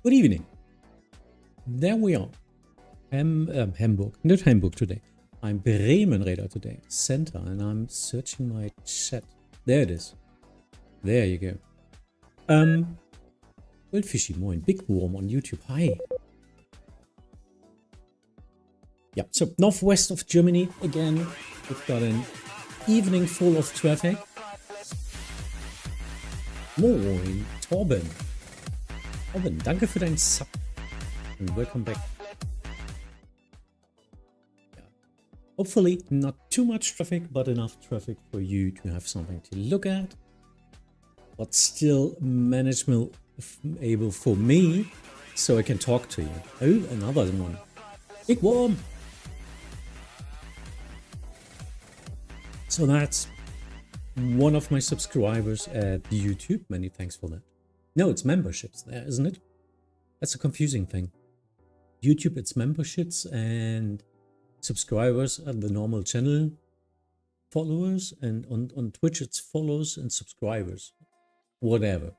Good evening. There we are. Hamburg. Not Hamburg today. I'm Bremen radar today. Center. And I'm searching my chat. There it is. There you go. Wildfishy, moin. Big Worm on YouTube. Hi. Yeah, so northwest of Germany again. We've got an evening full of traffic. Moin, Torben. Torben, danke für deinen Sub. And welcome back. Yeah. Hopefully not too much traffic, but enough traffic for you to have something to look at. But still manageable for me, so I can talk to you. Oh, another one. Big Worm. So that's one of my subscribers at YouTube. Many thanks for that. No, it's memberships there, isn't it? That's a confusing thing. YouTube, it's memberships, and subscribers are the normal channel followers, and on Twitch it's follows and subscribers. Whatever.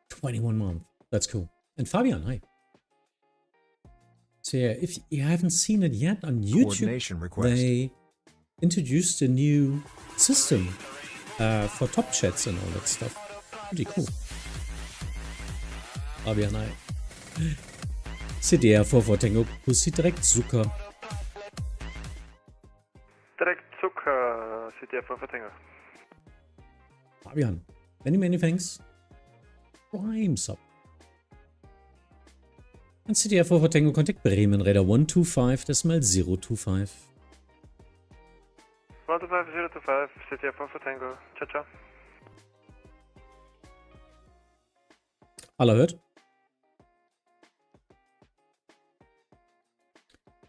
$21 months. That's cool. And Fabian, hi. So yeah, if you haven't seen it yet on YouTube, they introduced a new system for top chats and all that stuff. Pretty cool. Fabian, hi. CDR vor Tango, Pussy direkt Zucker. Direkt Zucker, CDR vor Tango. Fabian, many thanks. Prime sub. And CDR for Tango Contact Bremen Radar 125.025. 125.025, CDR for Tango. Ciao, ciao. Alle hört?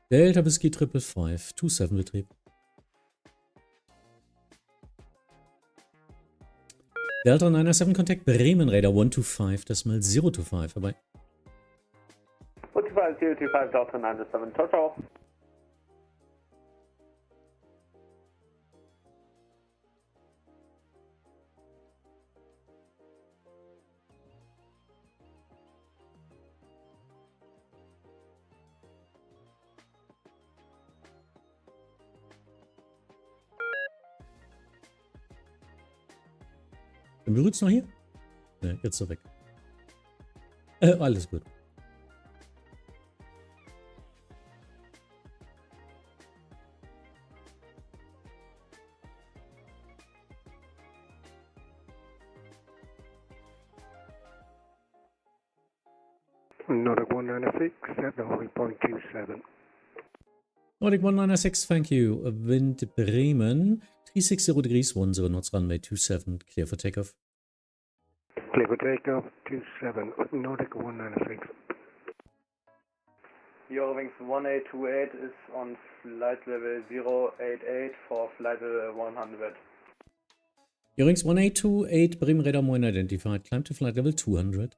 Delta Whiskey 555, 27 Betrieb. Delta 907 Contact Bremen Radar 125.025. Vorbei. 125.025 Delta 907, ciao, ciao. Bin Berührt noch hier? Ne, jetzt so weg. Alles gut. Nordic 196 at Nordic 0.27. Nordic 196, thank you. Wind Bremen, 360 degrees, 10 knots, runway 27, clear for takeoff. Clear for takeoff, 27, Nordic 196. Eurowings 1828 is on flight level 088 for flight level 100. Eurowings 1828, Bremen radar moin identified, climb to flight level 200.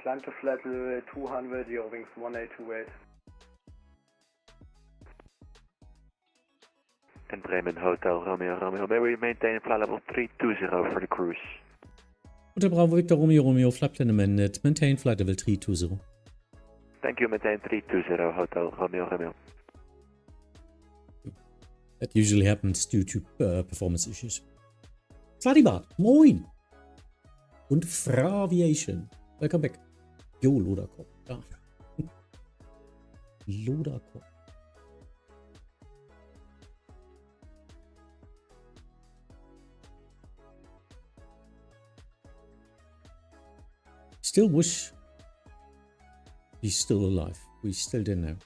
Climb to flight level 200, Eurowings 1828. And Bremen Hotel Romeo, may we maintain flight level 320 for the cruise? Hotel Bravo Victor Romeo, flight plan amended, maintain flight level 320. Thank you, maintain 320, Hotel Romeo. That usually happens due to performance issues. Sladibat, moin! Und Fraviation, welcome back. Jo, Loderkopf, ja. Loderkopf. Still wish he's still alive. We still don't know.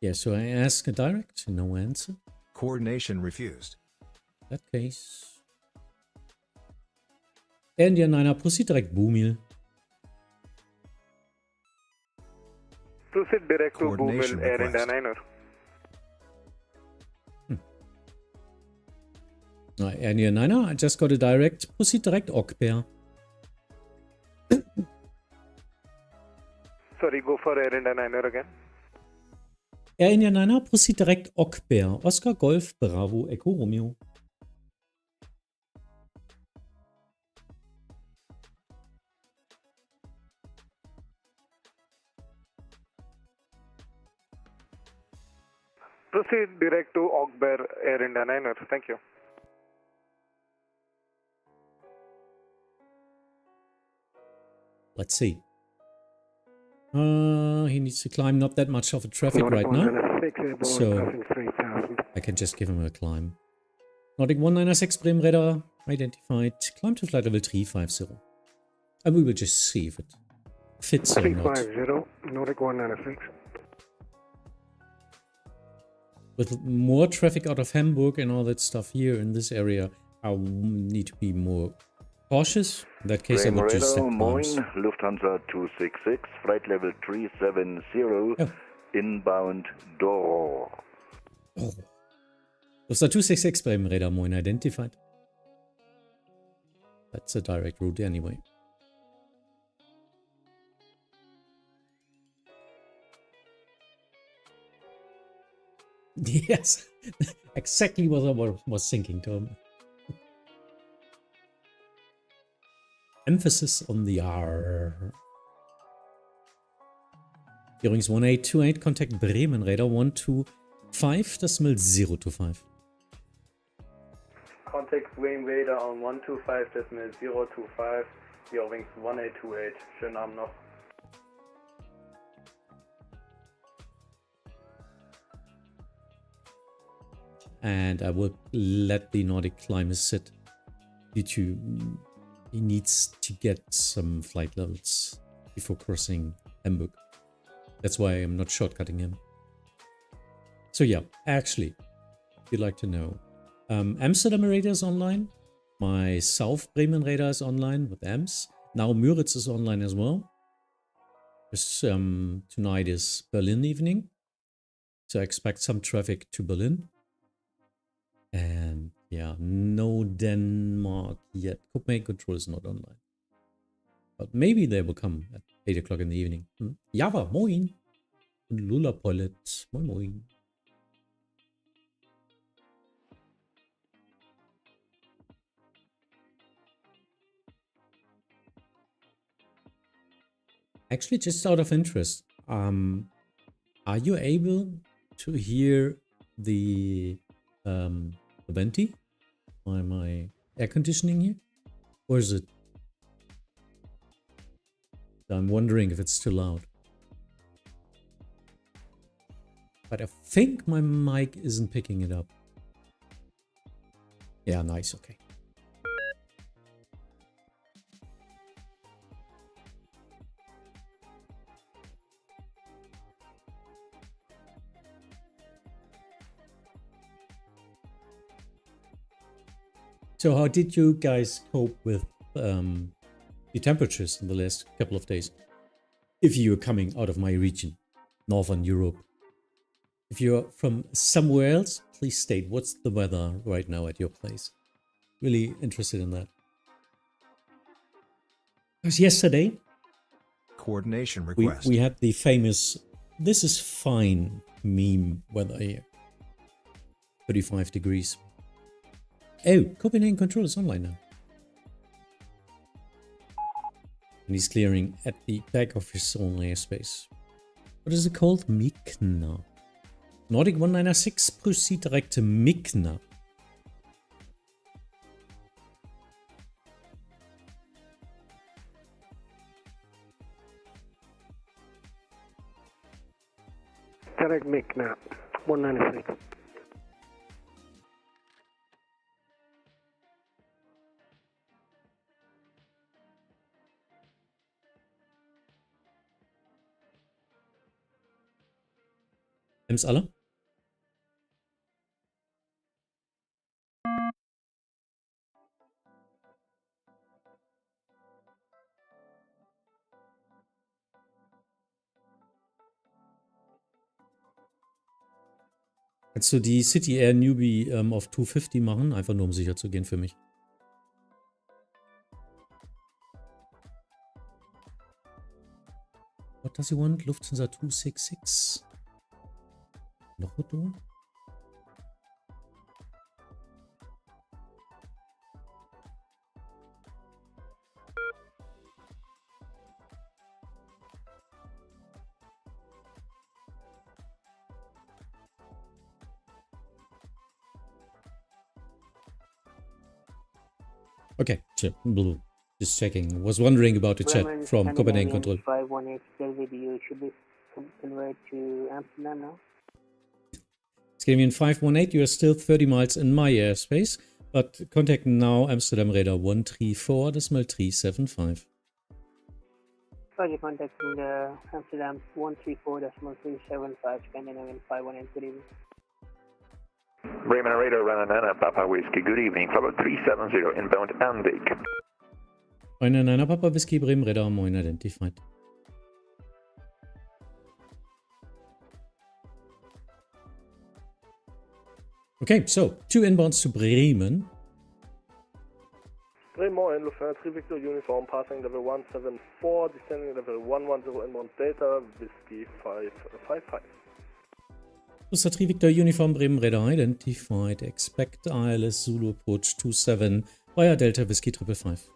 Yeah, so I ask a direct, no answer. Coordination refused. In that case. India 9er, proceed direct Boomil. Proceed direct to Boomil, Air India 9er. India 9er, I just got a direct, proceed direct Okbear. Sorry, go for Air India 9er again. Air India 9er, proceed direct Okber, Oscar Golf Bravo Echo Romeo. Proceed direct to Okber Air India 9er. Thank you. Let's see. He needs to climb, not that much of a traffic right now. 196 airborne, So passing 3000. I can just give him a climb. Nordic 196 Bremen radar identified. Climb to flight level 350. And we will just see if it fits or not. 350, Nordic 196. With more traffic out of Hamburg and all that stuff here in this area, I need to be more cautious. In that case, I would just step climbs. Lufthansa 266, flight level 370, Oh. inbound Doro. Oh. Lufthansa 266 Bremen radar moin identified. That's a direct route anyway. Yes, exactly what I was thinking, Tom. Emphasis on the R. Bearings 1828, contact Bremen radar 125.025. Contact Bremen Radar on 125.025, Bearings 1828. Schönen Abend noch. And I will let the Nordic climber sit due to he needs to get some flight levels before crossing Hamburg. That's why I'm not shortcutting him. So yeah, actually, if you'd like to know, Amsterdam radar is online. My South Bremen radar is online with AMS. Now Müritz is online as well. Because tonight is Berlin evening. So I expect some traffic to Berlin. And yeah, no Denmark yet. Copenhagen Control is not online. But maybe they will come at 8 o'clock in the evening. Java, moin. Und Lula Polet, moin moin. Actually, just out of interest, are you able to hear the venti, my air conditioning here, or is it? I'm wondering if it's too loud. But I think my mic isn't picking it up. Yeah, nice, okay. So how did you guys cope with the temperatures in the last couple of days? If you're coming out of my region, Northern Europe. If you're from somewhere else, please state what's the weather right now at your place. Really interested in that. Because yesterday, Coordination request. we had the famous, this is fine meme weather here. 35 degrees. Oh, Copenhagen Control is online now. And he's clearing at the back of his own airspace. What is it called? Mikna. Nordic 196, proceed direct to Mikna. Direct MIC now, 196. Ems alle? Kannst du die City Air Newbie auf 250 machen? Einfach nur um sicher zu gehen für mich. What does he want? Lufthansa 266. Noch Otto? Okay, sure. Just checking. Was wondering about the chat from Copenhagen Control. 518 LVDU should be converted to Amsterdam now. Scandinavian 518, you are still 30 miles in my airspace, but contact now Amsterdam radar 134.375. Roger, contacting Amsterdam 134.375, Scandinavian 518, good evening. Bremen radar, Rananana, Papa Whiskey, good evening. Flight 370, inbound Anvik. 99 Papa Whiskey, Bremen radar, moin identified. Okay, so 2 inbounds to Bremen. Bremen, Lufthansa 3 Victor Uniform, passing level 174, descending level 110, inbound Delta, Whiskey 555. Lufthansa 3 Victor Uniform, Bremen radar identified. Expect ILS Zulu approach 27 via Delta Whiskey 555.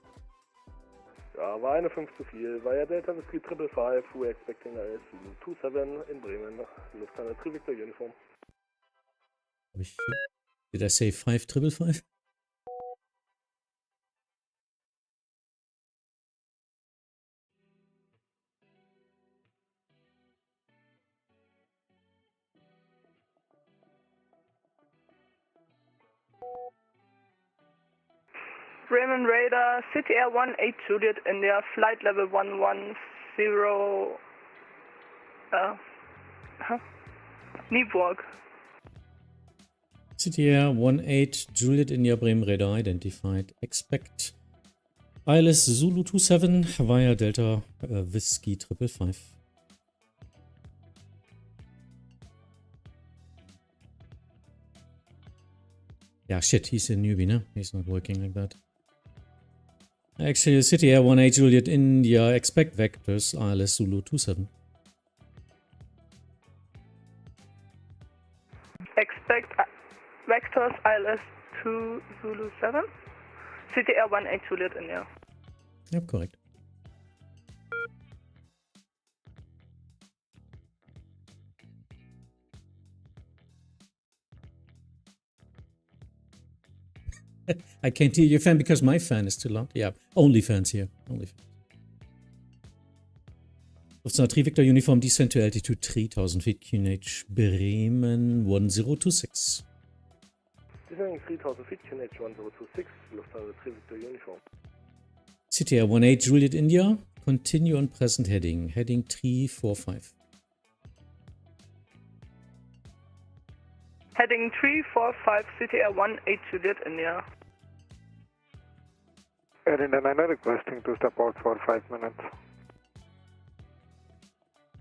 Ja, war eine 5 zu viel. Via Delta Whiskey 555, we're expecting ILS Zulu 27 in Bremen, Lufthansa 3 Victor Uniform. Did I say 555? Bremen radar, City Air 18 Juliet, India, flight level 110, Nieburg. City Air 18 Juliet India Bremen radar identified. Expect ILS Zulu 27 via Delta Whiskey 555. Yeah, shit, he's a newbie, no? He's not working like that. Actually, City Air 18 Juliet India, expect vectors ILS Zulu 27. Expect vectors ILS 2 Zulu 7. City Air 18 Juliet, India. Yep, correct. I can't hear your fan because my fan is too loud. Yeah, only fans here. Only fans. Lufthansa 3 Victor Uniform descent to altitude 3000 feet QNH Bremen 1026. Descending 3000 feet QNH 1026, Lufthansa 3 Victor Uniform. City Air 18 Juliet India, continue on present heading. Heading 345. Heading 345, City Air 18 Juliet, India. Air India 9 requesting to step out for 5 minutes.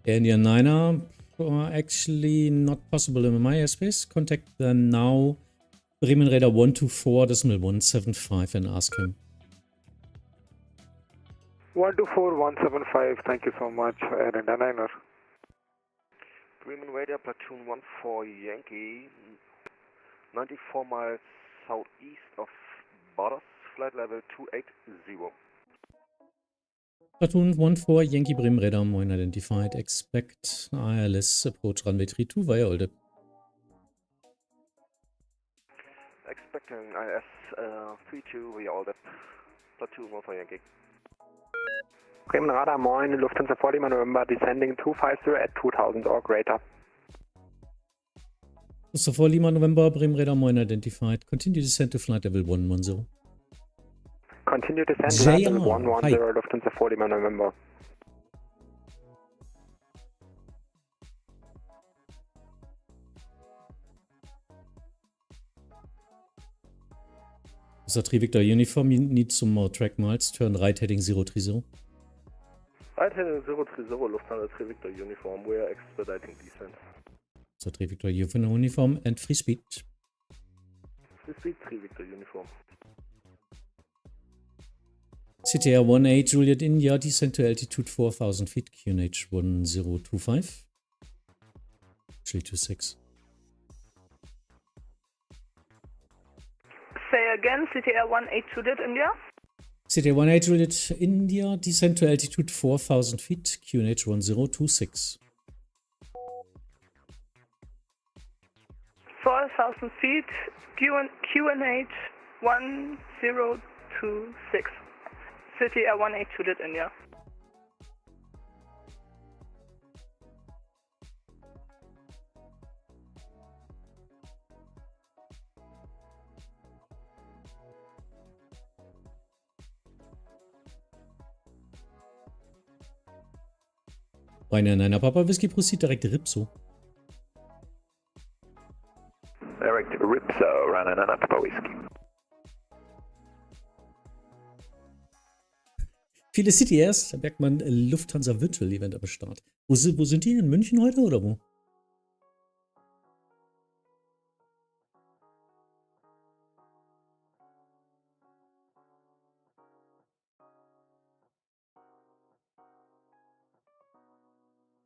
Air India 9 actually not possible in my airspace. Contact them now. Bremen radar 124.175 and ask him. 124175, thank you so much, Air India 9. Bremen radar, platoon 14 Yankee, 94 miles southeast of Borders, flight level 280. Platoon 14 Yankee Bremen radar moin identified. Expect ILS approach runway 32 via Olde. Expecting IS 32 via Olde, platoon 14 Yankee. Bremen radar, moin, Lufthansa 40 November, descending 250 at 2000 or greater. Lufthansa 4 Lima November, Bremen radar moin identified. Continue descent to flight level 110. Continue descent to flight level 110, Lufthansa 4 Lima November. Lufthansa 3 Victor Uniform, you need some more track miles. Turn right heading 030. Right heading 030, Lufthansa 3 Victor Uniform, we are expediting descent. Lufthansa 3 Victor Uniform and free speed. Free speed 3 Victor Uniform. City Air 18 Juliet India, descent to altitude 4000 feet, QNH 1025. Actually 26. Say again, CTR 18 Juliet India. CTR 18 Juliet India, descend to altitude 4,000 feet, QNH 1026. 4,000 feet, QNH 1026. CTR 18 Juliet India. Nein, Papa Whisky proceed direkt Ripso. Direct Ripso, Rana Papa Whiskey. Viele CTRs, da merkt man Lufthansa Virtual Event am Start. Wo sind die? In München heute oder wo?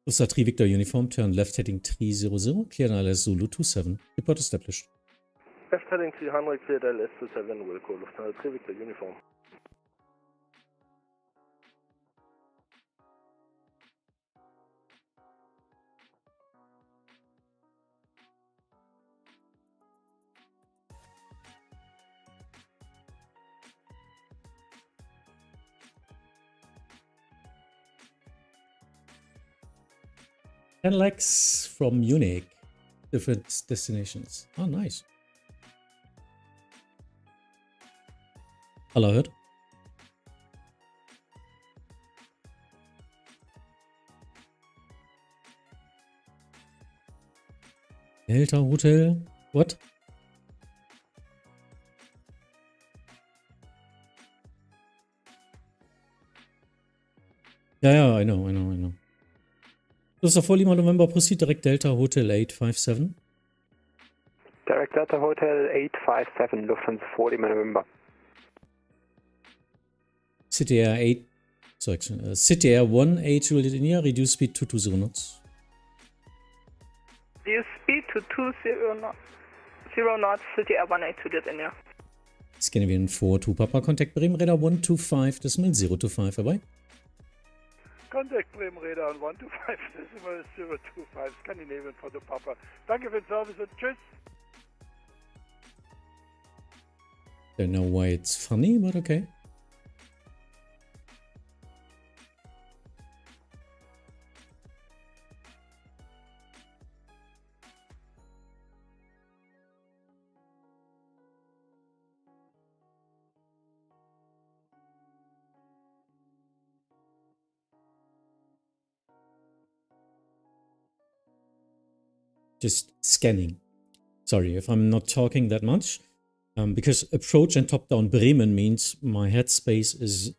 Usa 3 Victor Uniform, turn left heading 300, clear LS Zulu 27, report established. Left heading 300, cleared LS 27, Wilco, Lufthansa 3 Victor Uniform. And legs from Munich, different destinations. Oh, nice. Hello, Hood. Delta Hotel. What? Yeah, I know. This is 4 Lima November, proceed direct Delta Hotel 857. Direct Delta Hotel 857, Lufthansa 4 Lima November. CTR 18 Juliet India, reduce speed to 20 knots. Reduce speed to 20 knots, CTR 18 Juliet India. Scandinavian 42 Papa, contact Bremen Radar 125.025, vorbei. Contact Bremen Radar 125.025, Scandinavian 42 Papa. Danke für den Service und tschüss. Don't know why it's funny, but okay. Just scanning. Sorry if I'm not talking that much, because approach and top-down Bremen means my headspace is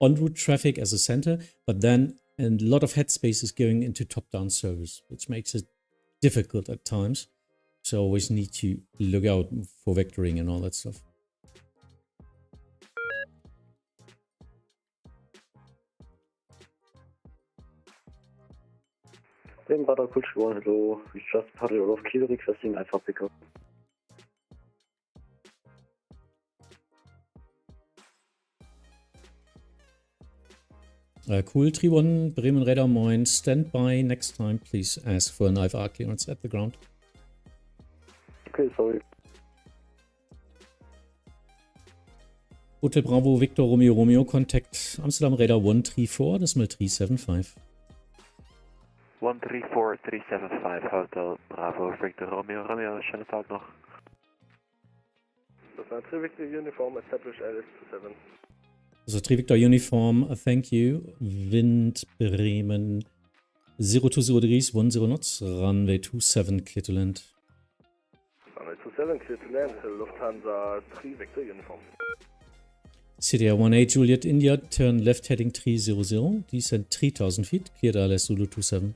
en route traffic as a center, but then a lot of headspace is going into top-down service, which makes it difficult at times. So I always need to look out for vectoring and all that stuff. Bremen Radar Coach 1, hello. We just parted out of Kilo requesting Alpha pickup. Cool, 3-1, Bremen Radar Moin, stand by. Next time, please ask for an IFR clearance at the ground. Okay, sorry. Hotel Bravo, Victor Romeo, contact Amsterdam Radar 134, decimal 375. 134375, Hotel Bravo, Victor Romeo, schönen Tag noch. Lufthansa 3 Victor Uniform, establish LS 27. Also 3 Victor Uniform, thank you. Wind Bremen 020 degrees, 10 knots, runway 27, clear to land. Runway 27, clear to land, Lufthansa 3 Victor Uniform. CTR 18 Juliet India, turn left heading 300, descend 3000 feet, clear ILS Zulu 27.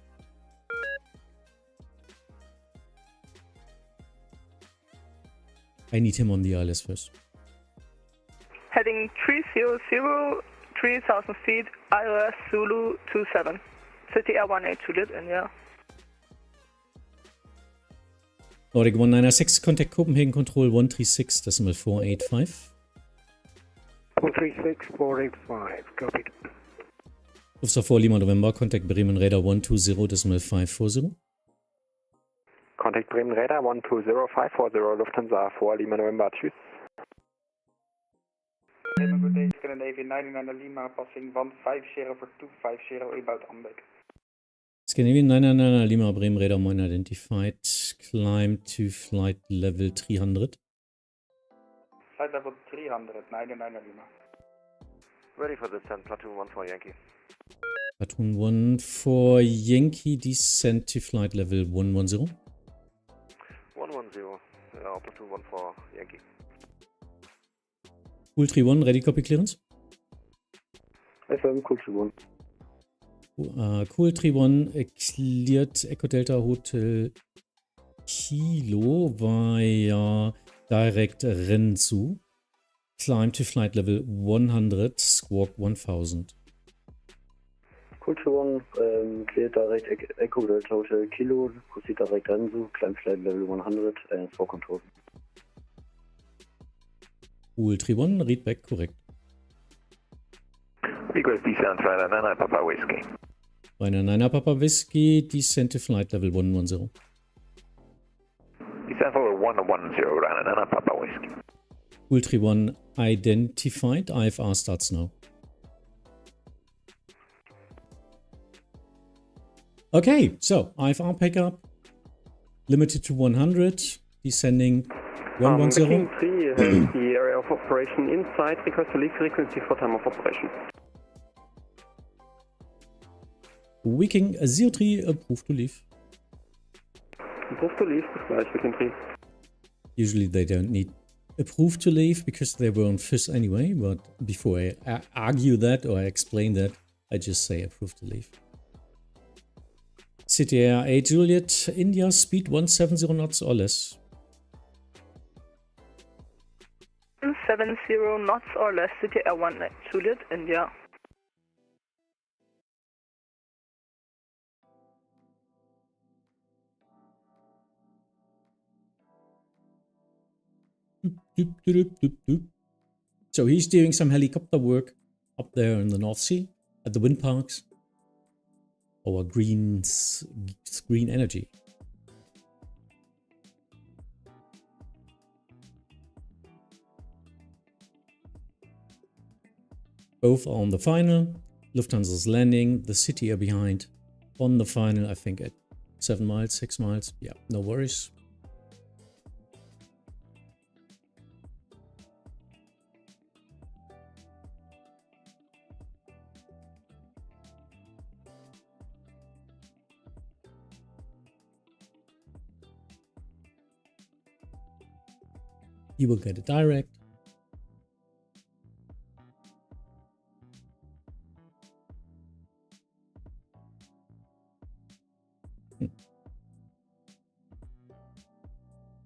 I need him on the ILS first. Heading 300, 3000 feet, ILS Zulu 27. CTR 18 Juliet India. Nordic 196, contact Copenhagen Control 136.485. 136.485, copied. Lufthansa 4 Lima November, contact Bremen Radar 120.540. Contact Bremen Radar 120.540, Lufthansa 4 Lima November, tschüss. Bremen, good day, Scandinavia 99 Lima, passing 150 for 250, about Ambek. Scandinavian 999 Lima Bremen Radar 1 identified, climb to flight level 300. Flight level 300, 99 Lima. Ready for descent, platoon 1 for Yankee. Platoon 1 for Yankee, descent to flight level 110. 110, platoon 1 for Yankee. Cool 31, ready copy clearance. FM, Cool 31. Cool 31 cleared Echo Delta Hotel Kilo via direct Renzu. Climb to flight level 100, squawk 1000. Cool 31, clear direct Echo Delta Hotel Kilo, proceed direct Renzu, climb flight level 100 and for control. Cool 31, read back correct. Request descent, Ryder 99 Papa Whiskey. Ryder 99 Papa Whiskey, descent to flight level 110. Descent level 110, Ryder 99 Papa Whiskey. Cool 31 identified, IFR starts now. Okay, so IFR pickup, limited to 100, descending 110. King 3 has the area of operation inside, request to leave frequency for time of operation. Viking 03, approved to leave. Approved to leave, bis gleich, Viking 3. Usually they don't need approved to leave because they were on FIS anyway, but before I argue that or I explain that, I just say approved to leave. City Air 8 Juliet, India, speed 170 knots or less. 170 knots or less, City Air 1 Juliet, India. So he's doing some helicopter work up there in the North Sea at the wind parks. Or green energy. Both are on the final. Lufthansa's landing, the City Air behind. On the final, I think at 7 miles, 6 miles. Yeah, no worries. You will get a direct.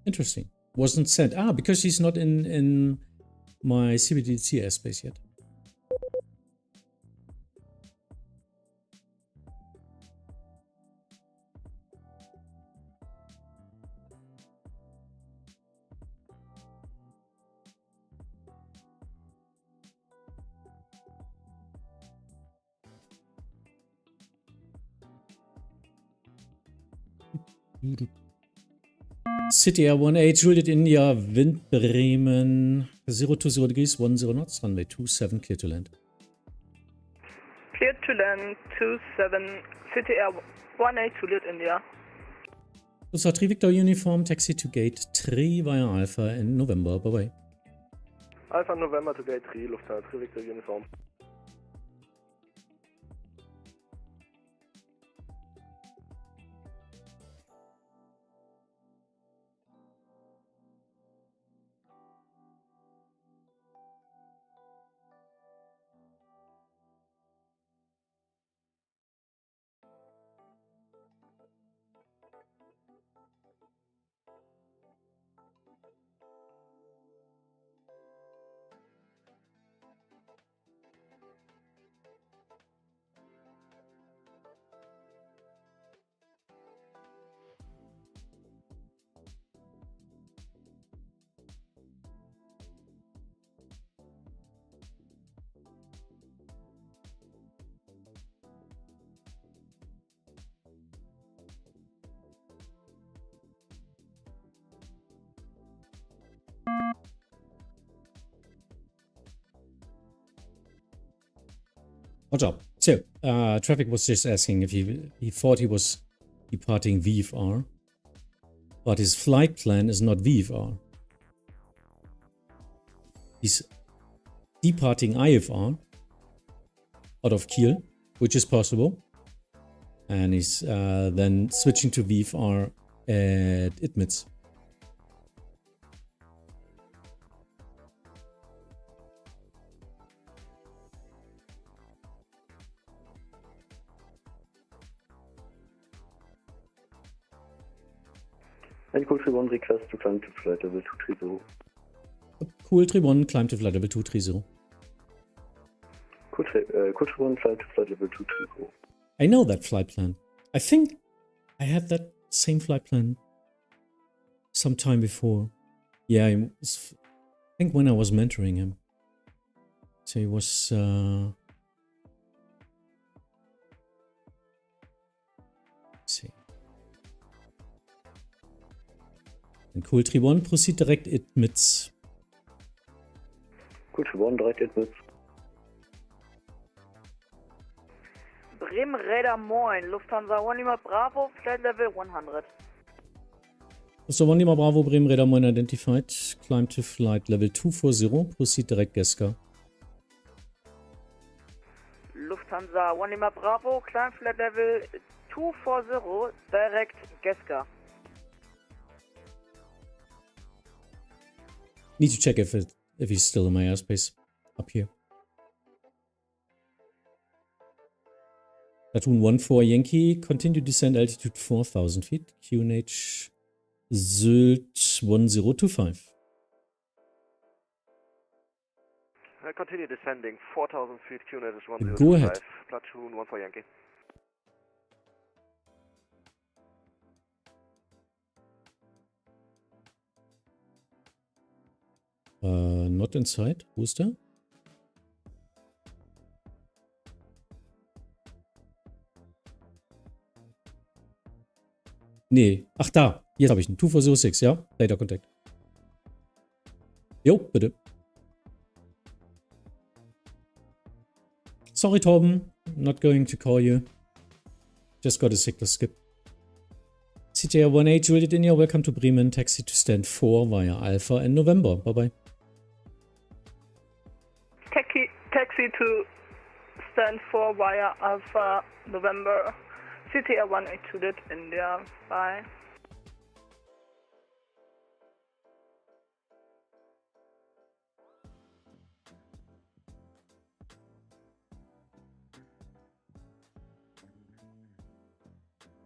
Interesting. Wasn't sent. Because he's not in my CBDC airspace yet. City Air 1-8, Juliet India, wind Bremen, 020 degrees, 10 knots, runway 27, clear to land. Clear to land, 27, City Air 1-8, Juliet India. Lufthansa 3 Victor Uniform, taxi to gate 3 via Alpha in November, bye bye. Alpha November to gate 3, Lufthansa 3 Victor Uniform. Watch out. So, traffic was just asking if he thought he was departing VFR, but his flight plan is not VFR. He's departing IFR out of Kiel, which is possible, and he's then switching to VFR at Idmitz. And Cool 31 request to climb to flight level 230. Cool 31, climb to flight level 230. Cool 31, climb to flight level 230. I know that flight plan. I think I had that same flight plan some time before. Yeah, I think when I was mentoring him. So he was... let's see. And Cool 31, proceed direct Idmitz. Cool 31, direkt Idmitz. Bremen Radar Moin, Lufthansa 1 Lima Bravo, flight level 100. So 1 Lima Bravo, Bremen Radar Moin identified. Climb to flight level 240, proceed direct Geska. Lufthansa 1 Lima Bravo, climb flight level 240, direct Geska. Need to check if he's still in my airspace up here. Platoon 1-4 Yankee, continue descent altitude 4,000 feet. QNH Sylt 1025. Continue descending 4,000 feet. QNH is 1025. Go ahead. Platoon 1-4 Yankee. Not inside. Wo ist der? Nee. Ach, da. Jetzt habe ich ihn. 2406, ja? Data Contact. Jo, bitte. Sorry, Torben. Not going to call you. Just got a signal skip. CTR 18 Juliet India, welcome to Bremen. Taxi to stand 4 via Alpha in November. Bye-bye. Taxi to stand 4 via Alpha November. CTR 18 Juliet India. Bye.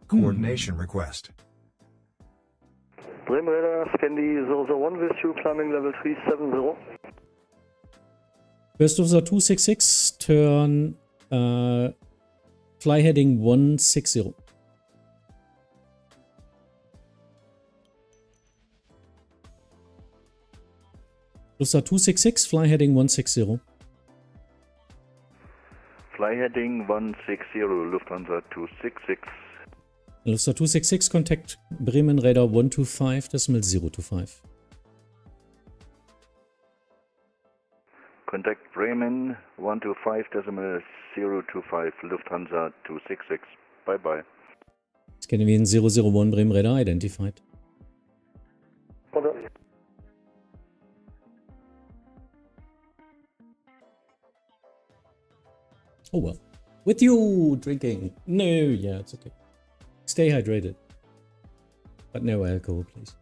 Coordination request. Bremen Radar, Scandi 001 with you, climbing level 370. First Officer 266, turn fly heading 160. Officer 266, fly heading 160. Fly heading 160, Lufthansa 266. Lufthansa 266, contact Bremen Radar 125.025. Contact Bremen 125.025, Lufthansa 266. Bye bye. Scandinavian 001 Bremen Radar identified. Oh well. With you drinking. No, yeah, it's okay. Stay hydrated. But no alcohol, please.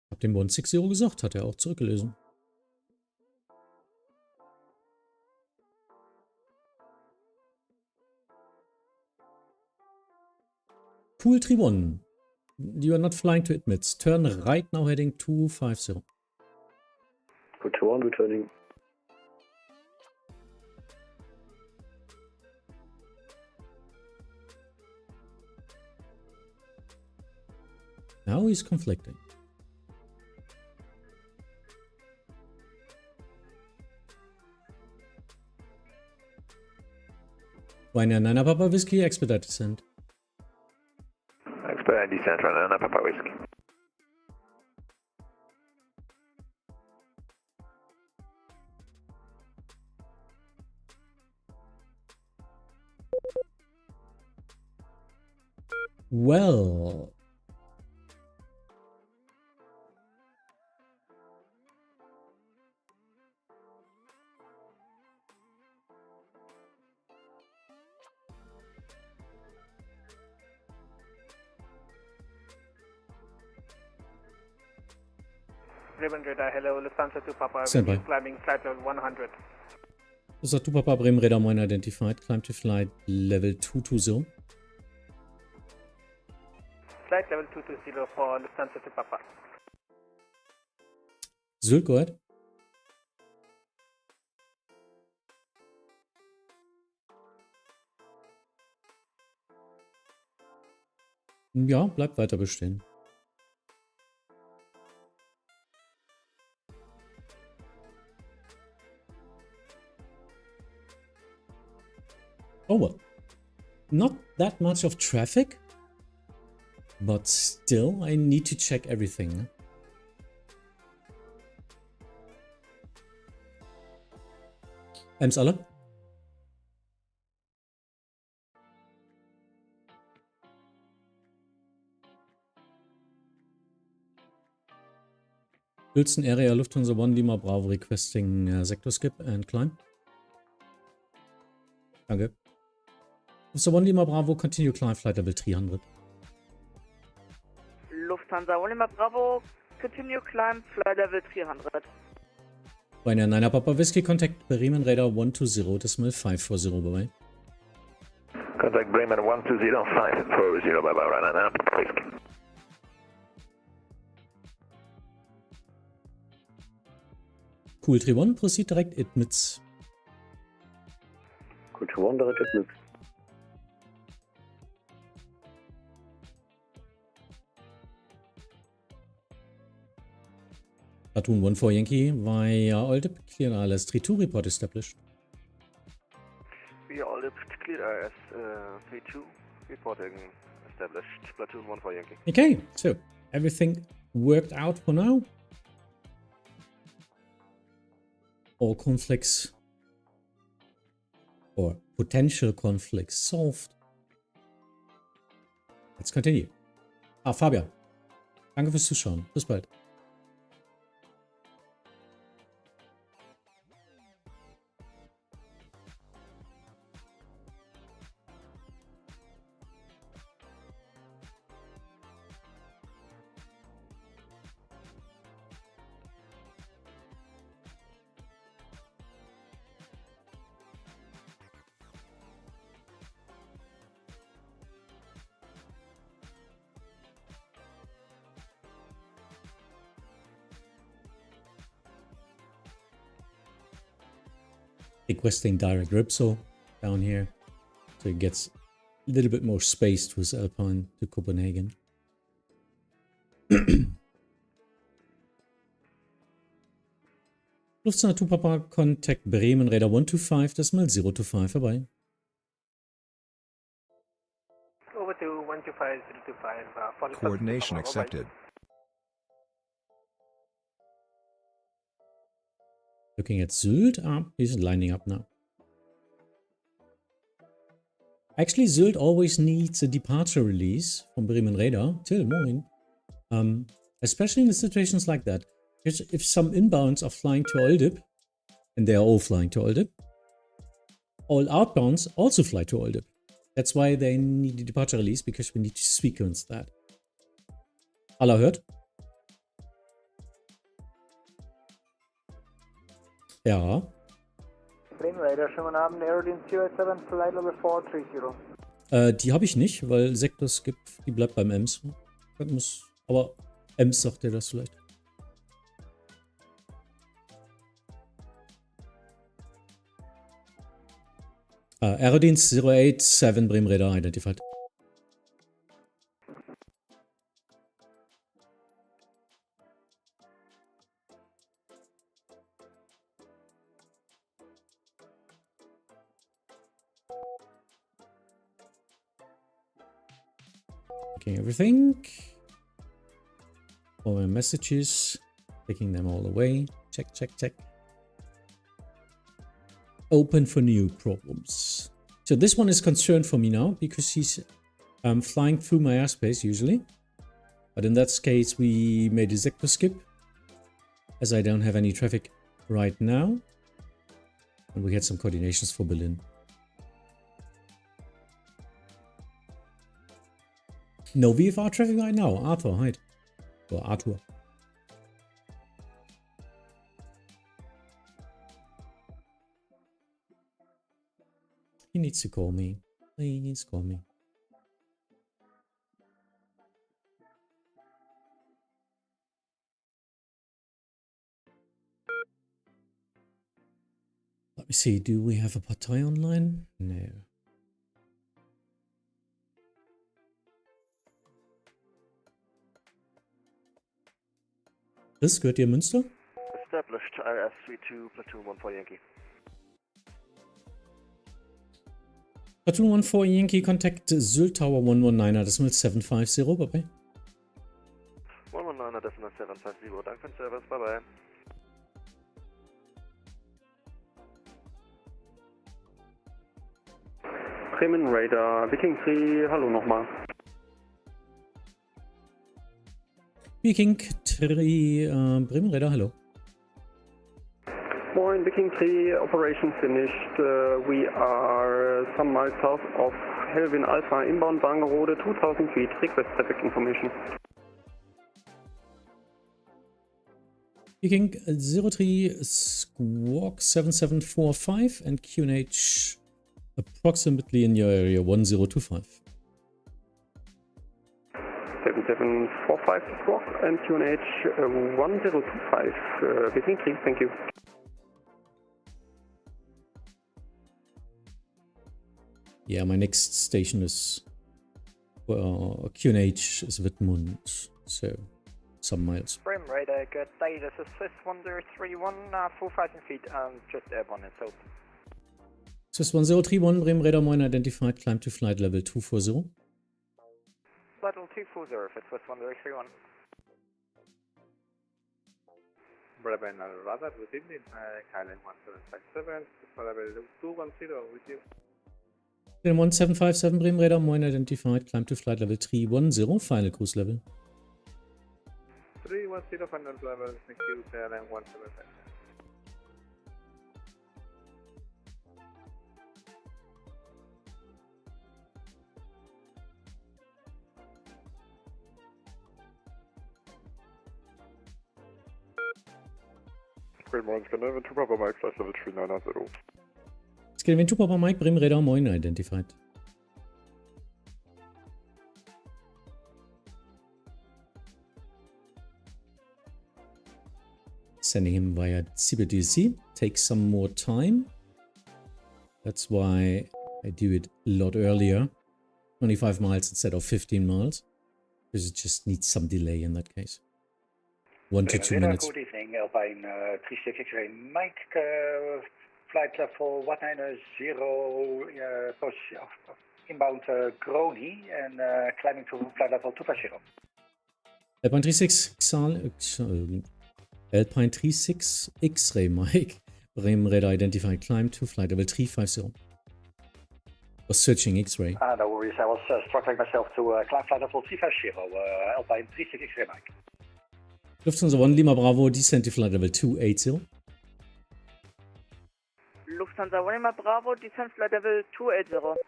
Hab dem 160 gesagt, hat er auch zurückgelesen. Cool 31. You are not flying to Idmitz. Turn right now heading 250. Cool 31 returning. Now he's conflicting. Winer Nana Papa Whiskey, expedite descent. Expedite descent, Nana Papa Whiskey. Well. Bremen Radar, hello, Lufthansa to Papa, Standby. climbing flight level 100. Lufthansa to Papa, Bremen Radar Moin identified. Climb to flight level 220. Flight level 220 for Lufthansa to Papa. Sylt, go ahead. Ja, bleibt weiter bestehen. Oh well, not that much of traffic, but still I need to check everything. Ems alle? Wilson area Lufthansa 1 Lima Bravo requesting sector skip and climb. Danke. Lufthansa 1 Lima Bravo, continue climb flight level 300. Lufthansa 1 Lima Bravo, continue climb flight level 300. Ryanair 9 Papa Whiskey, contact Bremen Radar 120.540, bye-bye. Contact Bremen 120.540, bye-bye, Ryanair 9 Papa Whiskey. Cool Tree 1, proceed direct admits. Cool Tree 1, direct admits. Platoon 1 for Yankee via Oldip, clear ILS 32, report established. Via Oldip, clear ILS 32, reporting established. Platoon 1 for Yankee. Okay, so everything worked out for now. All conflicts or potential conflicts solved. Let's continue. Fabian, danke fürs Zuschauen. Bis bald. Requesting direct Ripso down here, so it gets a little bit more space to his Alpine to Copenhagen. Lufthansa 2 Papa, contact Bremen Radar 125.025, bye-bye. Over to 125.025. Coordination accepted. Looking at Sylt, he's lining up now. Actually, Sylt always needs a departure release from Bremen Radar. Till morning. Especially in the situations like that. Because if some inbounds are flying to Oldip, and they are all flying to Oldip, all outbounds also fly to Oldip. That's why they need a departure release, because we need to sequence that. Alla hört? Ja. Bremen Radar, schönen guten Abend, Aerodin 087, Flight Level 430. Die habe ich nicht, weil Sektor Skip, die bleibt beim EMS. Aber EMS sagt dir das vielleicht. Aerodienst 087 Bremen Radar identified. Checking everything. All my messages. Taking them all away. Check, check, check. Open for new problems. So this one is concerned for me now because he's flying through my airspace usually. But in that case, we made a sector skip as I don't have any traffic right now. And we had some coordinations for Berlin. No VFR traffic right now. Arthur, hide. Or Arthur. He needs to call me. Please call me. Let me see, do we have a Partei online? No. Das gehört ihr Münster? Established IS32 Platoon 14 Yankee. Platoon 14 Yankee, contact Sylt Tower 119er, decimal 750, bye bye. 119er, decimal 750, danke für den Service, bye bye. Bremen Radar, Viking 3, hallo nochmal. Viking 3, Bremen Radar, hallo. Moin, Viking 3, operation finished. We are some miles south of Helvin Alpha, inbound Wangerode, 2000 feet, request traffic information. Viking 03, Squawk 7745 and QNH approximately in your area 1025. 7745 Squawk and QNH 1025. Viking 3, thank you. Yeah, my next station is, well, QNH is Wittmund, so some miles. Brim Radar, good day, this is Swiss 1031, 4,000 feet and just airborne in South. Swiss 1031, Bremen Radar Moin identified, climb to flight level 240. Flight level 240 for Swiss 1031. Bremen Radar within Kyline 1757, flight level 210 with you. 1757, Bremen Radar Moin identified, climb to flight level 310, final cruise level. 310 final level, thank you, Kyline 1757. Great morning, Scandinavian 2 Papa Mike, flight level 3990. Scandinavian 2 Papa Mike, Bremen Radar Moin identified. Sending him via CBDC takes some more time. That's why I do it a lot earlier. 25 miles instead of 15 miles. Because it just needs some delay in that case. 1 to 2 minutes. Good evening, Alpine 36 X-ray Mike, flight level 190, inbound Groni and climbing to flight level 250. Alpine 36 Alpine 36 X-ray Mike, Bremen Radar identified, climb to flight level 350. Was searching X-ray. No worries, I was struggling myself to climb flight level 350, Alpine 36 X-ray Mike. Lufthansa 1 Lima Bravo, descent to flight level 280. Lufthansa 1 Lima Bravo, descent flight level 280.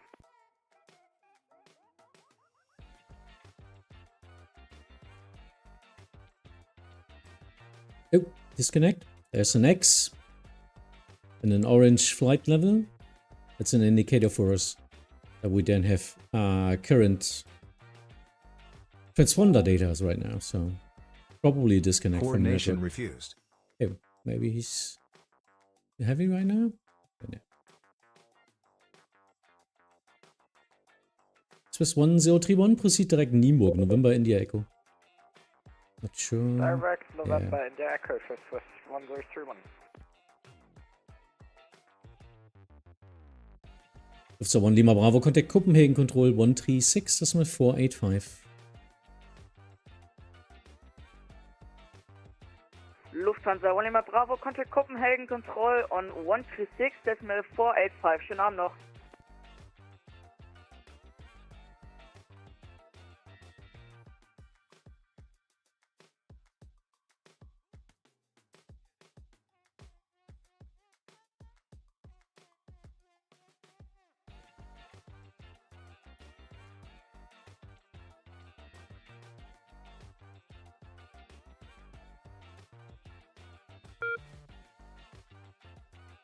Oh, disconnect. There's an X and an orange flight level. That's an indicator for us that we don't have current transponder data right now, so probably a disconnect from the Coordination network. refused. Oh, maybe he's heavy right now? No. Swiss 1031, proceed direct Nienburg, November India Echo. Not sure. Direct November India Echo for Swiss 1031. Lufthansa 1 Lima Bravo, contact Copenhagen Control 136, decimal 485. Lufthansa, 1 Lima Bravo, contact Copenhagen Control on 136.485. Schönen Abend noch.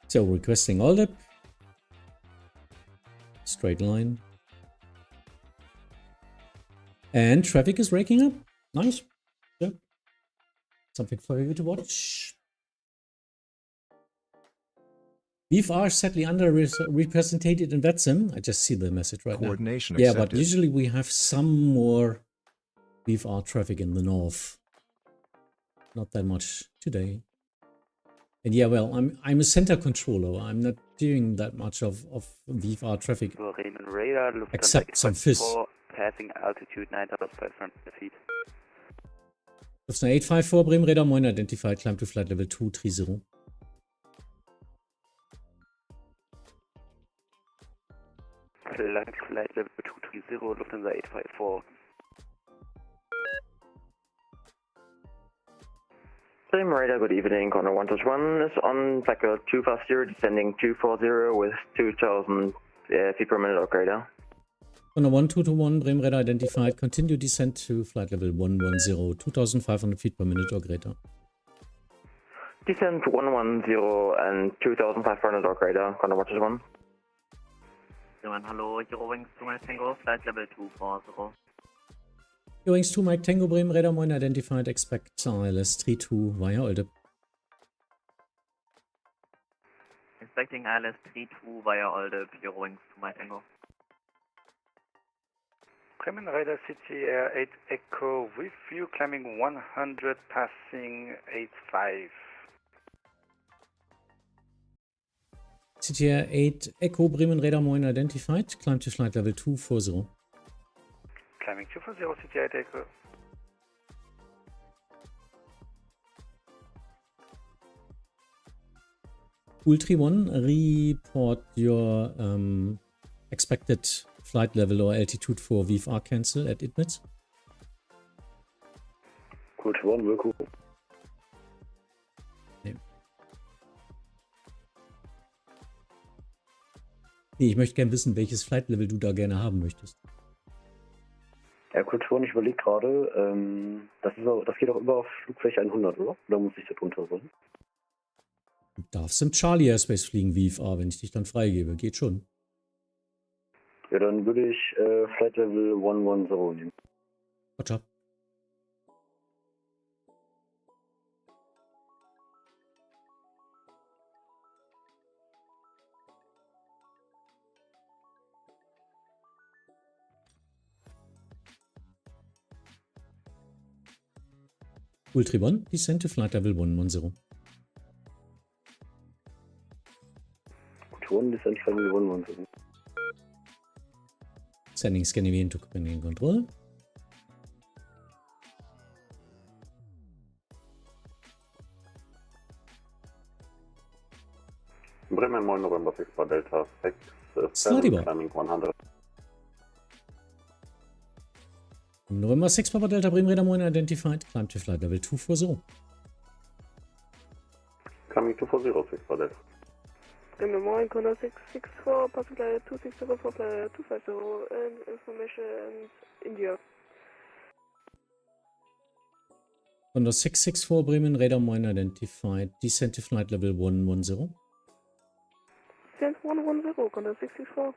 So requesting all up. Straight line. And traffic is raking up. Nice. Yeah. Something for you to watch. VFR sadly underrepresented in Vatsim. I just see the message right now. Coordination Yeah, accepted. but usually we have some more VFR traffic in the north. Not that much today. And yeah, well, I'm a center controller. I'm not doing that much of VFR traffic. Radar, except some FIS. Passing altitude 9,500 feet. Lufthansa 854, Bremen Radar, Moin identified, climb to flight level 230. Flight level 230, Lufthansa 854. Bremen Radar, good evening. Corner 1-1 is on Flagger 250, descending 240 with 2,000 feet per minute radar. Corner 1221, Bremen Radar identified, continue descent to flight level 110, 2,500 feet per minute or greater. Descent 110 and 2,500 radar, Corner 1-1. Hello, Eurowings 2 Mike Tango, flight level 240. Eurowings 2 Mike Tango, Bremen Radar, Moin identified, expect ILS 32 via Olde. Expecting ILS 32 via Olde, Eurowings 2 Mike Tango. Bremen Radar City Air 8 Echo with you, climbing 100, passing 85. CTR 8 Echo, Bremen Radar, Moin identified, climb to flight level 240. Climbing 240, CTR 8 Echo. Ultra 1, report your expected flight level or altitude for VFR cancel at IDMIT. Ultra 1, Wilco. Nee, ich möchte gerne wissen, welches Flight Level du da gerne haben möchtest. Ja, kurz vor, ich überlege gerade, das geht auch über auf Flugfläche 100, oder? Oder muss ich da drunter sein? Du darfst im Charlie Airspace fliegen, VFR, wenn ich dich dann freigebe. Geht schon. Ja, dann würde ich Flight Level 110 nehmen. Gotcha. Ultra 1, descent to flight level 110. Ultra 1, descent flight level 110. Sending Scandinavian to Copenhagen Control. Bremen 9 November 6 for Delta 6, climbing 100. November 6 Papa Delta, Bremen Radar, Moin identified, climb to flight level 240. Coming 240, 6 for Delta. Bremen Moin, Corner 664, passing flight 260 for flight 250, and information India. Condor 664, Bremen Radar, Moin identified, descent to flight level 110. Descent 110, Condor 664.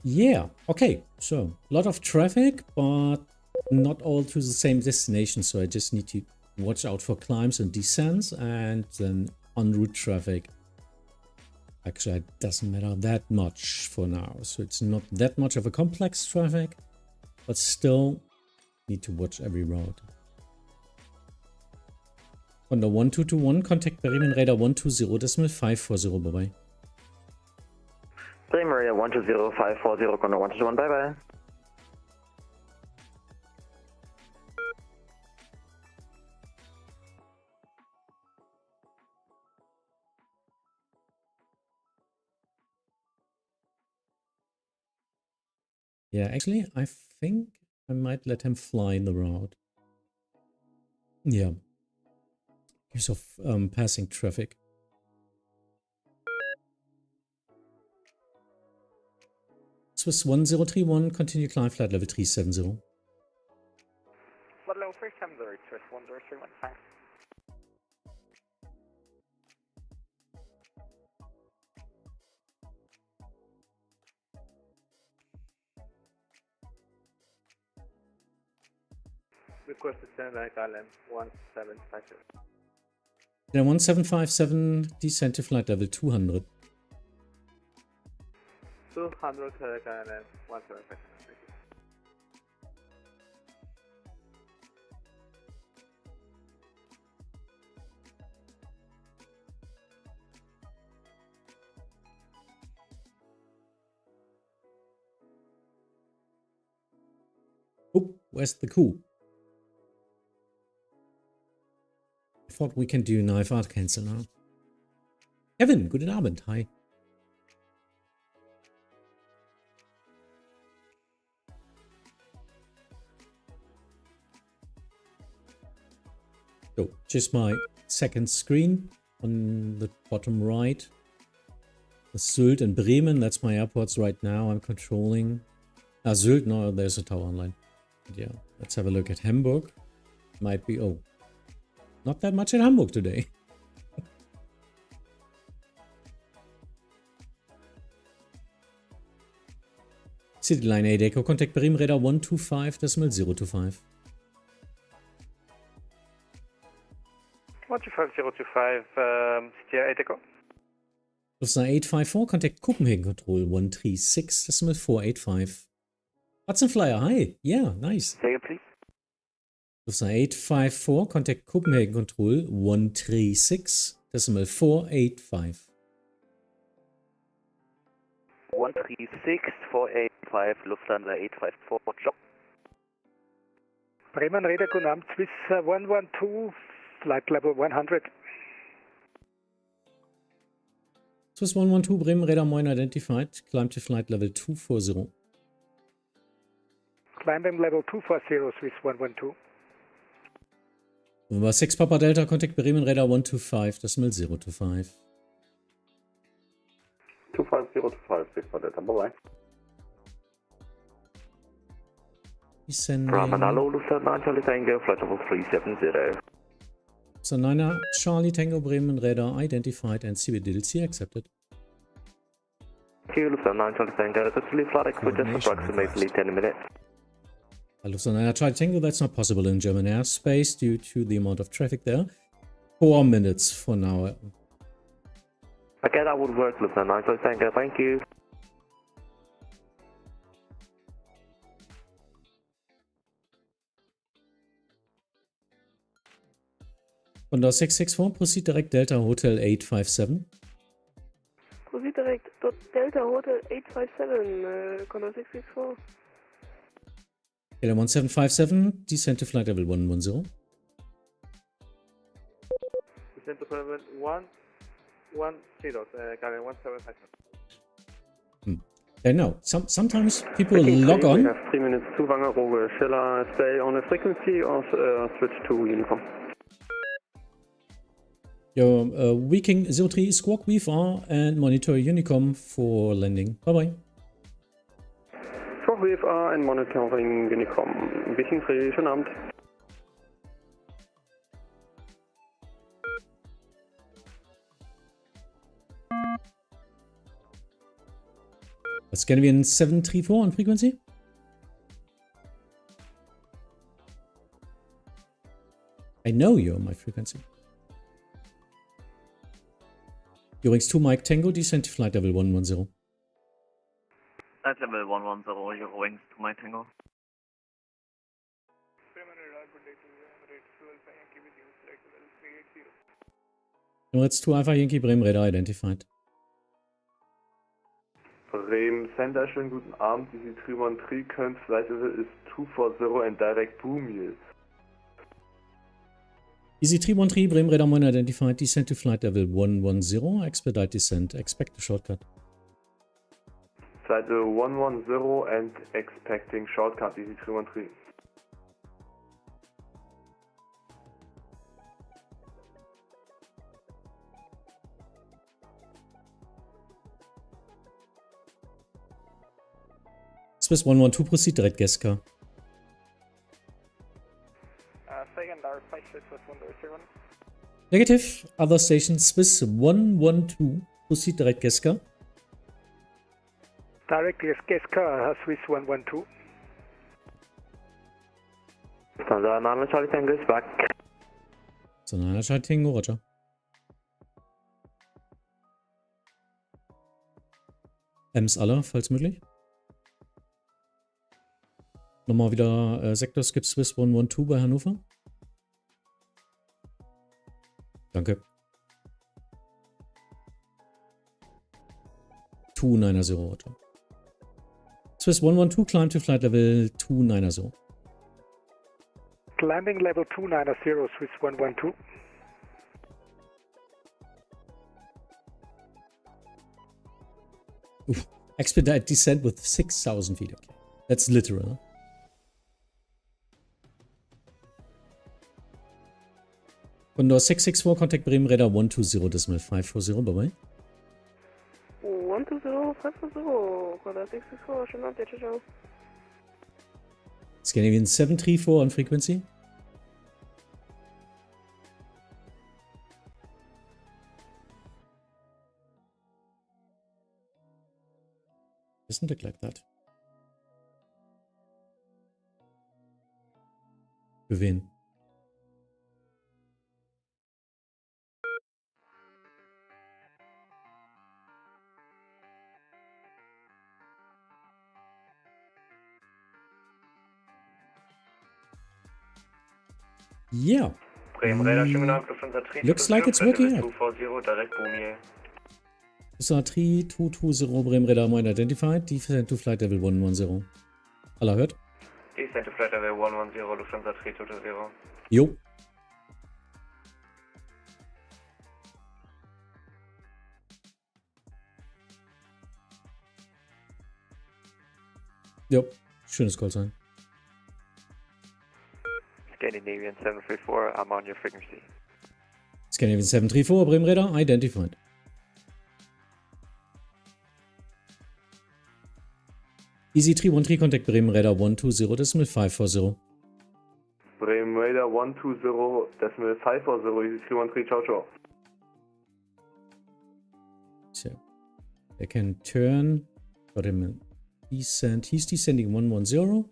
Yeah, okay, so a lot of traffic, but not all to the same destination, so I just need to watch out for climbs and descents, and then en route traffic. Actually, it doesn't matter that much for now, so it's not that much of a complex traffic, but still need to watch every route. Condor 1221, contact Bremen Radar 120.540, bye-bye. Bremen Radar 120540, Condor 121, bye bye. Yeah, actually, I think I might let him fly in the route. Yeah. Use of passing traffic. Swiss 1031, continue climb flight level 370. Flight level 370, Swiss 1031, thanks. Request to stand by KLM 1757. Yeah, 1757, descent to flight level 200. 200 KLM 1757. Oh, where's the coup? I thought we can do knife art cancel now. Kevin, guten Abend, hi. So, just my second screen on the bottom right. The Sylt and Bremen, that's my airports right now. I'm controlling. Sylt, no, there's a tower online. But yeah, let's have a look at Hamburg. Might be, oh, not that much at Hamburg today. City line 8 Echo, contact Bremen radar 125.025. 125025, City 8 Echo. Lufthansa 854, contact Copenhagen Control 136.485. Vatsim Flyer, hi. Yeah, nice. Say it, please. Lufthansa 854, contact Copenhagen Control 136.485. 136485, Lufthansa 854, job. Bremen Radar Gunam, Swiss 112, flight level 100. Swiss 112, Bremen Radar Moin identified, climb to flight level 240. Climbing level 240, Swiss 112. Number 6 Papa Delta, contact Bremen Radar 125.025. 25025, 6 Papa Delta, bye bye. Descending. Hello, Lufthansa 9 Charlie Tango, flight level 370. So 9 Charlie Tango Bremen Radar identified and CBDLC accepted. Lufthansa 9 Charlie Tango, that's leave flight for just approximately 10 minutes. Lufthansa 9 Charlie Tango, that's not possible in German airspace due to the amount of traffic there. 4 minutes for now. Okay, that would work, Lufthansa 9 Charlie Tango, thank you. Condor 664, proceed direct Delta Hotel 857. Proceed direct Delta Hotel 857, Condor 664. KLM 1757, descent to flight level 110. Descent to flight level 110, KLM 1757. I know, sometimes people log on. We have 3 minutes to Wangerooge. Shall I stay on a frequency or switch to Uniform? Your Viking 03 Squawk VFR and monitor Unicom for landing. Bye bye. Squawk VFR and monitoring Unicom. Viking 3, schönen Abend. Scandinavian 734 on frequency. I know you're on my frequency. Eurings 2 Mike Tango, descent to flight level 110. Flight level 110, Eurowings to my Tango. Emirates 2 Alpha Yankee Bremen Radar identified. Bremen Center, schönen guten Abend. DC 313, current flight level is 240 and direct boom yield. Easy 313, Bremen Radar 1 identified, descent to flight level 110, expedite descent, expect a shortcut. Flight level 110 and expecting shortcut, DC 313. Swiss 112, proceed direct guest car. Secondary 56 with 107. Negative, other station, Swiss 112, proceed direct guest car. Direct guest car, Swiss 112. Standard 9 Charlie Tango is back. So, 9 Charlie Tango, roger. Ems alle, falls möglich. Nochmal wieder Sektor Skip Swiss 112 bei Hannover. Danke. 290, roger. Swiss 112, climb to flight level 290. Climbing level 290, Swiss 112. Oof. Expedite descent with 6,000 feet. Okay. That's literal. Condor 664, contact Bremen Radar 120.540, bye-bye. 120.540, Condor 664, schönen Abend, ciao. Scandinavian 734 on frequency. Doesn't look like that. Für wen? Yeah. Looks like it's working out. Lufthansa 3220 Bremen Radar 1 identified. Descent to flight level 110. Aller hört? Descent to flight level 110, Lufthansa 3220. Jo. Jo, schönes Call sein. Scandinavian 734, I'm on your frequency. Scandinavian 734, Bremen Radar identified. Easy 313, contact Bremen Radar 120.540. Bremen Radar 120.540, Easy 313, ciao, ciao. So, they can turn, got him a descent, he's descending 110.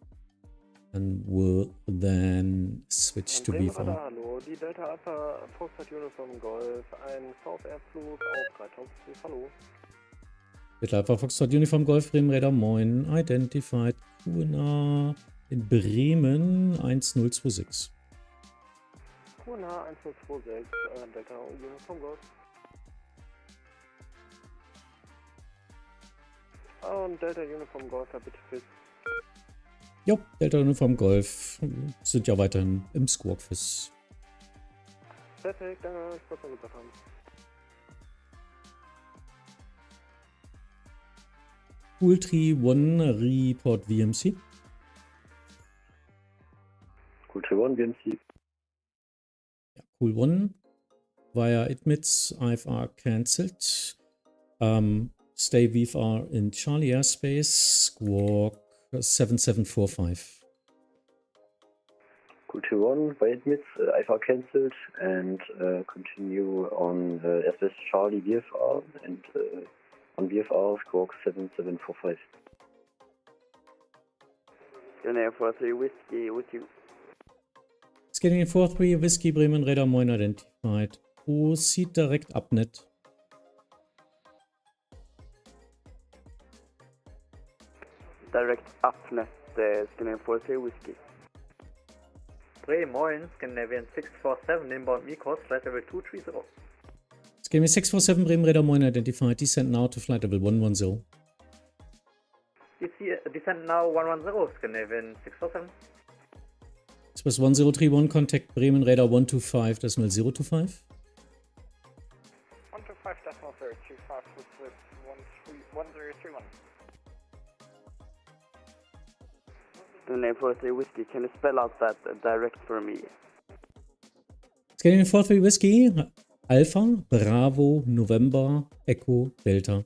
And will then switch to vPilots. Hallo, die Delta Alpha Foxtrot Uniform Golf, ein VfR-Flug auf 3000 Fuß, hallo. Delta Alpha Foxtrot Uniform Golf, Bremen Radar 9, identified, QNA in Bremen 1026. QNA 1026, Delta Uniform Golf. Und Delta Uniform Golf, bitte fix. Jo, Delta Uniform Golf sind ja weiterhin im Squawk-Fest. Perfekt, danke, ich wollte mal gesagt haben. Cool Tree 1, report VMC. Cool Tree 1, VMC. Ja, Cool 1 via admits, IFR cancelled. Stay VFR in Charlie airspace, Squawk 7745. Cool Tree 1, by admits, IFR cancelled, and continue on airspace Charlie VFR, and on VFR, Squawk 7745. Scandinavian 43 Whiskey with you. Scandinavian 43 Whiskey, Bremen Radar 9 identified. Proceed direct upnet. Direct upnet, Scandinavian 43 Whiskey. Bremen 9, Scandinavian 647, inbound MECOS, flight level 230. Scandinavian 647, Bremen Radar 9 identified. Descent now to flight level 110. Descent now 110, Scandinavian 647. This was 1031, contact Bremen, radar 125, decimal 025. 125 decimal 025 with 1031. Scandinavian 43 Whiskey, can you spell out that direct for me? Scandinavian 43 Whiskey, Alpha, Bravo, November, Echo, Delta.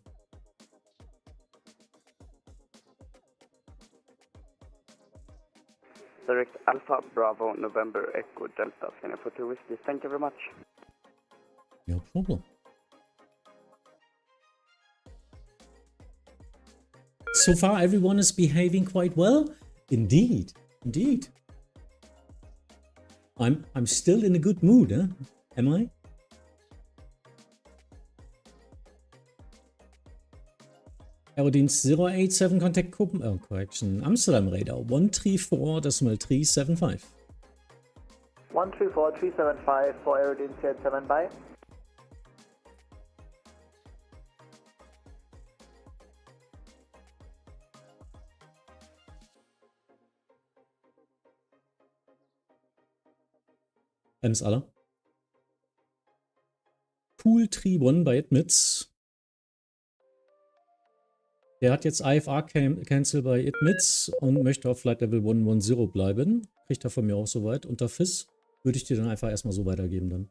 Direct Alpha, Bravo, November, Echo, Delta, Scandinavian 43 Whiskey. Thank you very much. No problem. So far, everyone is behaving quite well. Indeed, indeed. I'm still in a good mood, huh? Am I? Aerodienst 087, contact Copenhagen, correction, Amsterdam radar 134, decimal 375. 134, 375 for Aerodienst 7 by. Ems aller. Cool Tree 1 bei Admits. Der hat jetzt IFR Cancel bei Admits und möchte auf Flight Level 110 bleiben. Kriegt er von mir auch soweit. Unter FIS würde ich dir dann einfach erstmal so weitergeben dann.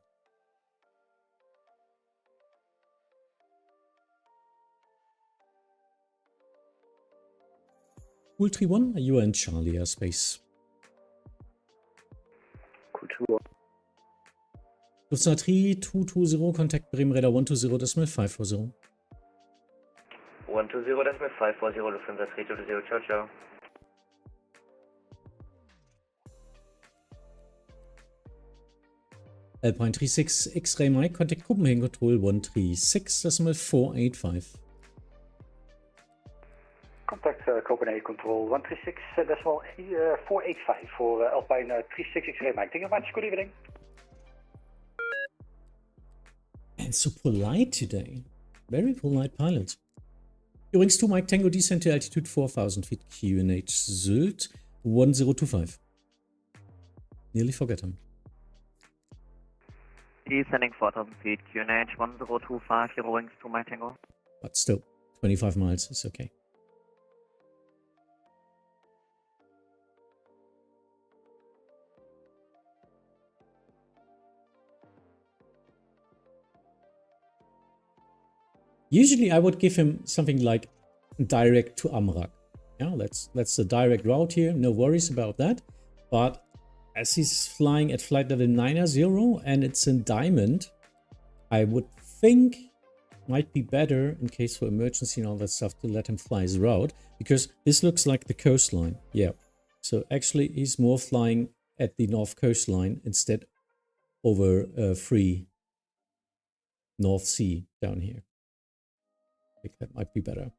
Cool Tree 1, you are in Charlie Airspace. Cool Tree 1. Lufthansa 220, contact Bremen radar 120, decimal 540. 120, decimal 540, Lufthansa 220, ciao, ciao. Alpine 36, X-Ray Mike, contact Copenhagen Control 136, decimal 485. Contact Copenhagen Control 136, decimal 485 for Alpine 36 X-Ray Mike. Thank you very much, good evening. And so polite today. Very polite pilot. Übrigens 2 Mike Tango descent to altitude 4000 feet QNH Sylt 1025. Nearly forget him. Descending 4000 feet QNH 1025, your wings 2 Mike Tango. But still, 25 miles is okay. Usually I would give him something like direct to Amrak. Yeah, that's the direct route here. No worries about that. But as he's flying at flight level 90 and it's in Diamond, I would think might be better in case for emergency and all that stuff to let him fly his route, because this looks like the coastline. Yeah. So actually he's more flying at the north coastline instead over free North Sea down here. I think that might be better.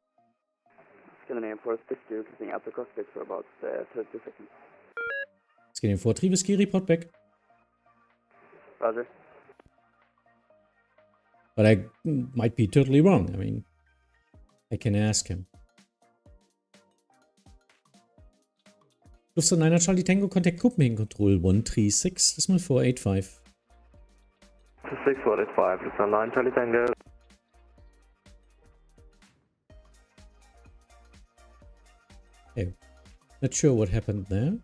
Scandinavian 4 Whiskey, looking at the cockpit for about 30 seconds. Scandinavian 43 Whiskey, report back. Roger. But I might be totally wrong. I mean, I can ask him. Lufthansa 9 Charlie Tango, contact Copenhagen Control 136, decimal 485. 6485, Lufthansa 9 Charlie Tango. Okay. Not sure what happened there.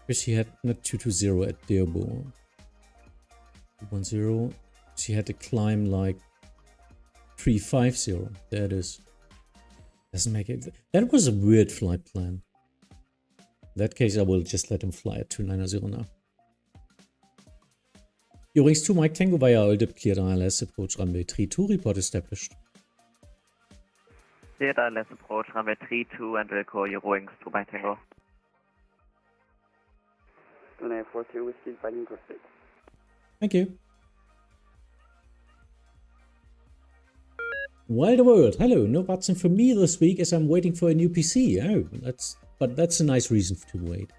Because she had not 220 at Dearborn. 210. She had to climb like 350. There it is. Doesn't make it. That was a weird flight plan. In that case, I will just let him fly at 290 now. Übrigens 2 Mike Tango via Oldip, cleared ILS approach runway 32, report established. Cleared ILS approach runway 32 and will call your wings 2 Mike Tango. 43 Whiskey, finding cockpit. Thank you. Wild world. Hello, no Vatsim for me this week as I'm waiting for a new PC. Oh, that's a nice reason to wait.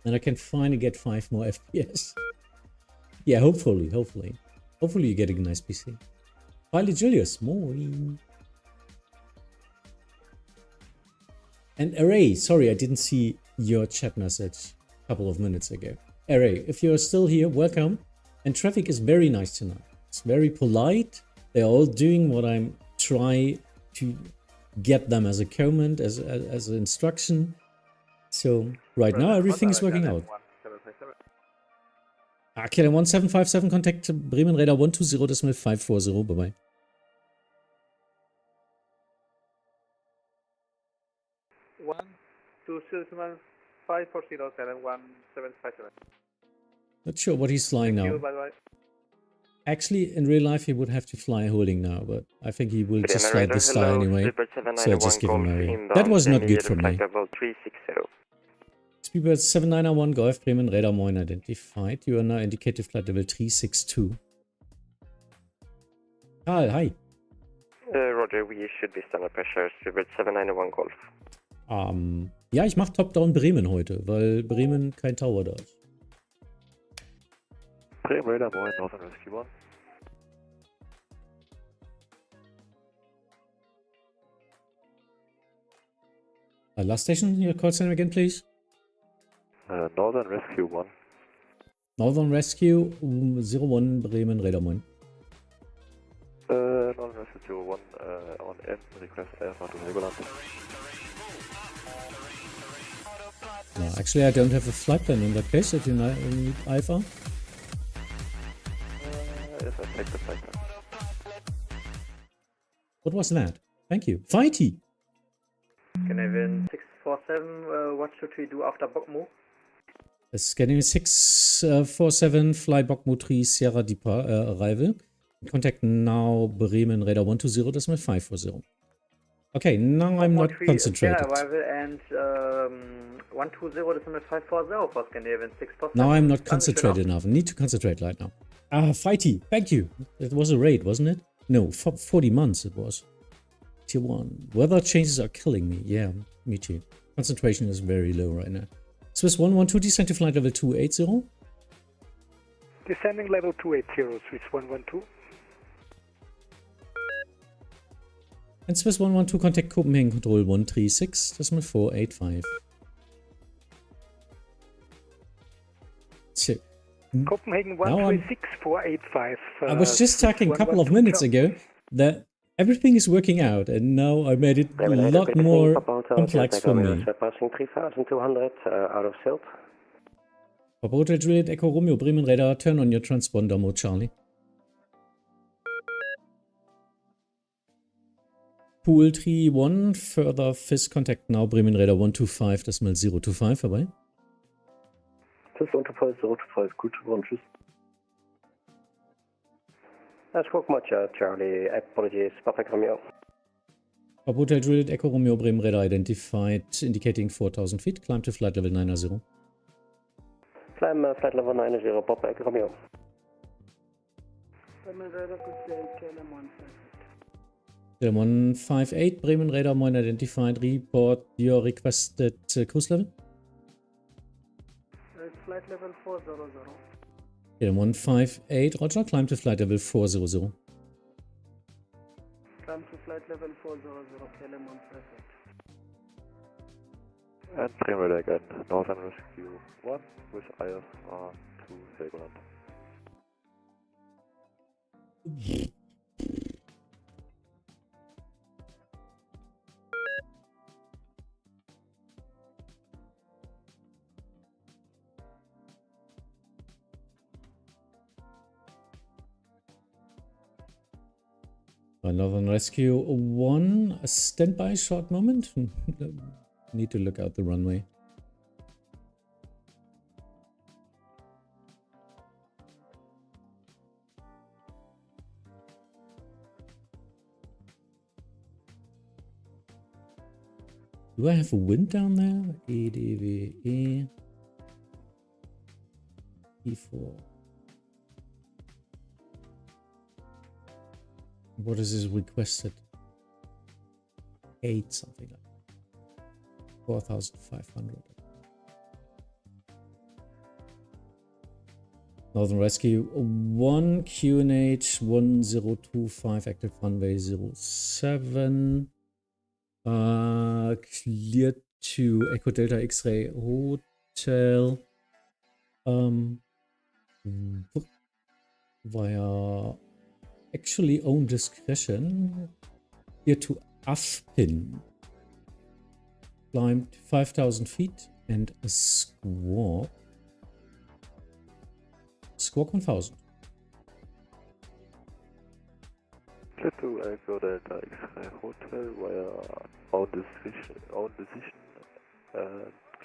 And I can finally get 5 more FPS. Yeah, hopefully. Hopefully you're getting a nice PC. Pilot Julius, morning. And Array, sorry, I didn't see your chat message a couple of minutes ago. Array, if you're still here, welcome. And traffic is very nice tonight. It's very polite. They're all doing what I'm trying to get them as a comment, as an instruction. So right now everything is working out. Okay, 1757, contact Bremen Radar 120.540, bye-bye. 120.540.1757. Not sure what he's flying now. Actually, in real life, he would have to fly holding now, but I think he will just fly this style anyway. So I just give him a... That was not good for me. Speedbird 7901 Golf Bremen Radar Moin identified. You are now indicated flight level 362. Karl, hi. Roger, we should be standard pressure. Speedbird 7901 Golf. Ja, ich mache Top-Down Bremen heute, weil Bremen kein Tower da ist. Bremen Radar Moin, Northern Rescue 1. Last station, your call sign again, please. Northern Rescue 1. Northern Rescue 01 Bremen Radar Moin. Northern Rescue 01 on N, request Alpha to Helgoland. No, actually I don't have a flight plan in that case, if you need Alpha. Yes, I take the flight plan. What was that? Thank you. Fighty! Scandinavian 647, what should we do after Bokmu? Scandinavian 647, fly Bokmu 3 Sierra arrival. Contact now Bremen Radar 120.540. Okay, now I'm not concentrated. Arrival and 120.540 for Scandinavian 647. Now I'm not concentrated enough. I need to concentrate right now. Fighty, thank you. It was a raid, wasn't it? No, 40 months it was. Tier 1. Weather changes are killing me. Yeah, me too. Concentration is very low right now. Swiss 112, descend to flight level 280. Descending level 280, Swiss 112. And Swiss 112, contact Copenhagen Control 136.485. So, Copenhagen 136.485. I was just talking a couple of minutes ago that everything is working out, and now I made it a lot more complex for me. Passing 3200 out of silt. Papa Hotel Juliet Echo Romeo Bremen Radar, turn on your transponder mode, Charlie. Pool 3-1, further FIS contact now Bremen Radar 125.025, vorbei. FIS 125.025, gut, und tschüss. That's spoke much, Charlie. Apologies, Papa Romeo. Papa Hotel Juliet Echo Romeo Bremen Radar identified, indicating 4,000 feet, climb to flight level 90. Climb flight level 90, Papa Echo Romeo. Bremen 158, Bremen Radar Moin identified, report your requested cruise level. Flight level 400. Bremen 158, roger, climb to flight level 400. Climb to flight level 400, KLM 158. And Bremen Radar again, Northern Rescue 1 with ISR to Helgoland. Northern Rescue 1, a standby short moment. Need to look out the runway. Do I have a wind down there? EDDV, E4. What is his requested? 8 something like that. 4,500. Northern Rescue 1 QNH 1025 active runway 07. Cleared to Echo Delta X-Ray Hotel via actually own discretion here to Afpin. Climbed 5,000 feet and a squawk. Squawk 1,000. Clear to Echo Delta X-Ray Hotel via own decision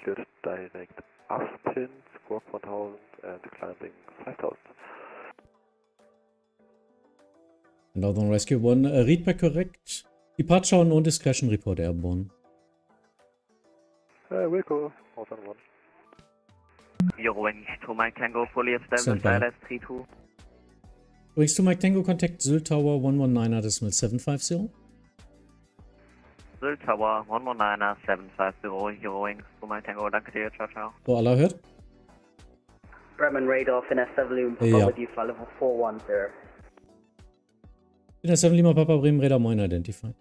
cleared direct Afpin, squawk 1,000 and climbing 5,000. Northern Rescue 1, read back correct. Departure on own discretion, report airborne. Wilco, Northern 1. Eurowings to Mike Tango, fully established, ILS 32. Wings to Mike Tango, contact Sylt Tower 119.750. Sylt Tower 119.750, Eurowings to Mike Tango, danke dir, ciao, ciao. So, alle hört? Bremen radar, finesse 7 Lima, probability flight level 410. Finesse 7 Lima, Papa Bremen radar, mine identified.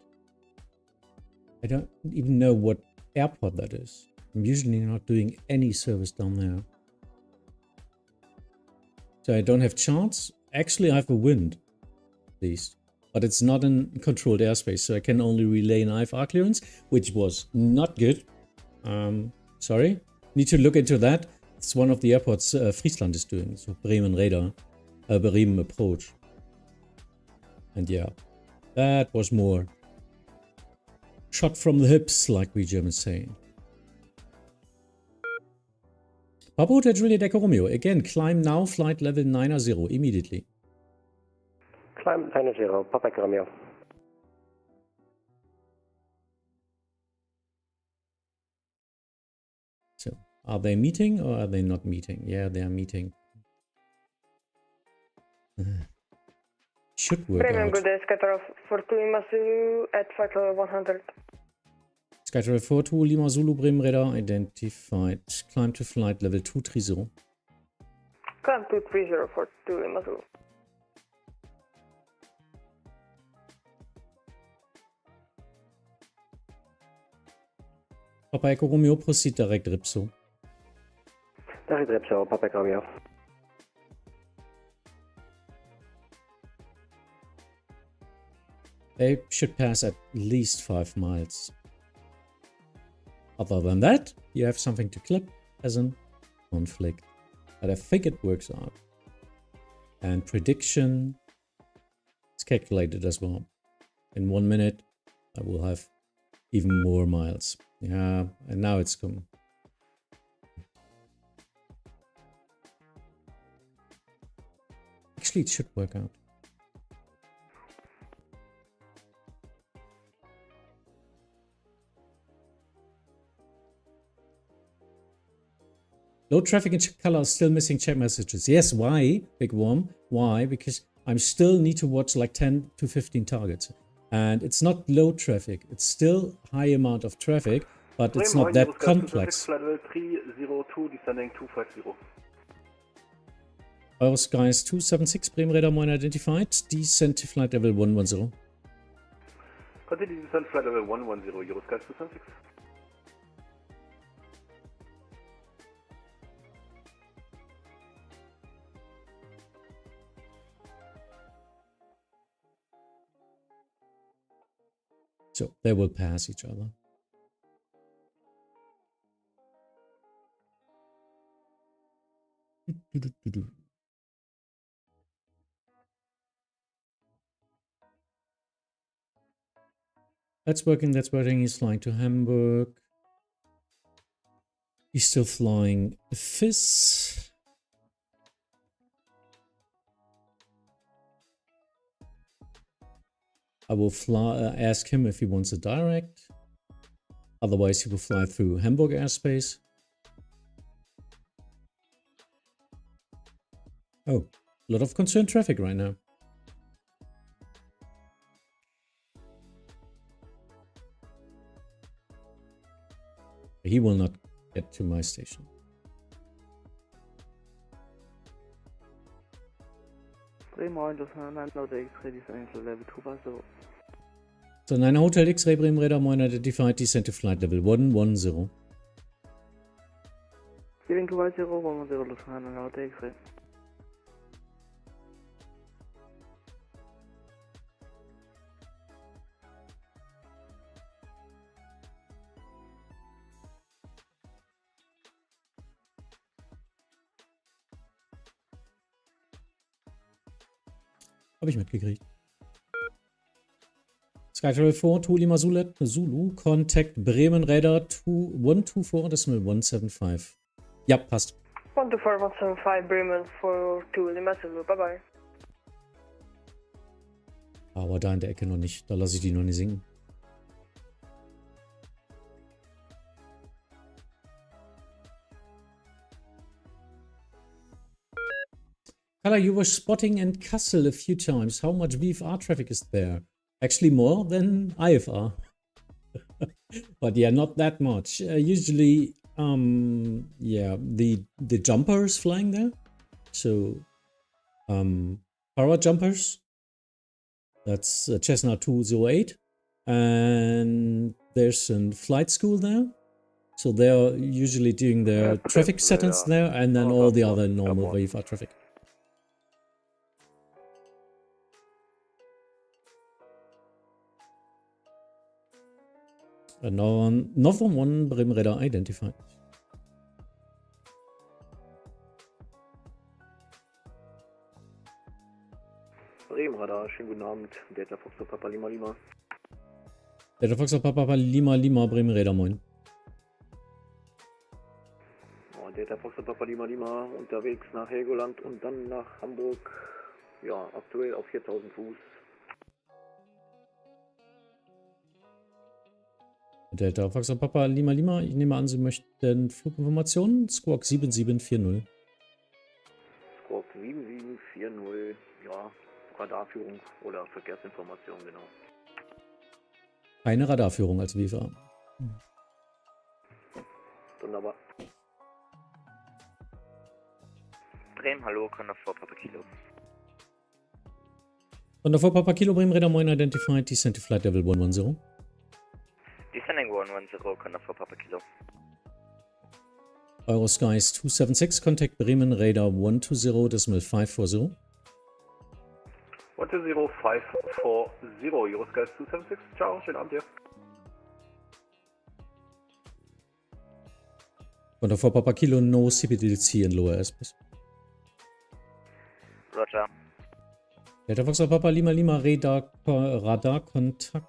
I don't even know what airport that is. I'm usually not doing any service down there. So I don't have chance. Actually, I have a wind, at least. But it's not in controlled airspace, so I can only relay an IFR clearance, which was not good. Sorry. Need to look into that. It's one of the airports Friesland is doing. So Bremen radar, Bremen approach. And yeah, that was more shot from the hips, like we Germans say. Papa Hotel Juliet Echo Romeo. Again, climb now, flight level 90 immediately. Climb 90, Papa Echo Romeo. So, are they meeting or are they not meeting? Yeah, they are meeting. Should work Bremen, out. good day, Skytrail 42 Lima Zulu at flight level 100. Skytrail 42 Lima Zulu Bremen radar identified. Climb to flight level 230. Climb 230 for 2 Lima Zulu. Papa Echo Romeo, proceed direct Ripso. Direct Ripso, Papa Echo Romeo. They should pass at least 5 miles. Other than that, you have something to clip as a conflict. But I think it works out. And prediction is calculated as well. In 1 minute, I will have even more miles. Yeah, and now it's come. Actually, it should work out. Low traffic in color is still missing chat messages. Yes, why, Big Worm? Why? Because I still need to watch like 10 to 15 targets. And it's not low traffic. It's still high amount of traffic, but it's not that complex. Flight level 302, descending 250. Euroskies 276, Bremen radar mine identified. Descent to flight level 110. Continue descent flight level 110, Euroskies 276. So they will pass each other. That's working, that's working. He's flying to Hamburg. He's still flying FIS. I will ask him if he wants a direct. Otherwise, he will fly through Hamburg airspace. Oh, a lot of concerned traffic right now. He will not get to my station. Bremen, just 9 X-ray descending to level 250. So, 9 Hotel X-Ray Bremen Radar, Moin, identified, descent to flight level 110. Giving 210, 110, Lufthansa, and Hotel X-Ray. Habe ich mitgekriegt. Sky Travel 4, 2 Lima Zulu, Contact Bremen Radar 124.175. Ja, passt. 124.175 Bremen for 2 Lima Zulu, bye bye. Aber da in der Ecke noch nicht, da lasse ich die noch nicht sinken. Kala, you were spotting in Kassel a few times. How much VFR traffic is there? Actually more than IFR. But yeah, not that much. Usually, yeah, the jumpers flying there. So, para jumpers. That's Cessna 208. And there's a flight school there. So they're usually doing their traffic settings there, and then all the other normal VFR traffic. Another one Bremen Radar identified. Bremen Radar, schönen guten Abend. Delta Fox Papa Lima Lima. Delta Fox Papa Lima Lima, Bremen Radar, moin. Oh, Delta Fox Papa Lima Lima, unterwegs nach Helgoland und dann nach Hamburg. Ja, aktuell auf 4000 Fuß. Delta Fox Papa Lima Lima, ich nehme an, Sie möchten Fluginformationen? Squawk 7740. Squawk 7740, ja, Radarführung oder Verkehrsinformation, genau. Keine Radarführung als VFR. Wunderbar. Bremen, hallo, Conda 4 Papa Kilo. Conda 4 Papa Kilo, Bremen Radar, moin, identified, descent to flight level 110. Descending 110, Conda 4 Papa Kilo. Euroskies 276, contact Bremen Radar 120.540. 120.540, Euroskies 276, ciao, schönen Abend dir. Conda 4 Papa Kilo, no CPDC in lower airspace. Roger. Delta Fox Papa Lima Lima, Radar Kontakt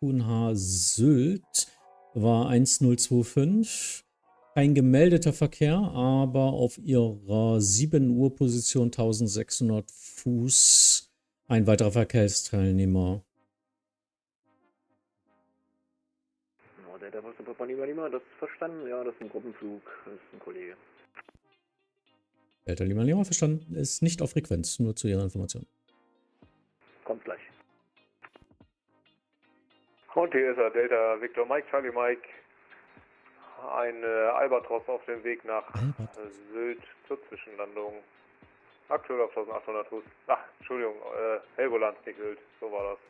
QNH Sylt war 1025. Kein gemeldeter Verkehr, aber auf ihrer 7 Uhr Position 1600 Fuß ein weiterer Verkehrsteilnehmer. Oh, Delta Fox Papa Lima Lima, das ist verstanden, ja, das ist ein Gruppenflug, das ist ein Kollege. Delta Lima Lima verstanden, ist nicht auf Frequenz, nur zu Ihrer Information. Kommt gleich. Und hier ist er, Delta Victor Mike, Charlie Mike. Ein Albatros auf dem Weg nach Sylt zur Zwischenlandung. Aktuell auf 1800 Fuß. Ach, Entschuldigung, Helgoland, nicht Sylt, so war das.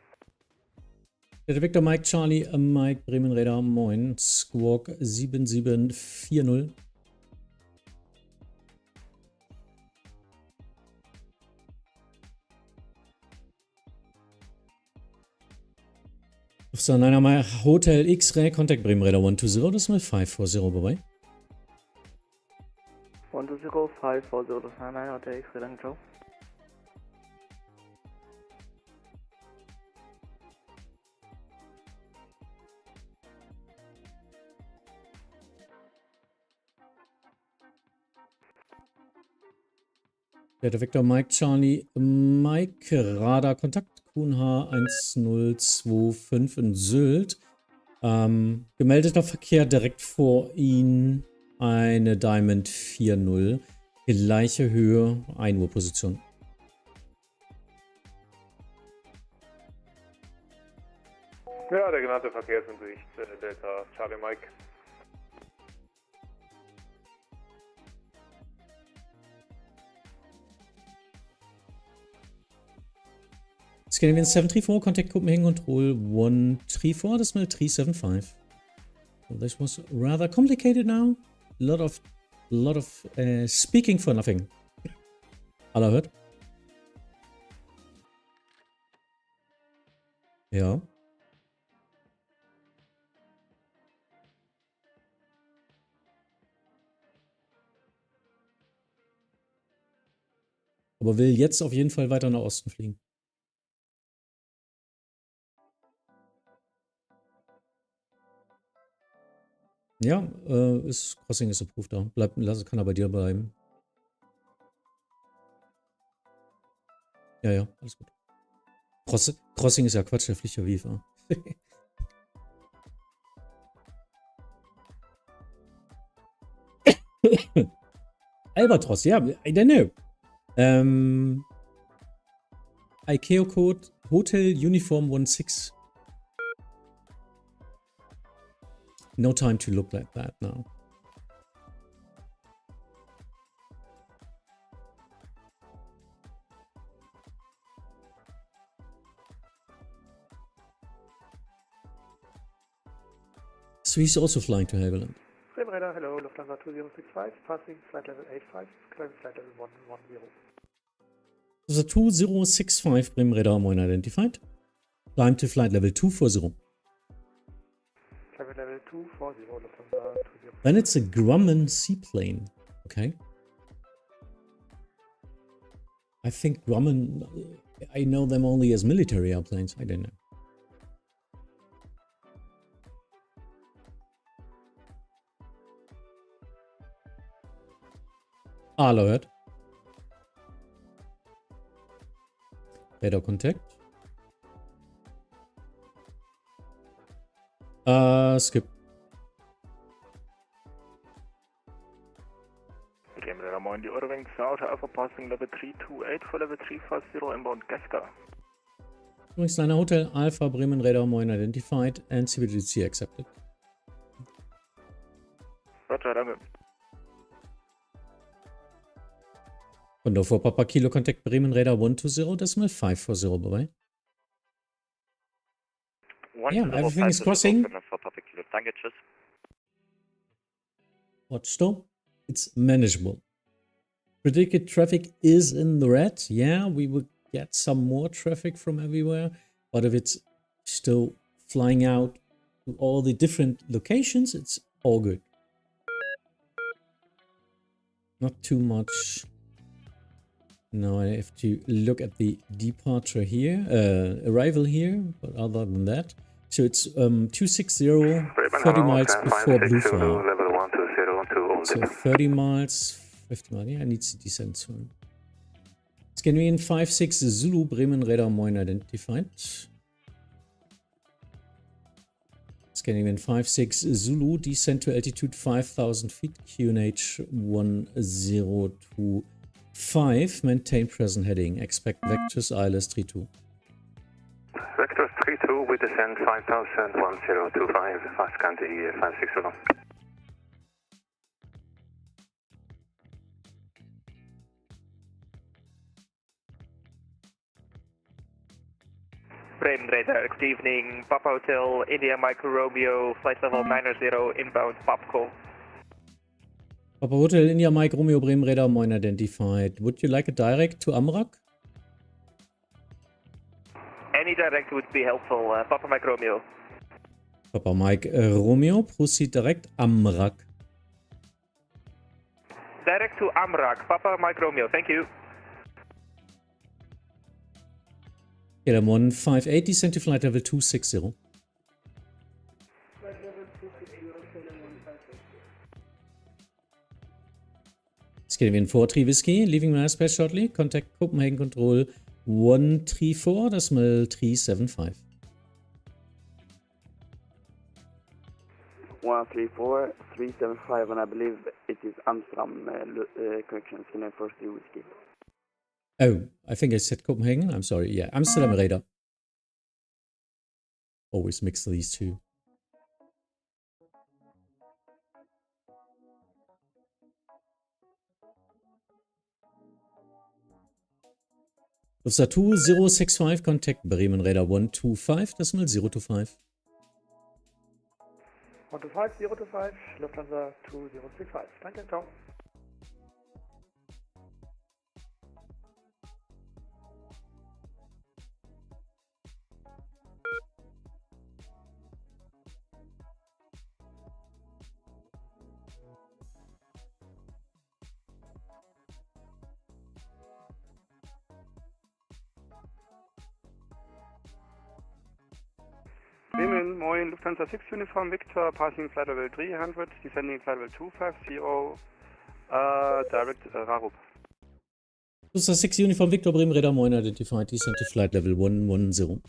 Delta Victor Mike, Charlie Mike, Bremen Radar, moin, Squawk 7740. So, nein, einmal Hotel X-Ray, Contact Bremen Radar 120, das ist mal 540, bye-bye. 120.540, das ist ein Hotel X-Ray, danke, ciao. Delta Victor Mike, Charlie Mike, Radar Kontakt. QNH 1025 in Sylt. Gemeldeter Verkehr direkt vor Ihnen. Eine Diamond 40. Gleiche Höhe, 1 Uhr Position. Ja, der genannte Verkehr ist in Sicht, Delta Charlie Mike. Scandinavian 734, contact Copenhagen Control 134, decimal 375. Well, this was rather complicated now. A lot of speaking for nothing. Alle hört? Ja. Aber will jetzt auf jeden Fall weiter nach Osten fliegen. Ja, Crossing ist approved da. Kann er bei dir bleiben. Ja, alles gut. Crossing ist ja Quatsch, der fliegt ja VFA. Albatros, ja, I don't know. ICAO Code Hotel Uniform 16. No time to look like that now. So he's also flying to Helgoland. Bremen Radar, hello, Lufthansa 2065, passing flight level 85, climbing flight level 110. So 2065 Bremen Radar Moin identified. Climb to flight level 240. Climb level 240, Lufthansa 2065. Then it's a Grumman seaplane, okay? I think Grumman, I know them only as military airplanes, I don't know. Alert. Radar contact. Skip. Bremen Radar Moin, die Eurowings Auto Alpha passing level 328 for level 350 inbound Gaska. Eurowings Hotel Alpha Bremen Radar Moin identified and CBDC accepted. Roger, danke. Kondo for Papa Kilo contact Bremen Radar 120 decimal 540, bye-bye. Yeah, everything is crossing. Watch though, it's manageable. Predicted traffic is in the red. Yeah, we will get some more traffic from everywhere. But if it's still flying out to all the different locations, it's all good. Not too much. Now I have to look at the departure here, arrival here, but other than that. So it's 260, 30 miles before Bluefar. So 30 miles, 50 miles, yeah, I need to descend soon. Scandinavian 56 Zulu, Bremen Radar Moin identified. Scandinavian 56 Zulu, descend to altitude 5,000 feet, QNH 1025, maintain present heading, expect vectors ILS 32. Vectors 32, we descend 5,000, 1025, fast country 560. Bremen Radar, good evening, Papa Hotel, India Micro Romeo, flight level 90, inbound Popco. Papa Hotel, India Mike Romeo, Bremen Radar Moin identified. Would you like a direct to Amrak? Any direct would be helpful, Papa Mike Romeo. Papa Mike Romeo, proceed direct Amrak. Direct to Amrak, Papa Mike Romeo, thank you. KLM 158, descend to flight level 260. Scandinavian 43 Whiskey, leaving my airspace shortly. Contact Copenhagen Control 134, decimal 375. 134, 375, and I believe it is Amsterdam correction, Scandinavian 43 Whiskey. Oh, I think I said Copenhagen. I'm sorry. Yeah, Amsterdam Radar. Always mix these two. Lufthansa 2065, contact Bremen Radar 125, decimal 025. 125, 025, Lufthansa 2065. Danke, ciao. Bremen, moin, Lufthansa 6 Uniform Victor, passing flight level 300, descending flight level 250, direct Rarup. Lufthansa 6 Uniform Victor, Bremen Radar moin, identified, descent to flight level 110.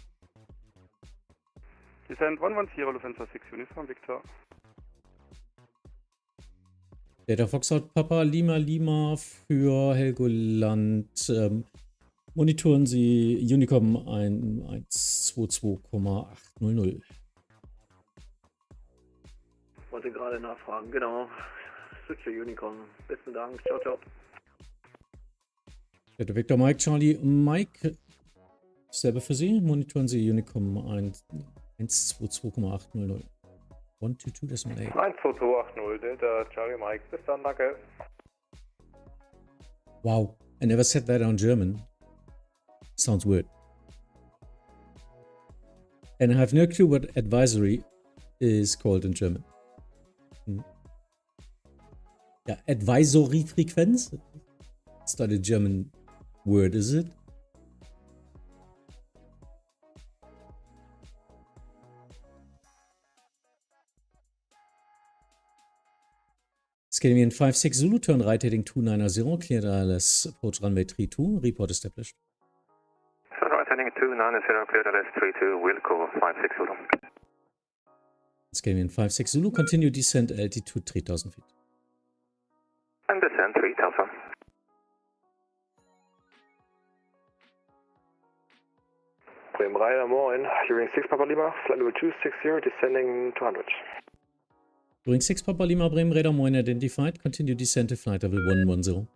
Descent 110, Lufthansa 6 Uniform Victor. Delta Foxtrot Papa Lima Lima für Helgoland. Monitoren Sie Unicom 122,800. Wollte gerade nachfragen, genau. Switcher Unicom. Besten Dank. Ciao, ciao. Delta Victor Mike Charlie Mike. Selber für Sie. Monitoren Sie Unicom 122,800. 122,8. 12280, Delta Charlie Mike. Bis dann, danke. Wow, I never said that on German. Sounds weird. And I have no clue what advisory is called in German. Yeah, advisory frequenz? It's not a German word, is it? Scandinavian 56 Zulu, turn right heading 290, cleared ILS, approach runway 32, report established. Turn right heading 290, cleared ILS 32, Wilco 56 Zulu. Scandinavian 56 Zulu, continue descent altitude 3000 feet. And descent 3000. Bremen Radar, moin. Hearing 6 Papa Lima, flight level 260, descending 200. Hearing 6 Papa Lima, Bremen Radar, moin, identified, continue descent to flight level 110.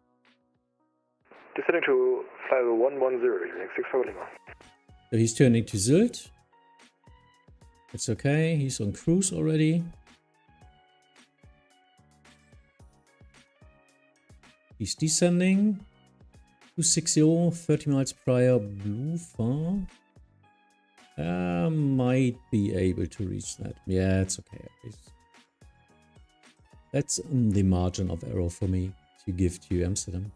Descending to flight level 110, hearing 6 Papa Lima. So he's turning to Sylt. It's okay, he's on cruise already. He's descending. 260, 30 miles prior, blue far. Might be able to reach that. Yeah, it's okay at least. That's the margin of error for me to give to Amsterdam.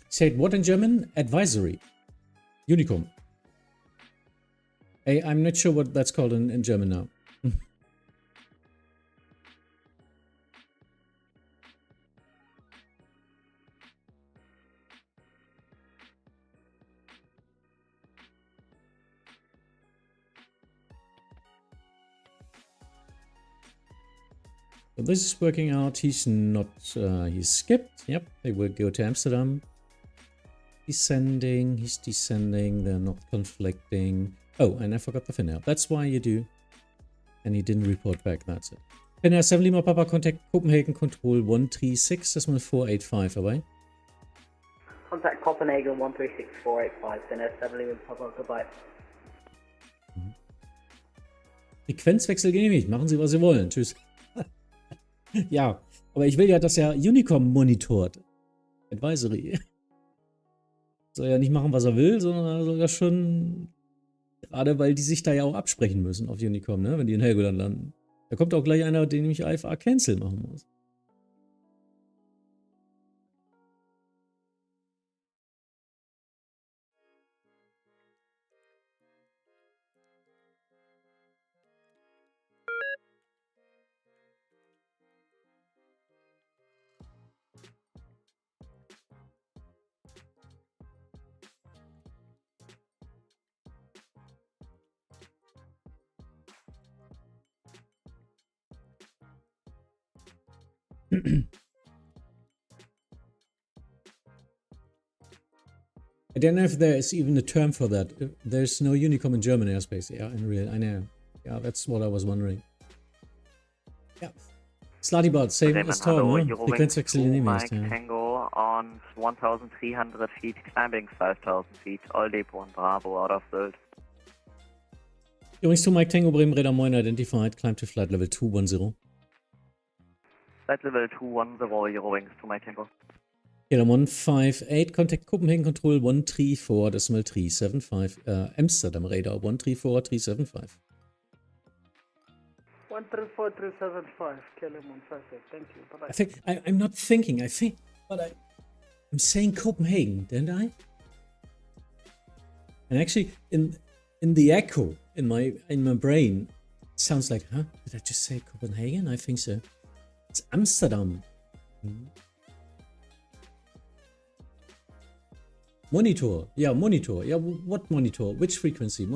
Said what in German? Advisory. Unicom. Hey, I'm not sure what that's called in German now. So this is working out. He's not, he's skipped. Yep, they will go to Amsterdam. Descending, he's descending, they're not conflicting. Oh, and I forgot the Finnair. That's why you do. And he didn't report back, that's it. Finnair 7 Lima Papa, contact Copenhagen Control 136, decimal 485, away. Contact Copenhagen 136485, Finnair 7 Lima Papa, goodbye. Frequenzwechsel genehmigt, machen Sie, was Sie wollen. Tschüss. Ja, aber ich will ja, dass er Unicom monitort. Advisory. Soll ja nicht machen, was er will, sondern er soll ja schon, gerade weil die sich da ja auch absprechen müssen auf Unicom, ne, wenn die in Helgoland landen. Da kommt auch gleich einer, den nämlich IFA Cancel machen muss. I don't know if there is even a term for that. There's no Unicom in German airspace. Yeah, in real, I know. Yeah, that's what I was wondering. Yeah. Slutty same Bremen, as Tom, hallo, ne? Eurowings Frequenzwechsel 2, in Mike ja. Tango on 1,300 feet, climbing 5,000 feet, all depot and Bravo out of Sylt. Eurowings 2 Mike Tango Bremen Radar Moin identified, climb to flight level 210. Flight level 210, Eurowings 2 Mike Tango. Kilo 158, contact Copenhagen Control 134.375, Amsterdam Radar 134.375. 134.375, KLM 158, thank you, bye-bye. I think, I'm not thinking, but I'm saying Copenhagen, didn't I? And actually, in the echo in my brain, it sounds like, huh? Did I just say Copenhagen? I think so. It's Amsterdam. Monitor. Yeah, monitor. Yeah, what monitor? Which frequency?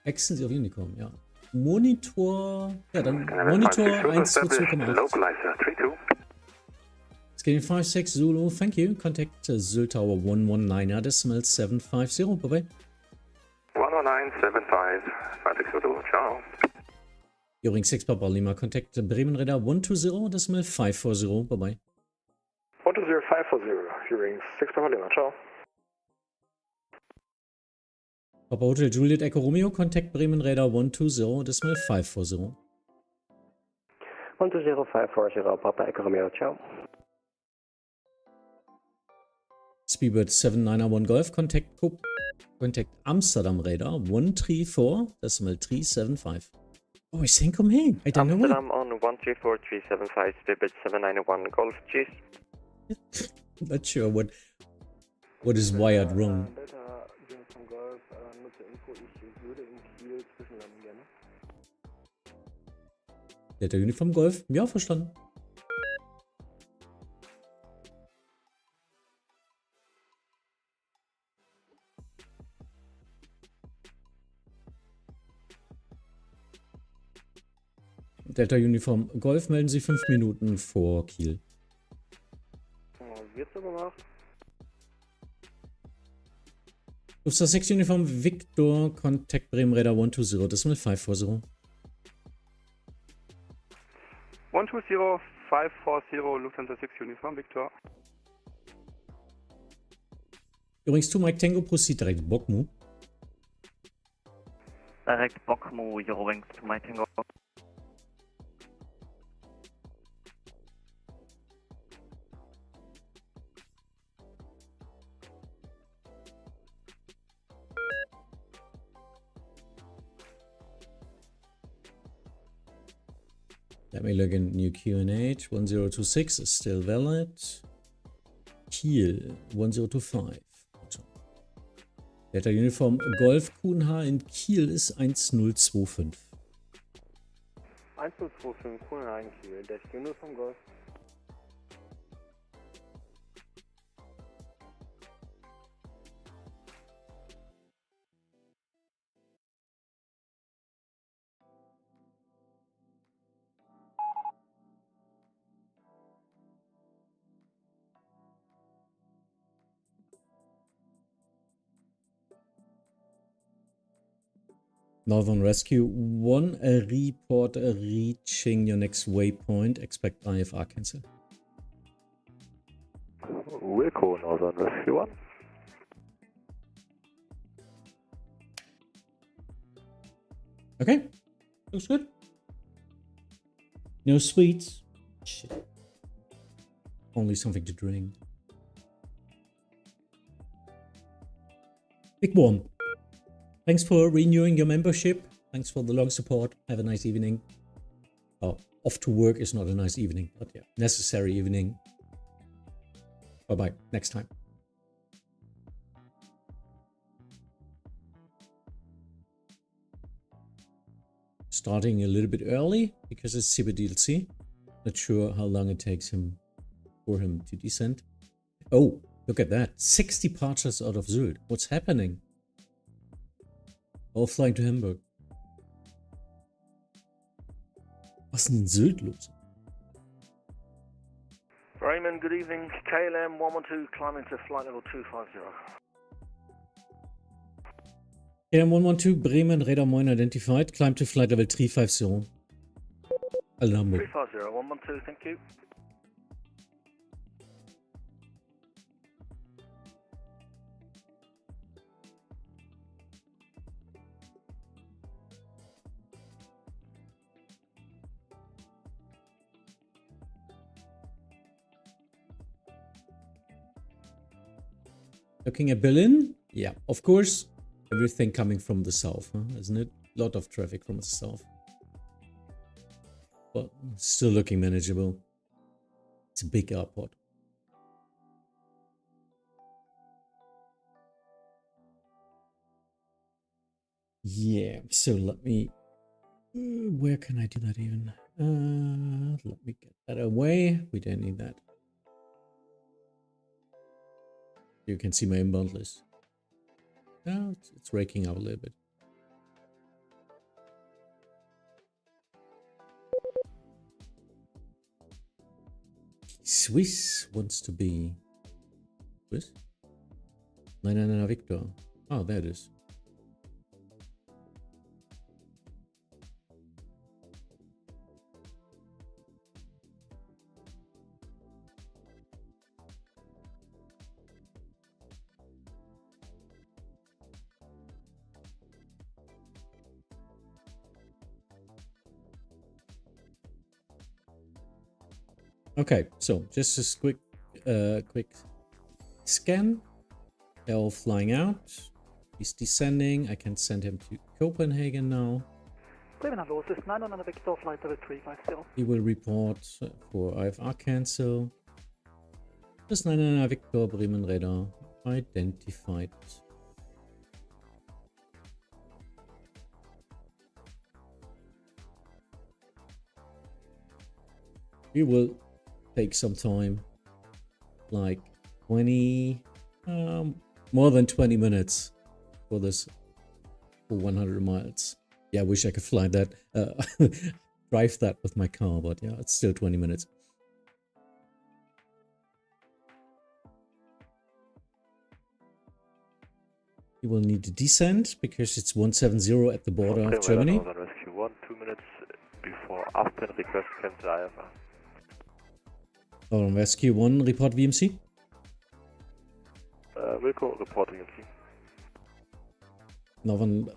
Accents of Unicom, ja. Monitor. Ja, dann Monitor 122,8. Localizer 32. Scanning 56 Zulu, thank you. Contact Sylt Tower 119.750. Bye bye. 11975. 56 Zulu. Ciao. Eurowings 6 Papa Lima. Contact Bremen Radar 120.540. Bye bye. 120.540. Eurowings 6 Papa Lima. Ciao. Papa Hotel Juliet Echo Romeo. Contact Bremen Radar 120.540. 120.540. Papa Echo Romeo. Ciao. Speedbird 791 Golf. Contact Amsterdam Radar 134.375. Oh, he's saying Copenhagen. I don't know what. Amsterdam on 134.375, Speedbird 791 Golf. Cheers. I'm not sure what is wired wrong. Delta Uniform Golf. Ja, verstanden. Delta Uniform Golf, melden Sie 5 Minuten vor Kiel. Wird so gemacht. Lufthansa 6 Uniform Victor, Contact Bremen Radar 120.540. 120.540, Lufthansa 6 Uniform Victor. Übrigens, to Mike Tango, proceed direkt Bokmu. Direkt Bokmu, Eurowings 2 Mike Tango. Let me look in new QNH. 1026 is still valid. Kiel 1025. Delta Uniform Golf QNH in Kiel ist 1025. 1025 QNH in Kiel, Delta Uniform Golf. Northern Rescue 1, a report reaching your next waypoint. Expect IFR cancel. Wilco, Northern Rescue 1. Okay, looks good. No sweets. Shit. Only something to drink. Big Worm. Thanks for renewing your membership. Thanks for the long support. Have a nice evening. Oh, off to work is not a nice evening, but yeah, necessary evening. Bye-bye. Next time. Starting a little bit early because it's CBDLC. Not sure how long it takes for him to descend. Oh, look at that. 6 departures out of Sylt. What's happening? All flying to Hamburg. Was ist denn in Sylt los? Raymond, good evening. KLM 112 climbing to flight level 250. KLM 112 Bremen Radar Moin identified. Climb to flight level 350. Alle nach Hamburg. 350, 112, thank you. Looking at Berlin? Yeah, of course. Everything coming from the south, huh? Isn't it? A lot of traffic from the south. But still looking manageable. It's a big airport. Yeah, so let me... where can I do that even? Let me get that away. We don't need that. You can see my inbound list. Oh, it's raking up a little bit. Swiss wants to be... Swiss? No, Victor. Oh, there it is. Okay, so just a quick scan. They're all flying out. He's descending. I can send him to Copenhagen now. Bremen Hallo, this is 900 Victor, flight level 350. He will report for IFR cancel. This is 900 Victor, Bremen radar identified. We will take some time, like 20, more than 20 minutes for this, for 100 miles. Yeah, I wish I could fly that, drive that with my car, but yeah, it's still 20 minutes. You will need to descend because it's 170 at the border of Germany. Rescue 1, 2 minutes before Aspen request cancel IFR. Rescue 1, report VMC. Wilco, report VMC. Northern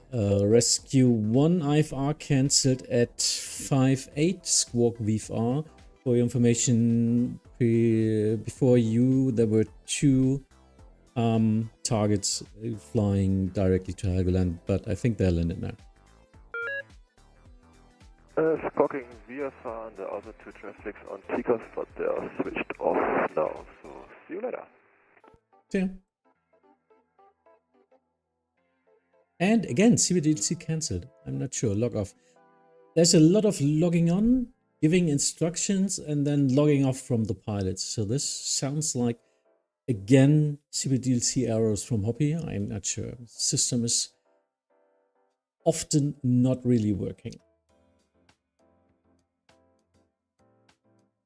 Rescue 1 IFR cancelled at 5-8 Squawk VFR. For your information, before you, there were 2 targets flying directly to Helgoland, but I think they're landed now. Squawking VFR and the other 2 traffics on Ticos, but they are switched off now, so see you later. See ya. And again, CBDLC cancelled. I'm not sure. Log off. There's a lot of logging on, giving instructions, and then logging off from the pilots. So this sounds like, again, CBDLC errors from Hoppy. I'm not sure. The system is often not really working.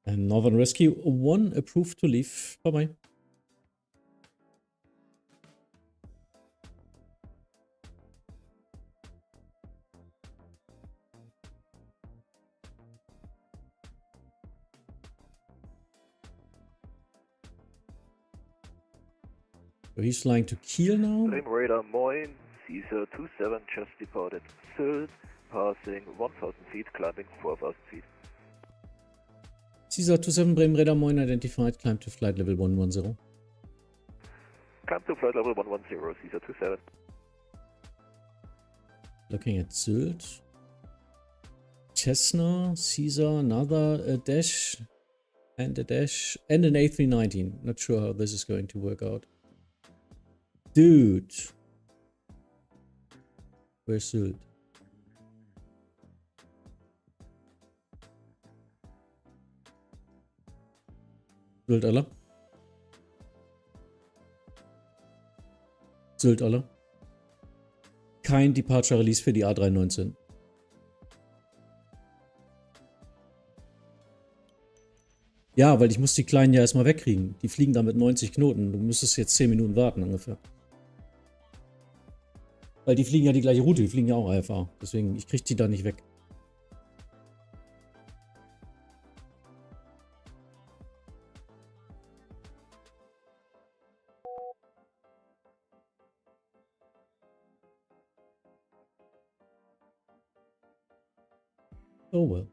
And Northern Rescue 1 approved to leave. Bye-bye. So he's flying to Kiel now. Bremen radar Moin, Caesar 27 just departed Sylt, passing 1000 feet, climbing 4000 feet. Caesar 27 Bremen radar Moin identified, climb to flight level 110. Climb to flight level 110, Caesar 27. Looking at Sylt. Cessna, Caesar, another dash, and a dash, and an A319. Not sure how this is going to work out. Dude. Where's Sylt? Sylt alle? Sylt alle? Kein Departure Release für die A319. Ja, weil ich muss die Kleinen ja erstmal wegkriegen. Die fliegen da mit 90 Knoten. Du müsstest jetzt 10 Minuten warten ungefähr. Weil die fliegen ja die gleiche Route, die fliegen ja auch IFA. Deswegen, ich krieg die da nicht weg. Oh well.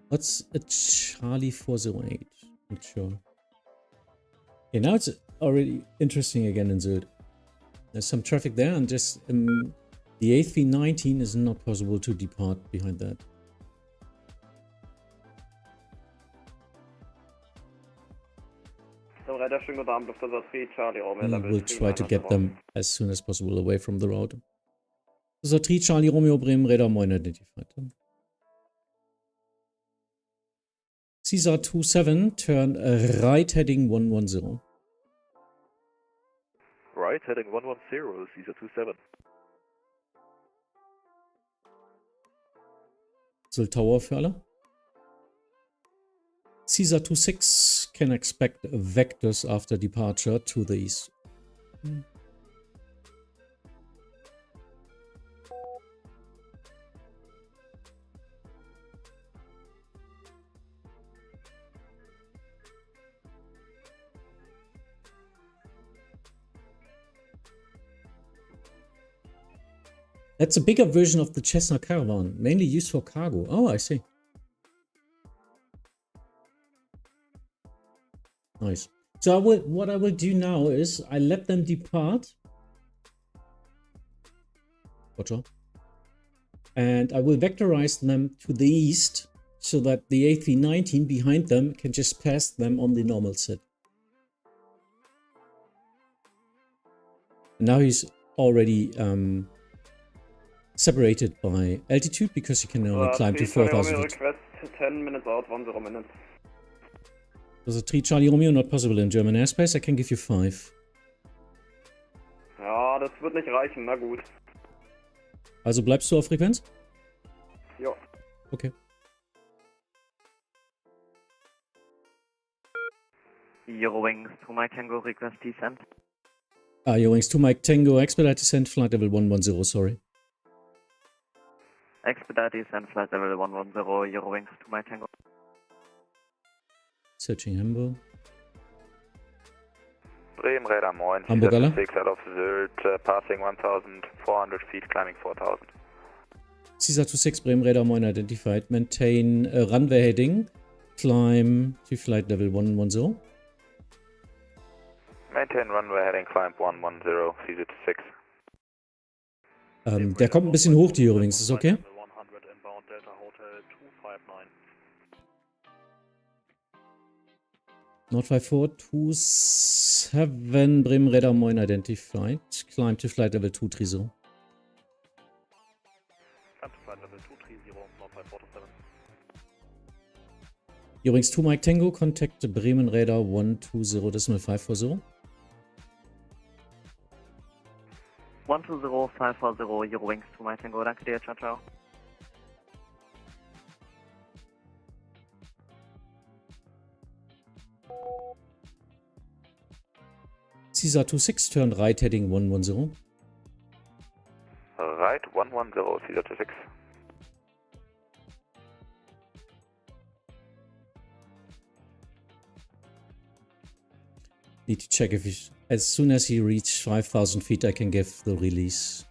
What's a Charlie 408? Not sure. Okay, now it's already interesting again in Zurich. There's some traffic there, and just the A319 is not possible to depart behind that. We'll try to get them as soon as possible away from the route. So 3 Charlie Romeo Bremen radar moin identified. Caesar 27, turn right heading 110. Right heading 110, Caesar 27. Soll Tower für alle. Caesar 26 can expect vectors after departure to the east. That's a bigger version of the Cessna Caravan, mainly used for cargo. Oh, I see. Nice. So what I will do now is I let them depart. Gotcha. And I will vectorize them to the east so that the A319 behind them can just pass them on the normal set. Now he's already separated by altitude because you can only climb to 4,000 feet. Request 10 minutes out, 10 minutes. There's a 3 Charlie Romeo not possible in German airspace. I can give you 5. Ja, das wird nicht reichen, na gut. Also bleibst du auf Frequenz? Ja. Okay. Eurowings to Mike Tango, request descent. Eurowings to Mike Tango, expedite descent, flight level 110, sorry. Expedite descent, flight level 110, Eurowings to Mike Tango. Searching Hamburg. Bremen radar moin. Hamburg alle. 6 out of Sylt, passing 1,400 feet, climbing 4,000. Caesar 26, Bremen radar moin identified. Maintain runway heading. Climb to flight level 110. Maintain runway heading, climb 110, Caesar 26. Der kommt ein bisschen hoch, die Eurowings. Ist okay? Not 5427, Bremen radar moin identified. Climb to flight level 230. Climb to flight level 230, not 5427. Eurowings 2 Mike Tango, contact Bremen radar 120.540. 120.540, Eurowings 2 Mike Tango, danke dir, ciao, ciao. Caesar 26, turn right heading 110. Right 110, Caesar 26. Need to check if he, as soon as he reaches 5,000 feet, I can give the release.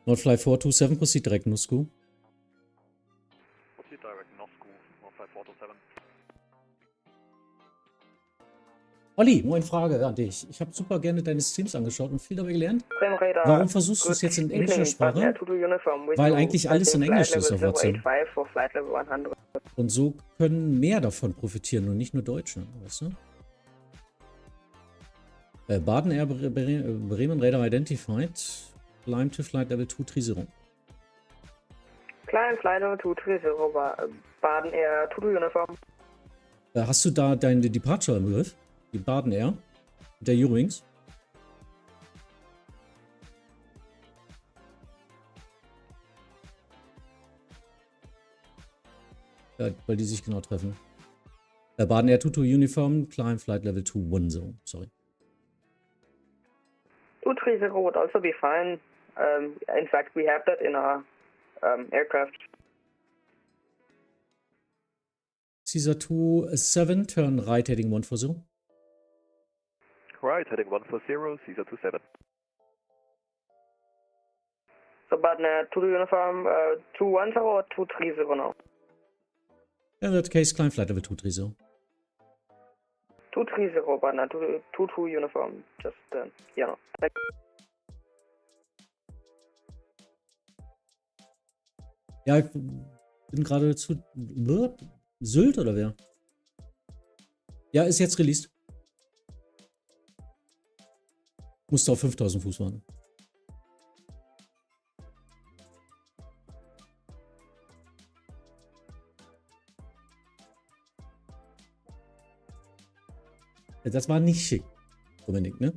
Not fly 427, proceed direct Moscow. Proceed direct Moscow, not fly 427. Olli, moin, Frage an dich. Ich habe super gerne deine Streams angeschaut und viel dabei gelernt. Warum versuchst du es jetzt in englischer Sprache? Weil eigentlich alles in Englisch ist auf Vatsim. Und so können mehr davon profitieren und nicht nur Deutsche, weißt du? Baden Air Bremen Radar Identified. Climb to flight level 230. Climb flight level 230, Baden Air, to uniform. Hast du da deine Departure im Begriff? Die Baden Air? Der Eurowings? Ja, weil die sich genau treffen. Baden Air 22 Uniform, climb flight level 210, sorry. 230 would also be fine. In fact, we have that in our aircraft. Caesar 27, turn right heading 140. Right, heading 140, Caesar 27. So partner 2 uniform 210 or 230 now? In that case, climb flight level 230. 230 partner 22 uniform, just yeah. Ja, ich bin gerade zu... Sylt oder wer? Ja, ist jetzt released. Musste auf 5000 Fuß warten. Ja, das war nicht schick, Dominik, ne?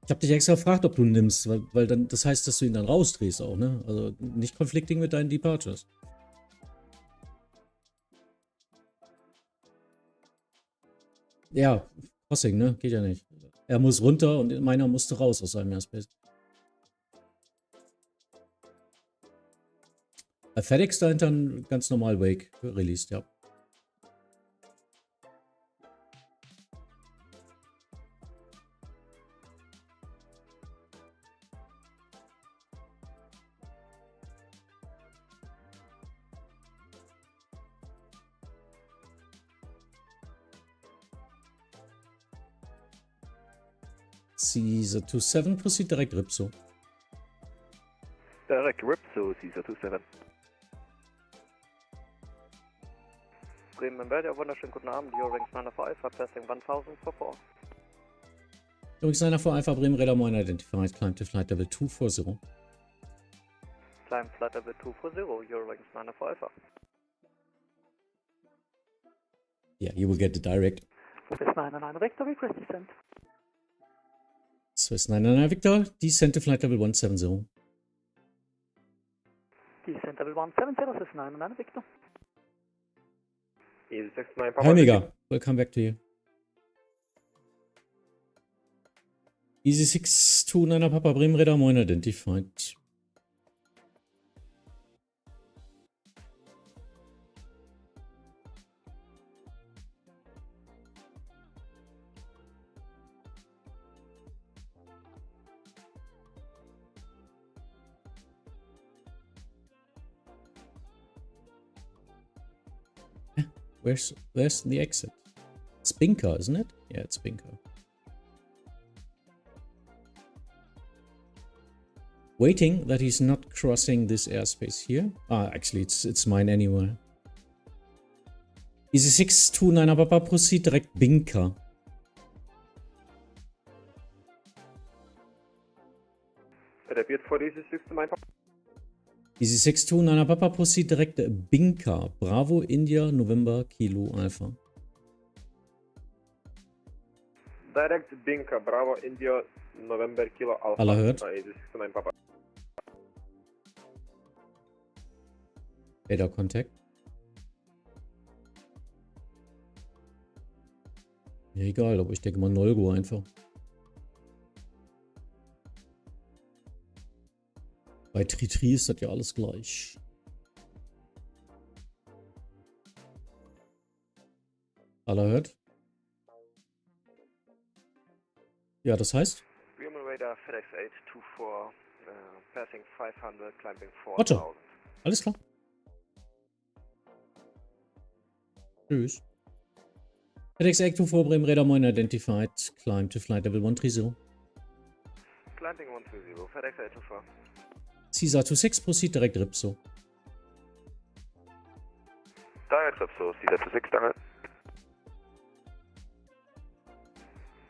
Ich habe dich extra gefragt, ob du ihn nimmst, weil dann, das heißt, dass du ihn dann rausdrehst auch, ne? Also nicht conflicting mit deinen Departures. Ja, Crossing, ne? Geht ja nicht. Er muss runter und meiner musste raus aus seinem Airspace. FedEx dahinter ganz normal Wake released, ja. Caesar 27, proceed direkt Ripso. Direct Ripso, Caesar 27. Bremen Embedded, wunderschönen guten Abend, Eurowings 9 for Alpha, passing 1000 for 4. Eurowings 9 for Alpha, Bremen Radar Mine identified, climb to flight level 240. Climb flight level 240, Eurowings 9 for Alpha. Yeah, you will get the direct. Swiss 99 Victor, request descent. Swiss 99 Victor, descent to flight level 170. Descent level 170, Swiss 99 Victor. Easy 69 Papa. Hi Mega, welcome back to you. Easy 629 Papa, Bremen Radar Mine identified. Where's the exit? It's Binker, isn't it? Yeah, it's Binker. Waiting that he's not crossing this airspace here. Ah, actually, it's mine anyway. Easy 629 Papa, proceed direkt Binker. Repeat for Easy 69 Papa. Easy 629 Papa, proceed direkt Binker. Bravo, India, November, Kilo, Alpha. Direct Binker, Bravo, India, November, Kilo, Alpha. Alle hört. Easy 69 Papa. Radar Contact. Ja, egal, aber ich denke mal Nolgo einfach. Bei Tri-Tri ist das ja alles gleich. Alle hört? Ja, das heißt? Grumman Radar FedEx 824, passing 500, climbing 4000. Otto. Alles klar. Tschüss. FedEx 824 Bremen Radar Mine identified. Climb to flight level 130. Climbing 130, FedEx 824. Caesar 26, proceed direkt Ripso. Direct Ripso, Caesar 26, danke.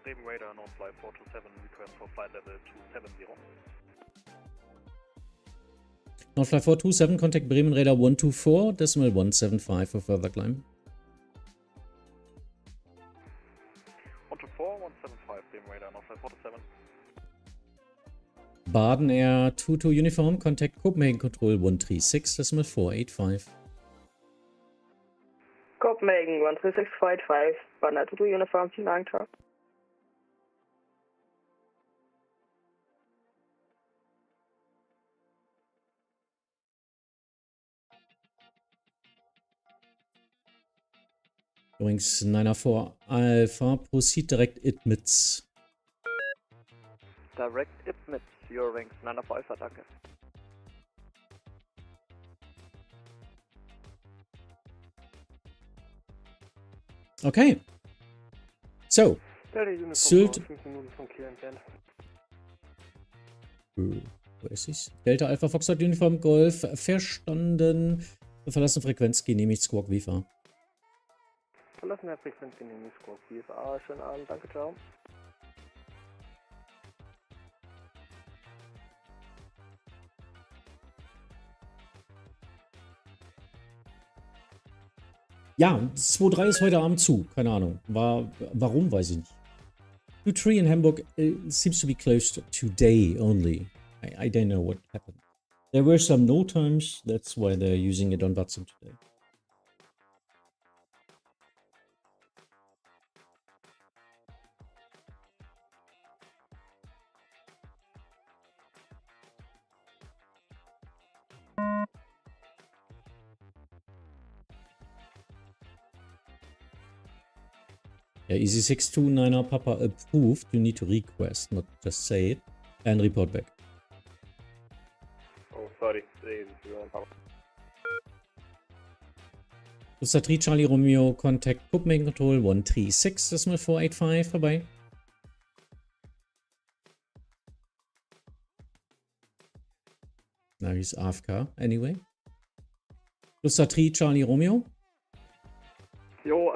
Bremen Radar, non flight 427, request for flight level 270. Nordfly 427, contact Bremen Radar 124, decimal 175 for further climb. 124, 175, Bremen Radar, Nordfly 427. Baden Air 22 Uniform, contact Copenhagen Control 136, decimal 485. Copenhagen 13655, Baden Air 22 Uniform, vielen Dank, ciao. Übrigens 904 Alpha, proceed direct admits. Direct admits, Eurowings 904 Alpha, danke. Okay. So. Sylt. 5 Minuten von Kiel entfernt. Wo ist es? Delta Alpha Foxtrot Uniform Golf. Verstanden. Verlassen Frequenz genehmigt Squawk VFA. Verlassen der Frequenz genehmigt Squawk VFA. Schönen Abend, danke, ciao. Ja, 2.3 ist heute Abend zu. Keine Ahnung. Warum, weiß ich nicht. 2.3 in Hamburg seems to be closed today only. I don't know what happened. There were some no times. That's why they're using it on Vatsim today. Yeah, Easy 629er Papa approved. You need to request, not just say it, and report back. Oh, sorry. Usta 3 Charlie Romeo, contact Copenhagen Control 136.485. Bye-bye. Now he's AFK anyway. Usta 3 Charlie Romeo. Jo,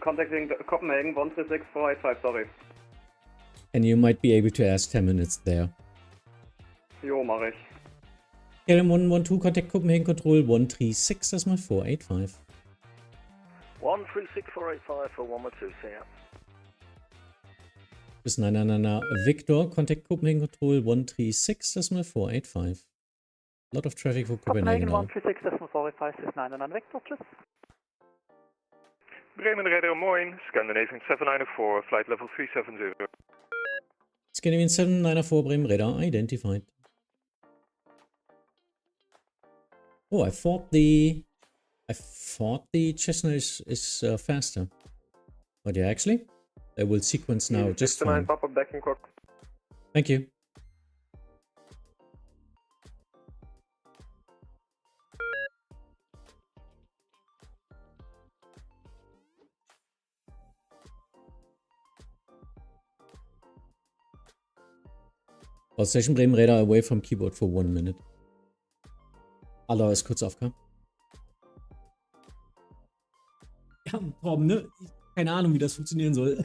contacting Copenhagen 136.485, sorry. And you might be able to ask 10 minutes there. Jo, mach ich. KLM 112, contact Copenhagen Control 136.485. 136.485 for 112, see ya. Bis 999 Victor, contact Copenhagen Control 136.485. A lot of traffic for Copenhagen now. 136.485 is 999 Victor, tschüss. Bremen Radar, moin. Scandinavian 794, flight level 370. Scandinavian 794 Bremen Radar identified. Oh, I thought the Cessna is faster. But yeah, actually, they will sequence now just fine. Papa back in cock. Thank you. All Station Bremen Radar away from keyboard for 1 minute. Allah ist kurz AFK. Ja, Torben, ne? Keine Ahnung, wie das funktionieren soll.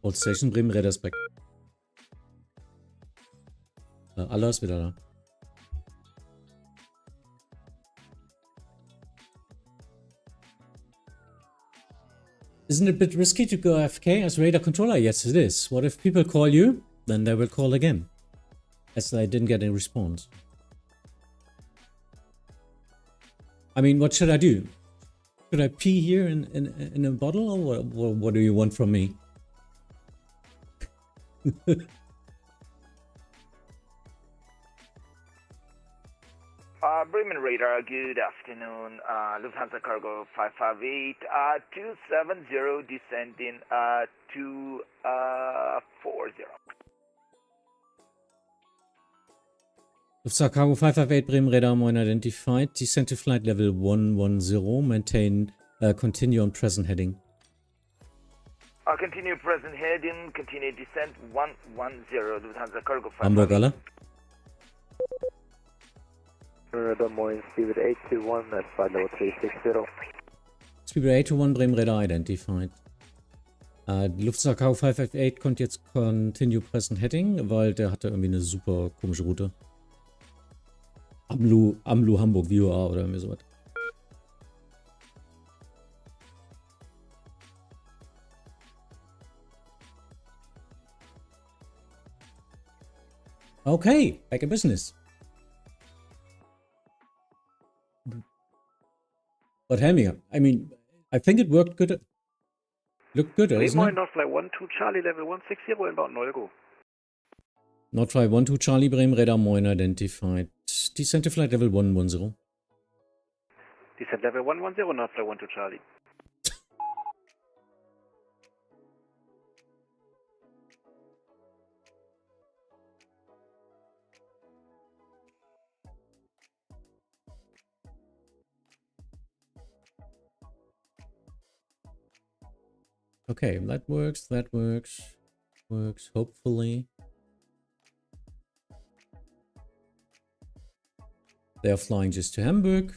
Old Station Bremen Radar ist back. Allah ist wieder da. Isn't it a bit risky to go AFK as radar controller? Yes, it is. What if people call you? Then they will call again. As I didn't get a response. I mean, what should I do? Should I pee here in a bottle, or what do you want from me? Bremen Radar, good afternoon. Lufthansa Cargo 558, 270 descending 240. Lufthansa Cargo 558, Bremen Radar, Moin identified. Descent to flight level 110, maintain, continue on present heading. Continue present heading, continue descent 110, Lufthansa Cargo 558. Hamburg, alle. Radar Moin, Speedbird 821 at flight level 360. Speedbird 821, Bremen Radar identified. Die Lufthansa Cargo 558 konnte jetzt continue present heading, weil der hatte irgendwie eine super komische Route. Amlu Hamburg VOA oder irgendwie sowas. Okay, back in business. But Helminger, I mean, I think it worked good. Looked good, isn't it? Northfly 12 Charlie level 160 inbound Nolgo. Northfly 12 Charlie, Bremen Radar Moin identified. Descent to flight level 110. Descent level 110, Northfly 12 Charlie. Okay, that works, works, hopefully. They are flying just to Hamburg.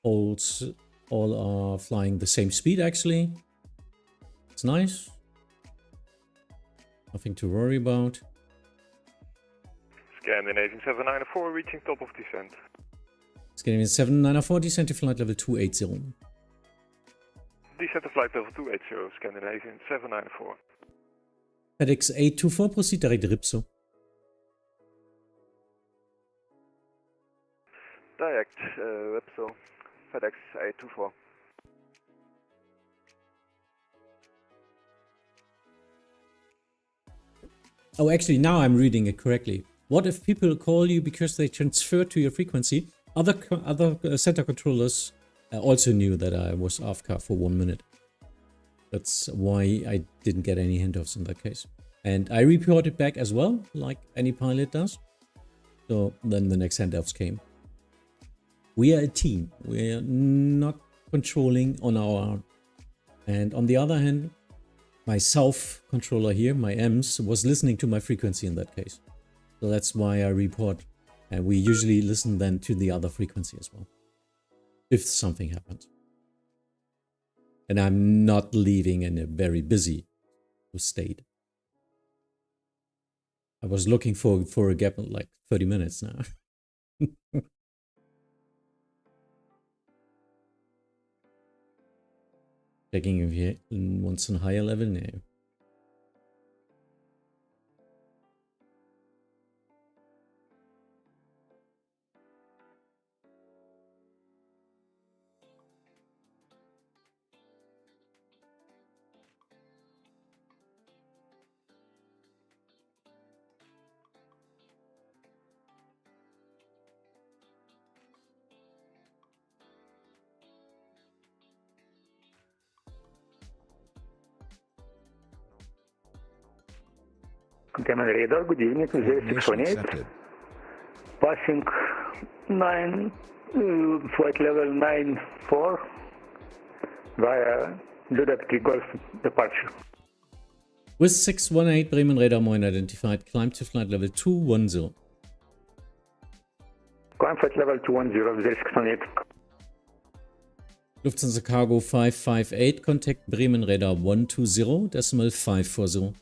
All are flying the same speed, actually. It's nice. Nothing to worry about. Scandinavian 794 reaching top of descent. Scandinavian 794, descent to flight level 280. Descent to flight level 280, Scandinavian 794. FedEx 824, proceed direct Ripso. Direct, Ripso, FedEx 824. Oh, actually, now I'm reading it correctly. What if people call you because they transfer to your frequency? Other center controllers also knew that I was AFK for 1 minute. That's why I didn't get any handoffs in that case. And I reported back as well, like any pilot does. So then the next handoffs came. We are a team. We are not controlling on our own. And on the other hand, my self controller here, my EMS, was listening to my frequency in that case. So that's why I report. And we usually listen then to the other frequency as well, if something happens. And I'm not leaving in a very busy state. I was looking for a gap of like 30 minutes now. Checking if he wants a higher level? No. Bremen Radar, good evening, 0618. Passing 9, flight level 94 via EDDW Golf departure. With 618 Bremen Radar Moin identified, climb to flight level 210. Climb flight level 210, 0618. Lufthansa Cargo 558, contact Bremen Radar 120, decimal 540.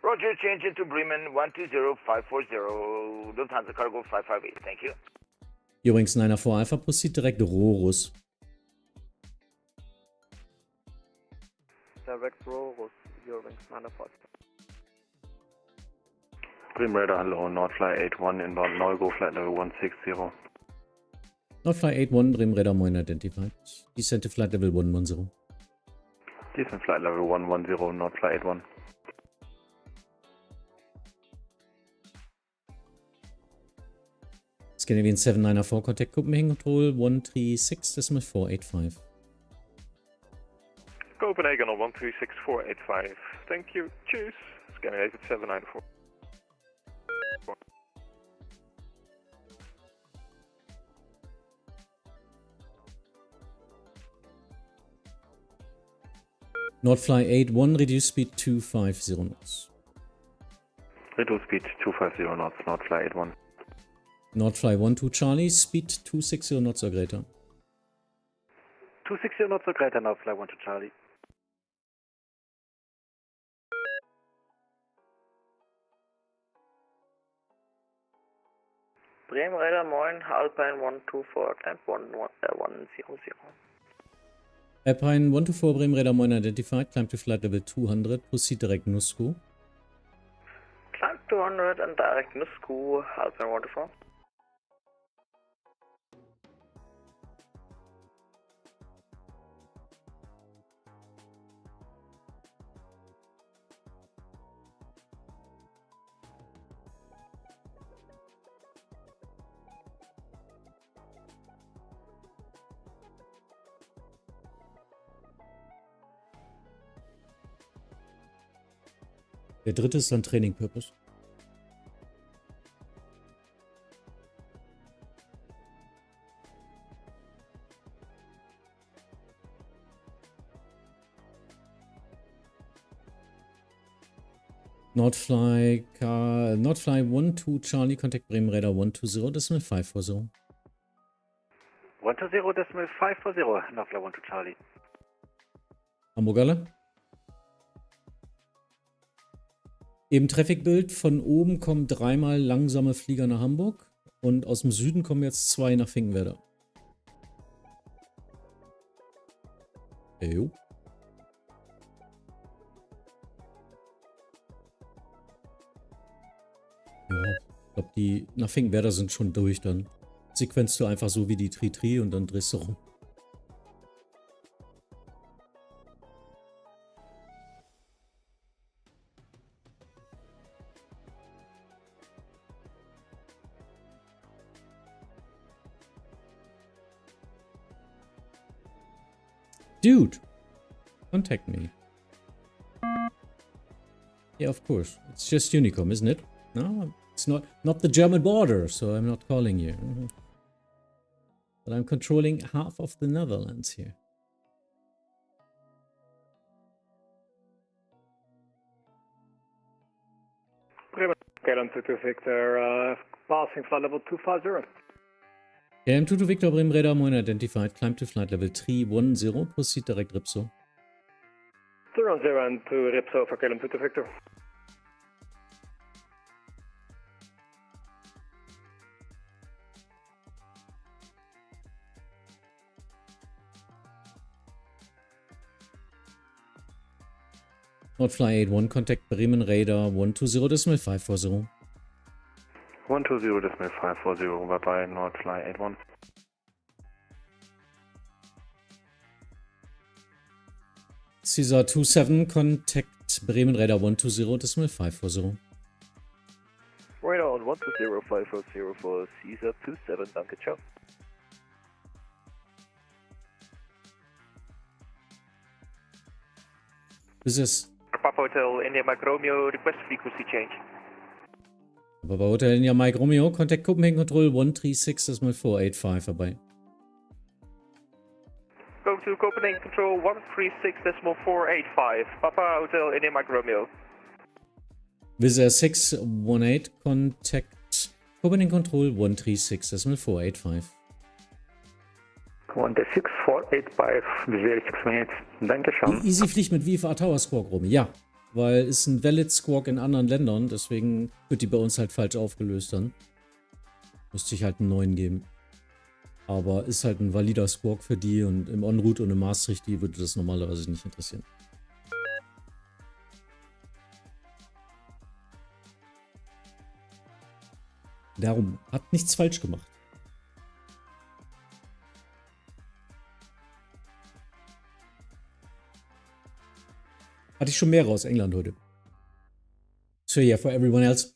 Roger, change into Bremen 120540, Lufthansa Cargo 558, thank you. Übrigens 904 Alpha, proceed direkt Rorus. direct Rorus, Eurowings Manafort. Bremen Radar, hello, Nordfly 81 inbound, Neugo, flight level 160. Nordfly 81, Bremen Radar, Moin identified. Descent to flight level 110. Descent flight level 110, Nordfly 81. Scandinavian 794, contact Copenhagen Control 136.485. Copenhagen on 136.485. Thank you. Cheers. Scandinavian 794. Nordfly 81, reduce speed 250 knots. Reduce speed 250 knots, Nordfly 81. Nordfly 12 Charlie, speed 260 knots or greater. 260 knots or greater, Nordfly 12 Charlie. Bremen Radar, Moin, Alpine 124, climb 100. Alpine 124, Bremen Radar, Moin identified, climb to flight level 200, proceed direct Nusco. Climb 200 and direct Nusco, Alpine 124. Der dritte ist dann Training Purpose. Nordfly 12 Charlie, contact Bremen Radar 120.540. 120.540, Nordfly 12 Charlie. Hamburgerle. Eben Trafficbild, von oben kommen 3-mal langsame Flieger nach Hamburg und aus dem Süden kommen jetzt 2 nach Finkenwerder. Jo. Ja, ich glaube, die nach Finkenwerder sind schon durch dann. Sequenzt du einfach so wie die Tri-Tri und dann drehst du rum. Dude, contact me. Yeah, of course. It's just Unicom, isn't it? No, it's not the German border, so I'm not calling you. But I'm controlling half of the Netherlands here. Bremen, KLM 22 Victor, passing flight level 250. KLM 22 Victor, Bremen Radar, Moin identified, climb to flight level 310, proceed direct Ripso. 310 and to Ripso for KLM 22 Victor. Nordfly 81, contact Bremen Radar 120.540. 120.540, bye bye, Nordfly 81. Caesar 27, contact Bremen Radar 120.540. Radar on 120.540 for Caesar 27, danke, ciao. This is Papa Hotel India Mike Romeo, request frequency change. Papa Hotel India Mike Romeo, contact Copenhagen Control 136.485 vorbei. Go to Copenhagen Control 136.485. Papa Hotel India Mike Romeo. Visa 618, contact Copenhagen Control 136.485. Commander 6485, Visual 6 minutes. Danke schön. Easy fliegt mit VFA Tower Squawk rum, ja. Weil ist ein Valid Squawk in anderen Ländern, deswegen wird die bei uns halt falsch aufgelöst dann. Müsste ich halt einen neuen geben. Aber ist halt ein valider Squawk für die und im En-Route und im Maastricht, die würde das normalerweise nicht interessieren. Darum hat nichts falsch gemacht. Hatte ich schon mehrere aus England heute. So yeah, for everyone else,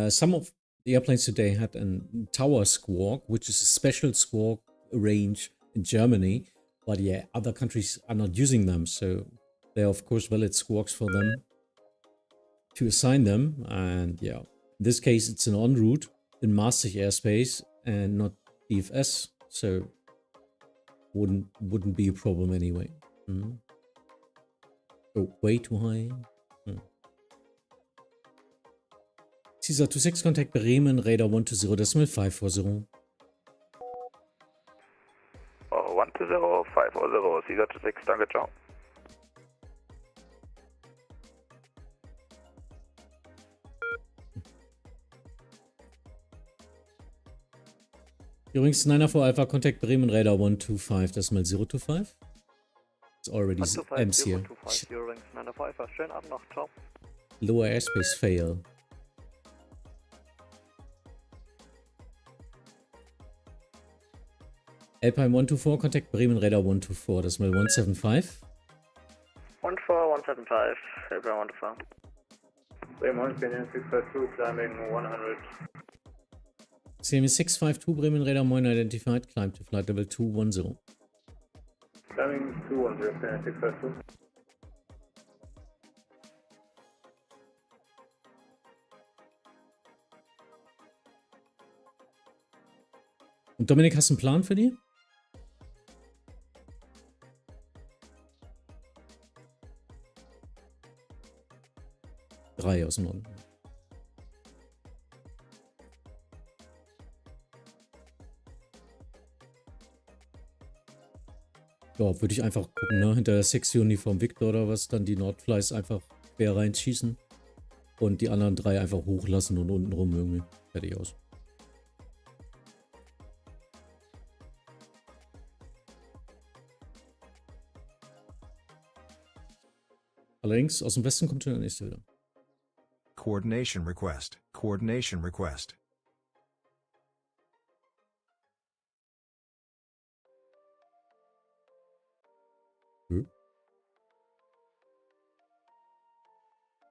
some of the airplanes today had a tower squawk, which is a special squawk range in Germany. But yeah, other countries are not using them, so there are of course valid squawks for them to assign them. And yeah, in this case, it's an en route in Maastricht airspace and not DFS, so wouldn't be a problem anyway. Oh, way too high. Caesar 26, contact Bremen, radar 120, decimal 540. 120, 540, Caesar 26, danke, ciao. Übrigens, 904 Alpha, contact Bremen, radar 125, decimal 025. It's already M's here. 125, übrigens, 904 Alpha, schönen Abend noch, ciao. Lower airspace fail. Alpine 124, contact Bremen, radar 124, decimal 175. 14175, Alpine 124. Bremen, Canyon 652, climbing 100. CME 652, Bremen, radar moin identified, climb to flight level 210. Climbing 210, Canyon 652. Und Dominik, hast du einen Plan für die? Drei aus dem Norden. Ja, würde ich einfach gucken, ne? Hinter der 6 Uniform Victor oder was, dann die Nordflies einfach quer reinschießen und die anderen drei einfach hochlassen und unten rum irgendwie. Fertig aus. Allerdings, aus dem Westen kommt schon der nächste wieder. Coordination request. Coordination request.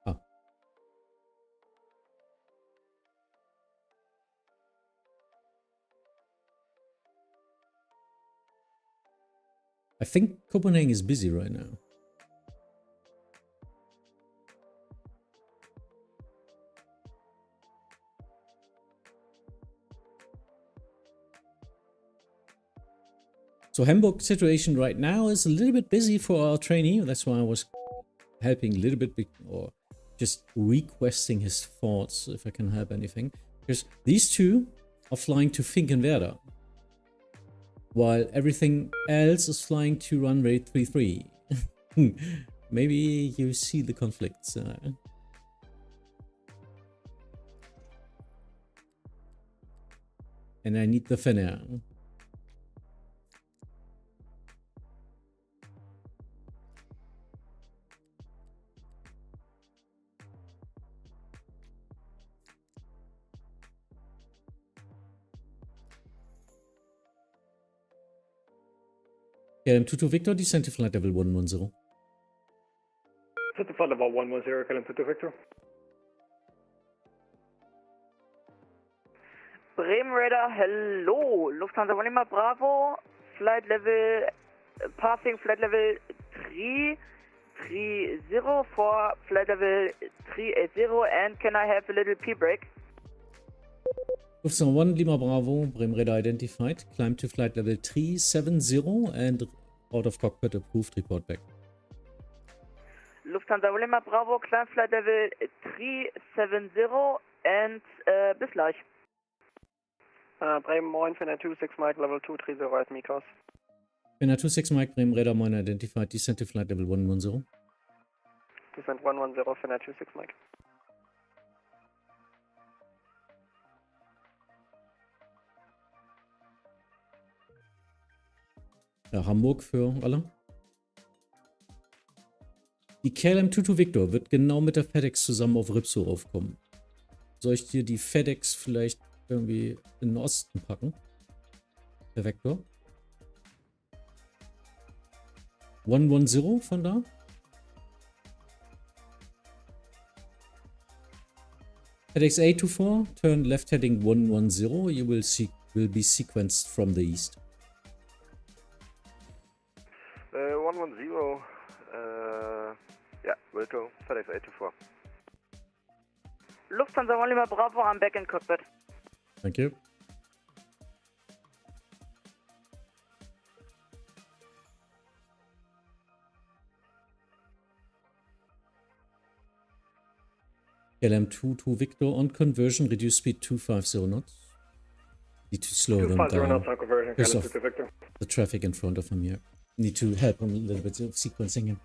Ah. I think Copenhagen is busy right now. So Hamburg situation right now is a little bit busy for our trainee. That's why I was helping a little bit or just requesting his thoughts if I can help anything. Because these two are flying to Finkenwerder, while everything else is flying to runway 33. Maybe you see the conflicts. And I need the Finnair. KLM 22 Victor, descend to flight level 110. Set to flight level 110, KLM 22 Victor. Bremen Radar, hello. Lufthansa Lima Bravo, flight level, passing flight level 330 for flight level 380, and can I have a little P-break? Lufthansa 1 Lima Bravo, Bremen Radar identified, climb to flight level 370 and out of cockpit approved, report back. Lufthansa Lima Bravo, climb flight level 370 and bis gleich. Bremen Moin, Finnair 26 Mike, level 230 as Mikos. Finnair 26 Mike, Bremen Radar moin identified, descend to flight level 110. Descent 110, Finnair 26 Mike. Ja, Hamburg für alle. Die KLM 22 Victor wird genau mit der FedEx zusammen auf Ripso aufkommen. Soll ich dir die FedEx vielleicht irgendwie in den Osten packen. Der Vektor. 110 von da. FedEx A24, turn left heading 110. You will be sequenced from the east. 110, yeah, will go. FedEx A24. Lufthansa Lima Bravo am Back-end Cockpit. Thank you. LM2 to Victor on conversion, reduce speed 250 knots. Need to slow them 250 down knots on conversion, because KLM2 of to Victor. the traffic in front of him here. Need to help him a little bit of sequencing him.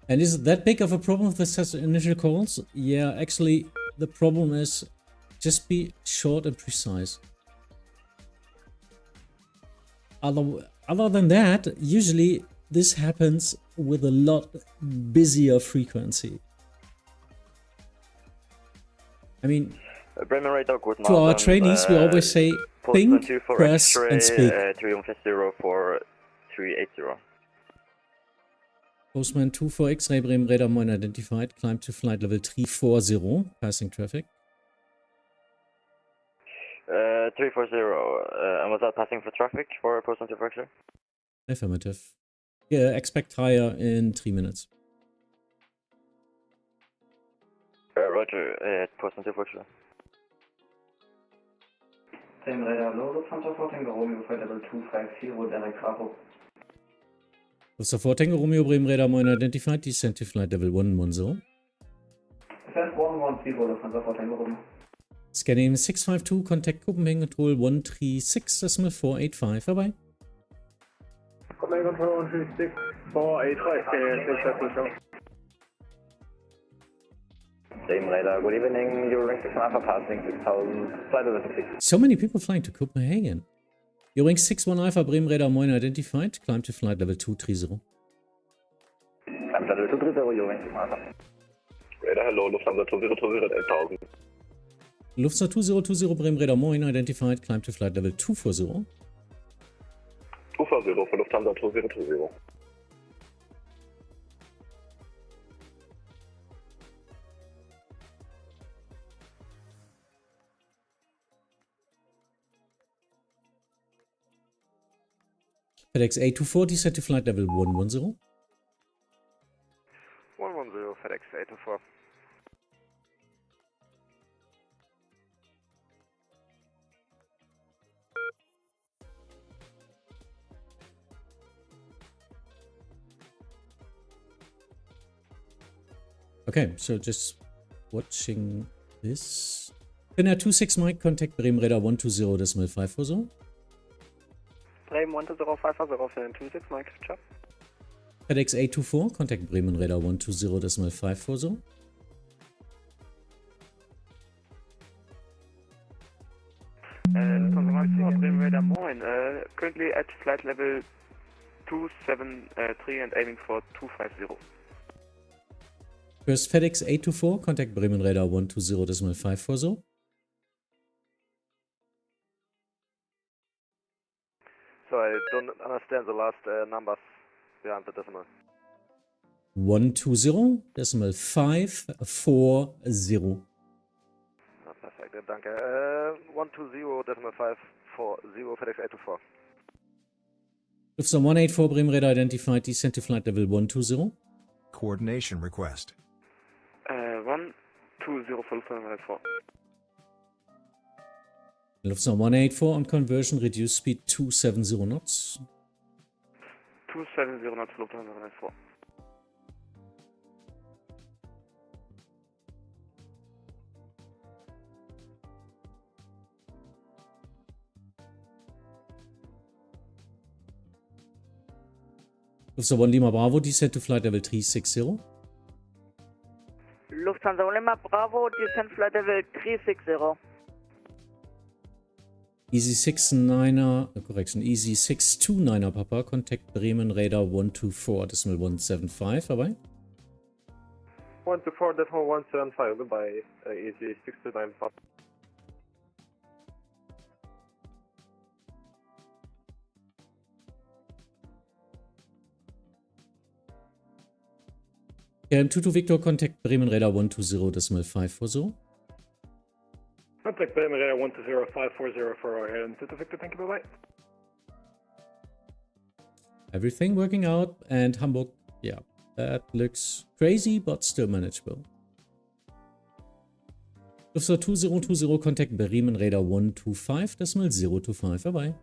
And is it that big of a problem with the such initial calls? Yeah, actually, the problem is just be short and precise. Other than that, usually this happens with a lot busier frequency. I mean, Bremen radar, good to our morning. trainees, we always say, think, press, and speak. Triumph 04380. Postman 2 for X-ray, Bremen radar mine identified. Climb to flight level 340, passing traffic. 340, and was that passing for traffic for Postman 2 for X-ray? Affirmative. Yeah, expect higher in 3 minutes. Roger, Postman 2 for X-ray. Bremen radar low, Lufthansa 4 Tango Romeo flight level 250, direct Bravo. Lufthansa 4 Tango Romeo, Bremen radar mine identified. Descent to flight level 110. Descent 110, Lufthansa 4 Tango Romeo. Scanning 652, contact Copenhagen Control 136.485. Bye-bye. Copenhagen Control 136.485. Bremen radar, good evening. You're rank 6 Alpha passing 6000, flight level 66. So many people flying to Copenhagen. You're 61 Alpha, Bremen radar mine identified. Climb to flight level 230. Climb flight level 230, you're rank 6 Alpha. Radar, hello, Lufthansa 2020 at 8000. Lufthansa 2020, Bremen radar mine identified. Climb to flight level 240. 240 for Lufthansa 2020. FedEx A240 set to flight level 110. 110, FedEx A24. Okay, so just watching this. Finnair 26 Mike, contact Bremen radar 120.540. Bremen 120.540, Finnair 26 Mike, ciao. FedEx A24, contact Bremen radar 120.540. Lufthansa Bremen radar moin, currently at flight level 273 and aiming for 250. First FedEx A24, contact Bremen radar 120.540. So I don't understand the last numbers behind the decimal. 120.540. Perfekt, danke. 120.540, FedEx A24. Lufthansa 184, Bremen radar identified, descent to flight level 120. Coordination request. 120 for Lufthansa 184. Lufthansa 184 on conversion, reduce speed 270 knots. 270 knots for Lufthansa 184. Lufthansa 1 Lima Bravo, descent to flight level 360. Lufthansa Lima Bravo, descent flight level 360. Easy 69er, correction, Easy 629er Papa, contact Bremen radar 124.175, bye bye. 124, decimal 175, goodbye, easy 629 Papa. Tutu Victor, contact Bremen Radar 120 decimal 540. Contact Bremen Radar 120-540 for our head and Tutu Victor, thank you, bye-bye. Everything working out, and Hamburg, yeah, that looks crazy, but still manageable. Lufthansa 2020, contact Bremen Radar 125 decimal 025, bye-bye.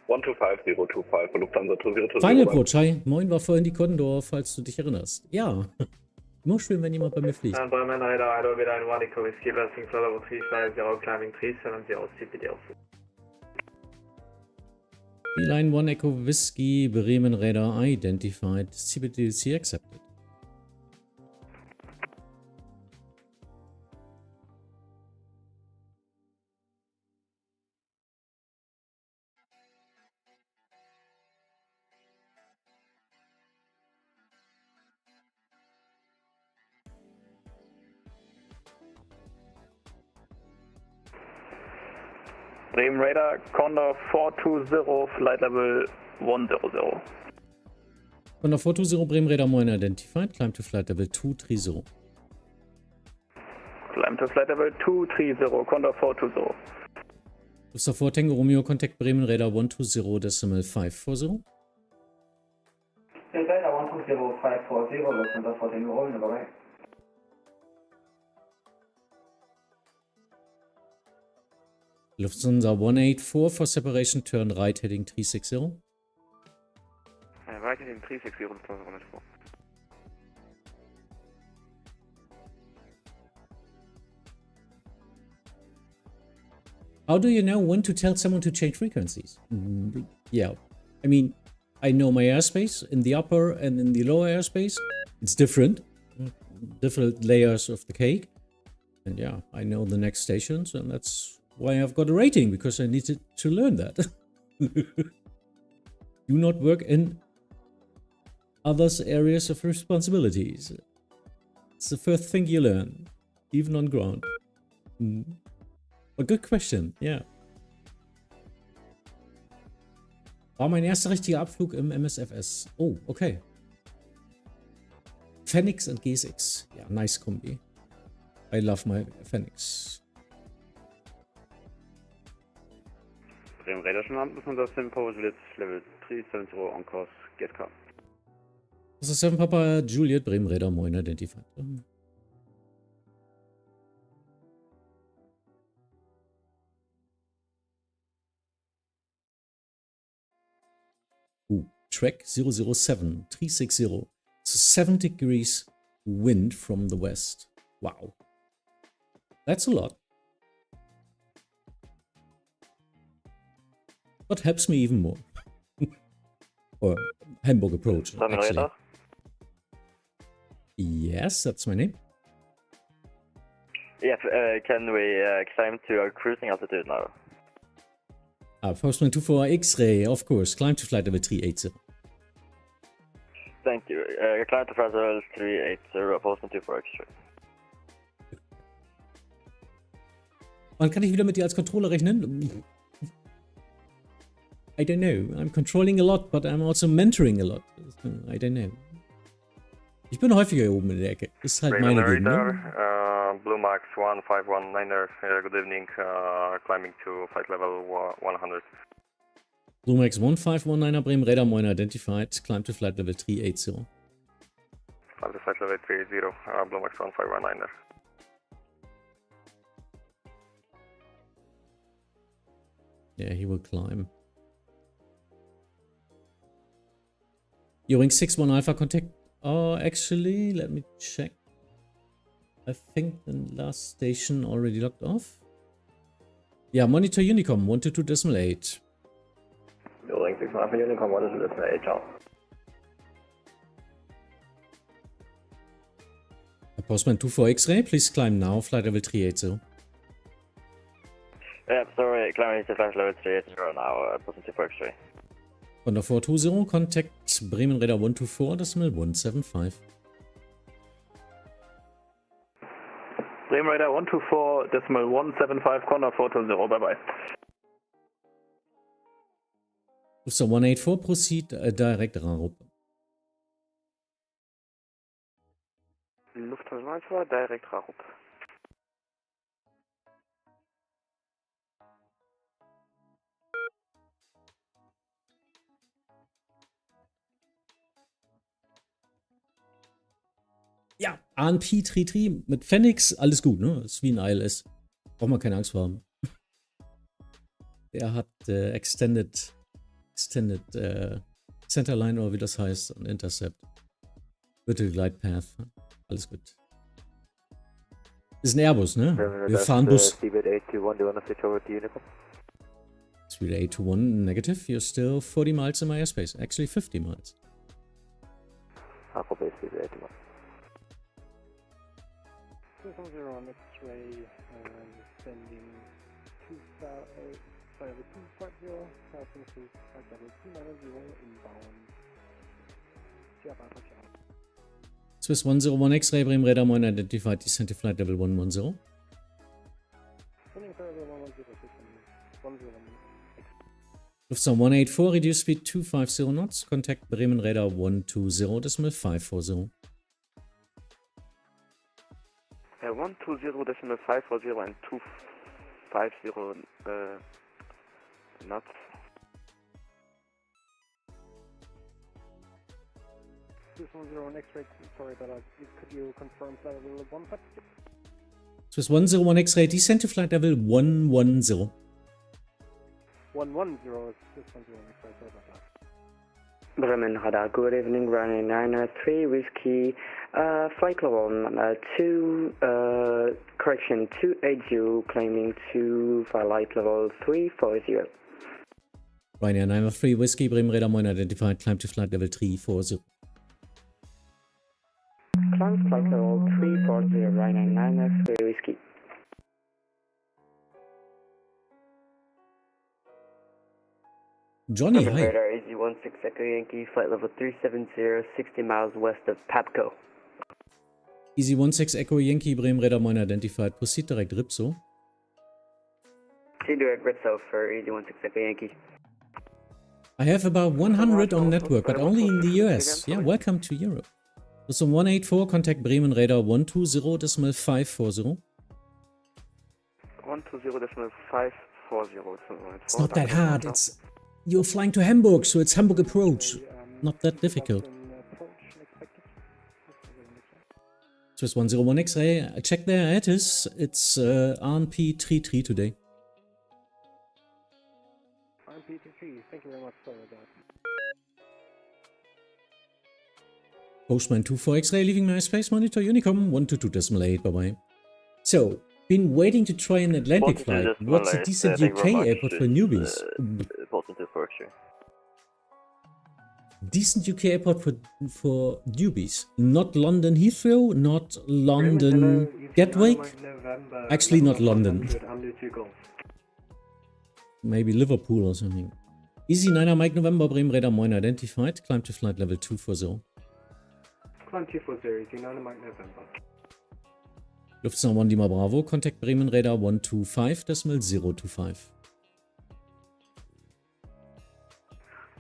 125025 Lufthansa 2020. Final Approach, hi. Moin, war vorhin die Condor, falls du dich erinnerst. Ja, immer schön, wenn jemand bei mir fliegt. Bremen Radar, Idle with 1 Echo Whiskey, passing flight level 350, climbing 370, CPD also. Line 1 Echo Whiskey, Bremen Radar identified, CBTC accepted. Bremen Radar, Condor 420, flight level 100. Condor 420, Bremen Radar Moin identified, climb to flight level 230. Climb to flight level 230, Condor 420. Lufthansa 4 Tango Romeo, contact Bremen Radar 120 decimal 540. Radar 120-540, Lufthansa 4 Tango Romeo, bye-bye. Lufthansa 184 for separation, turn right heading 360. Right heading 360, Lufthansa 184. How do you know when to tell someone to change frequencies? Yeah, I mean, I know my airspace in the upper and in the lower airspace. It's different layers of the cake. And yeah, I know the next stations, and that's why I've got a rating, because I needed to learn that. Do not work in others' areas of responsibilities. It's the first thing you learn, even on ground. A good question, yeah. War mein erster richtiger Abflug im MSFS. Oh, okay. Phoenix and G6. Yeah, nice combi. I love my Phoenix. Bremen Radar schon landen, Lufthansa 7 Papa Juliet, Level 370 on course, get car. Das ist 7 Papa Juliet, Bremen Radar, Moin identified. Track 007, 360. So 7 degrees wind from the west. Wow. That's a lot. What helps me even more. Or Hamburg approach, actually. Yes, that's my name. Yeah, can we climb to our cruising altitude now? Postman 24 X-ray, of course. Climb to flight level 380. Thank you. Climb to flight level 380, Postman 24 X-ray. Wann kann ich wieder mit dir als Controller rechnen? I don't know. I'm controlling a lot, but I'm also mentoring a lot. I don't know. Ich bin häufiger hier oben in der Ecke. Das ist halt meine Gegend, ne? Blue Max 1519er, good evening, climbing to flight level 100. Blue Max 1519er, Bremen Radar Moin identified, climb to flight level 380. Climb to flight level 380, Blue Max 1519er. Yeah, he will climb. Yoring 61 Alpha contact. Oh, actually, let me check. I think the last station already locked off. Yeah, monitor Unicom 122.8. Yoring 61 Alpha Unicom 122.8, ciao. Postman 24 X-ray, please climb now, flight level 380. Yeah, sorry, climbing to flight level 380 now, Postman 24 X-ray. Condor 420, contact Bremen Radar 124, decimal 175. Bremen Radar 124.175, Condor 420, bye-bye. So 184, proceed direct Rarup. Lufthansa Alpha, direct Rarup. Ja, ANP Tri mit Phoenix, alles gut, ne? Ist wie ein ILS. Braucht man keine Angst vor haben. Der hat Extended Centerline oder wie das heißt und Intercept. Vertical Glide Path. Alles gut. Ist ein Airbus, ne? Wir fahren Bus. Speed 821, do you want to switch over to Unicom? Speed 821, negative. You're still 40 miles in my airspace. Actually 50 miles. Alpha base, Speed 821. 270 on X-ray, sending 250, passing through flight level 290 inbound. Swiss 101 X-ray, Bremen Radar 1 identified descent to flight level 110. Lufthansa 184, reduce speed 250 knots, contact Bremen Radar 120.540. 120.540 and 250 knots. Swiss 101 X-ray, sorry, but could you confirm flight level 150? Swiss 101 X-ray, descent to flight level 110. 110 is Swiss 101 X-ray, sorry about that. Bremen Radar, good evening, running 903 Whiskey, flight level 280, claiming to flight level 340. Ryanair 903 Whiskey, Bremen Radar 1 identified, climb to flight level 340. Climb flight level 340, Ryanair 903 Whiskey. Johnny, hi. Radar AZ16 Echo Yankee, flight level 370, 60 miles west of Papco. Easy 16 Echo Yankee, Bremen Radar 1 identified, proceed direct Ripso. See direct Ritzo for AZ16 Echo Yankee. I have about 100 on network, but only in the US. Yeah, welcome to Europe. So 184, contact Bremen Radar 120.540. 120.540. It's not that hard. It's you're flying to Hamburg, so it's Hamburg approach. Not that difficult. Swiss 101 X-ray. I checked there. It is. It's ANP 33 today. ANP 33. Thank you very much. Sorry about that. Postman 24 X-ray, leaving my space monitor, Unicom 122.8, bye-bye. So, been waiting to try an Atlantic flight. What's a decent UK airport for newbies? Decent UK airport for newbies. Not London Heathrow, not London Gatwick. Actually, not London. Maybe Liverpool or something. Easy 9er Mike November, Bremen Radar 1 identified. Climb to flight level 240. Climb 240, Easy 9er Mike November. Lufthansa 1 Lima Bravo, contact Bremen Radar 125.025.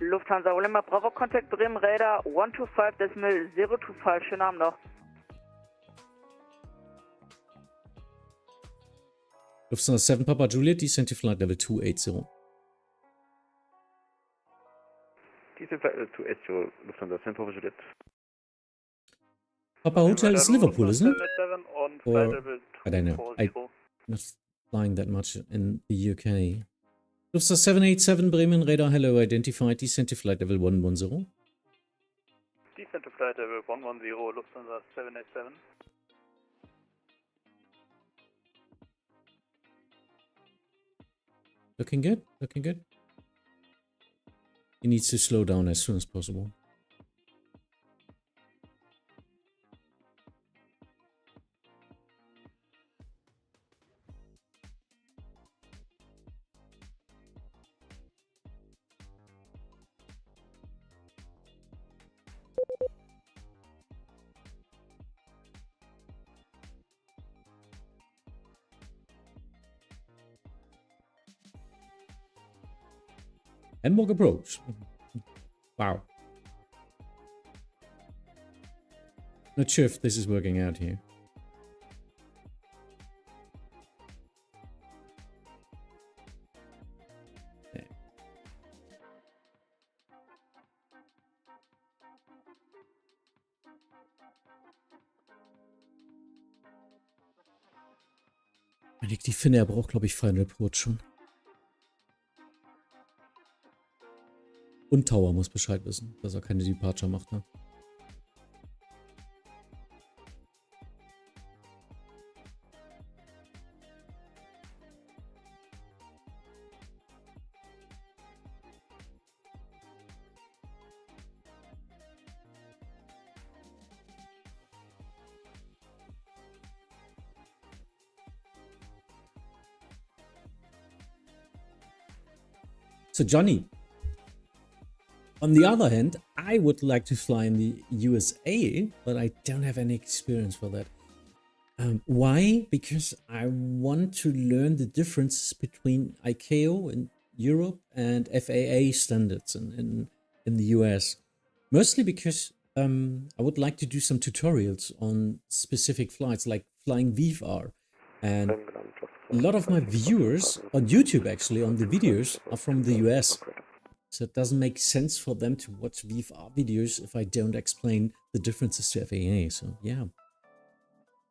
Lufthansa Lima Bravo, contact Bremen Radar 125.025. Schönen Abend noch. Lufthansa 7 Papa Juliet, descent to flight level 280. Descent flight level 280, Lufthansa 7 Papa Juliet. Papa Hotel is Liverpool, isn't it? Or, I don't know. I'm not flying that much in the UK. Lufthansa 787 Bremen Radar hello identified. Descent to flight level 110. Descent to flight level 110, Lufthansa 787. Looking good, looking good. He needs to slow down as soon as possible. Hamburg approach. Wow. Not sure if this is working out here. Yeah. Die Finne, er braucht, glaube ich, Final Approach schon. Und Tower muss Bescheid wissen, dass er keine Departure macht, ne? So Johnny, on the other hand, I would like to fly in the USA, but I don't have any experience for that. Why? Because I want to learn the differences between ICAO in Europe and FAA standards in the US. Mostly because I would like to do some tutorials on specific flights, like flying VFR. And a lot of my viewers on YouTube, actually, on the videos, are from the US. So it doesn't make sense for them to watch VFR videos if I don't explain the differences to FAA. So, yeah.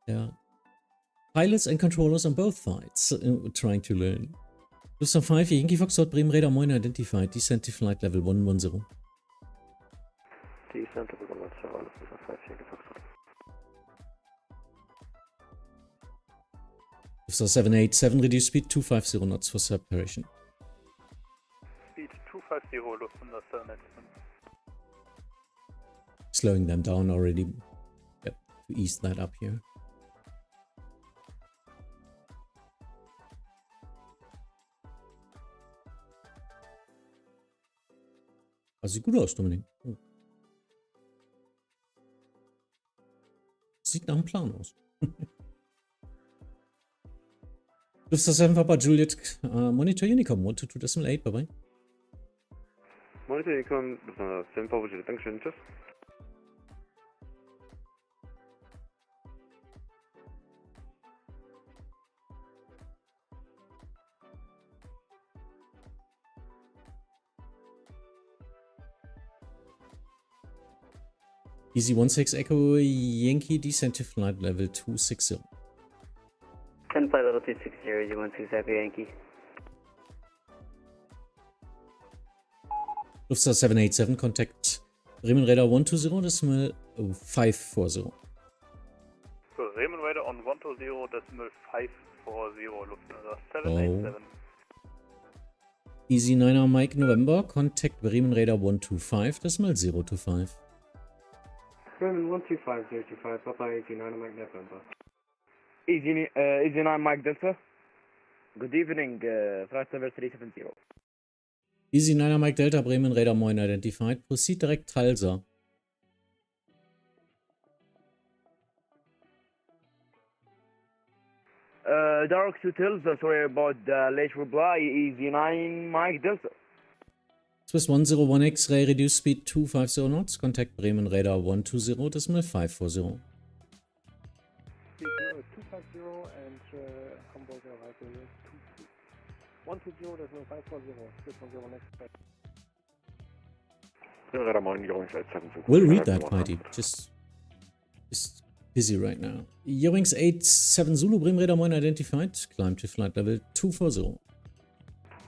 Yeah. Pilots and controllers on both sides trying to learn. Lufthansa 5, Yankee Foxtrot, Bremen Radar Moin identified. Descent to flight level 110. Descent to 110, Lufthansa 5, Yankee Foxtrot. Lufthansa 787, reduce speed 250 knots for separation. Speed 250, Lufthansa 787. Slowing them down already. Yep, to ease that up here. Das sieht gut aus, Dominik. Sieht nach einem Plan aus. Lufthansa 7 Papa Juliet, Monitor Unicom 122.8, bye bye. Monitor Unicom, Lufthansa 7 Papa Juliet, Dankeschön, tschüss. Easy 16 Echo Yankee descent to flight level 260. 10 flight level 260, Easy 16 Echo Yankee. Lufthansa 787, contact Bremen Radar 120, decimal 540. Bremen Radar on 120, decimal 540, Lufthansa 787. Easy 9er Mike November, contact Bremen Radar 125, decimal 025. Bremen 125, Papa 89 Mike November. Easy 9 Mike Delta. Good evening, flight level 370. Easy 9er Mike Delta, Bremen Radar Moin identified. Proceed direct Talsa. Direct to Tulsa, sorry about the late reply. Easy 9 Mike Delta. Swiss 101 X-ray, reduce speed 250 knots, contact Bremen Radar 120, decimal 540. Speed 250 and Hamburg arrival 120, decimal 540, Swiss 101 X-ray. Radar Moin, Eurowings 87. We'll read that, Mighty. Just busy right now. Eurowings 87 Zulu, Bremen Radar Moin identified, climb to flight level 240.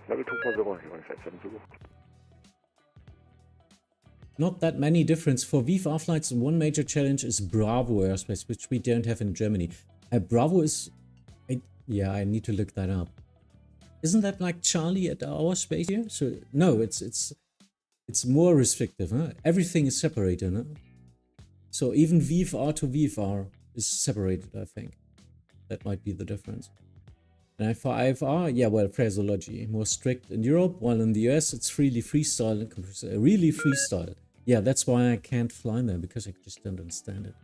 Level 240, Eurowings 87 Zulu. Not that many difference. For VFR flights, one major challenge is Bravo airspace, which we don't have in Germany. Bravo is... I need to look that up. Isn't that like Charlie at our space here? So, no, it's more restrictive. Huh? Everything is separated. Huh? So even VFR to VFR is separated, I think. That might be the difference. And for IFR, yeah, well, phraseology, more strict in Europe, while in the US it's really freestyle, really freestyle. Yeah, that's why I can't fly there, because I just don't understand it.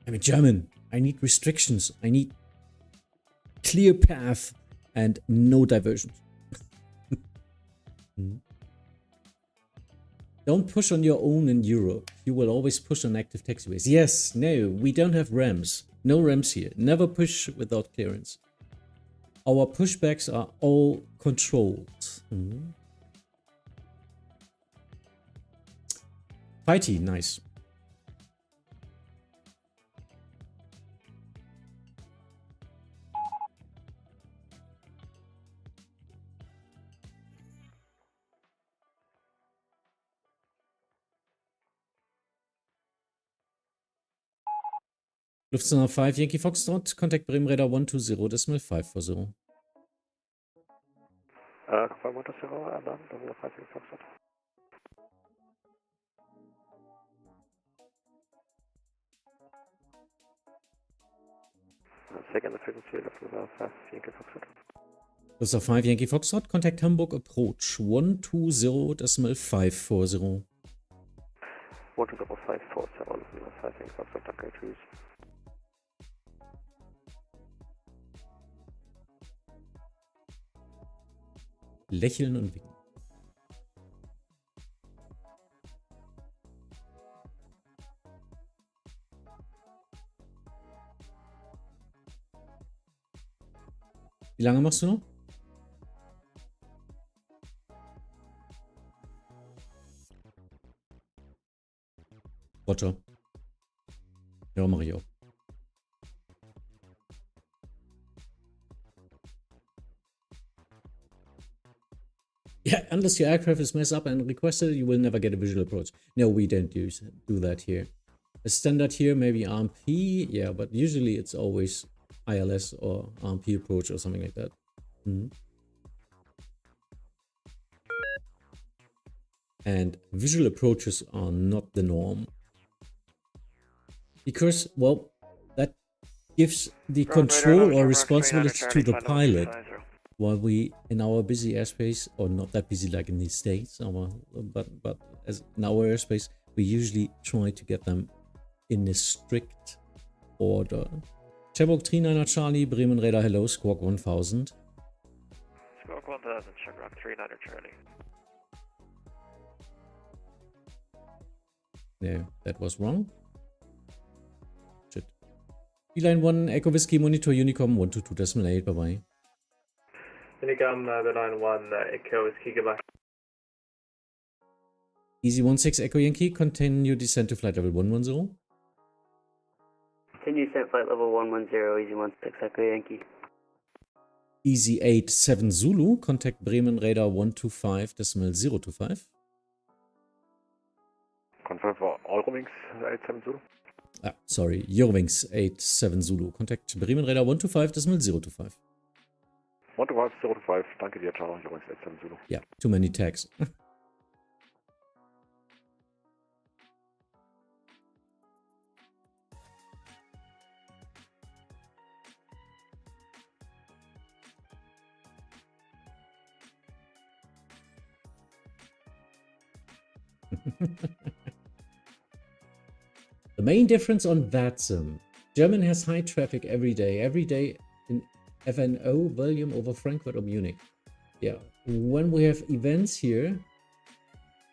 I'm a German. I need restrictions. I need clear path and no diversions. Don't push on your own in Europe. You will always push on active taxiways. Yes, no, we don't have ramps. No ramps here. Never push without clearance. Our pushbacks are all controlled. Fighty, nice. Lufthansa 5, Yankee Foxtrot, contact Bremen Radar 120.540. Confirm 120, and then Lufthansa 5, Yankee Foxtrot. Second frequency, Lufthansa 5, Yankee Foxtrot. Lufthansa 5, Yankee Foxtrot, contact Hamburg approach 120.540. 120.540, Lufthansa 5, Yankee Foxtrot, danke, tschüss. Lächeln und winken. Wie lange machst du noch? Roger. Ja, mach ich auch. Yeah, unless your aircraft is messed up and requested, you will never get a visual approach. No, we don't do that here. A standard here, maybe RMP, yeah, but usually it's always ILS or RMP approach or something like that. And visual approaches are not the norm. Because, well, that gives the control or responsibility to the pilot. While we, in our busy airspace, or not that busy like in the States, but as in our airspace, we usually try to get them in a strict order. Chebok 39 Charlie, Bremen Radar, hello, Squawk 1000. Squawk 1000, Chevrock 39 Charlie. No, that was wrong. Shit. Beeline 1, Echo Whiskey, Monitor Unicom 122.8, bye bye. Unicom, Beeline 1, Echo Whiskey, goodbye. Easy 16 Echo Yankee, continue descent to flight level 110. Continue descent flight level 110, Easy 16 Echo Yankee. Easy 87 Zulu, contact Bremen Radar 125.025. Confirm for Eurowings 87 Zulu. Ah, sorry, Eurowings 87 Zulu, contact Bremen Radar 125.025. 125.025, danke dir, ciao, Eurowings 87 Zulu. Yeah, too many tags. The main difference on Vatsim, German has high traffic every day in FNO volume over Frankfurt or Munich. Yeah, when we have events here,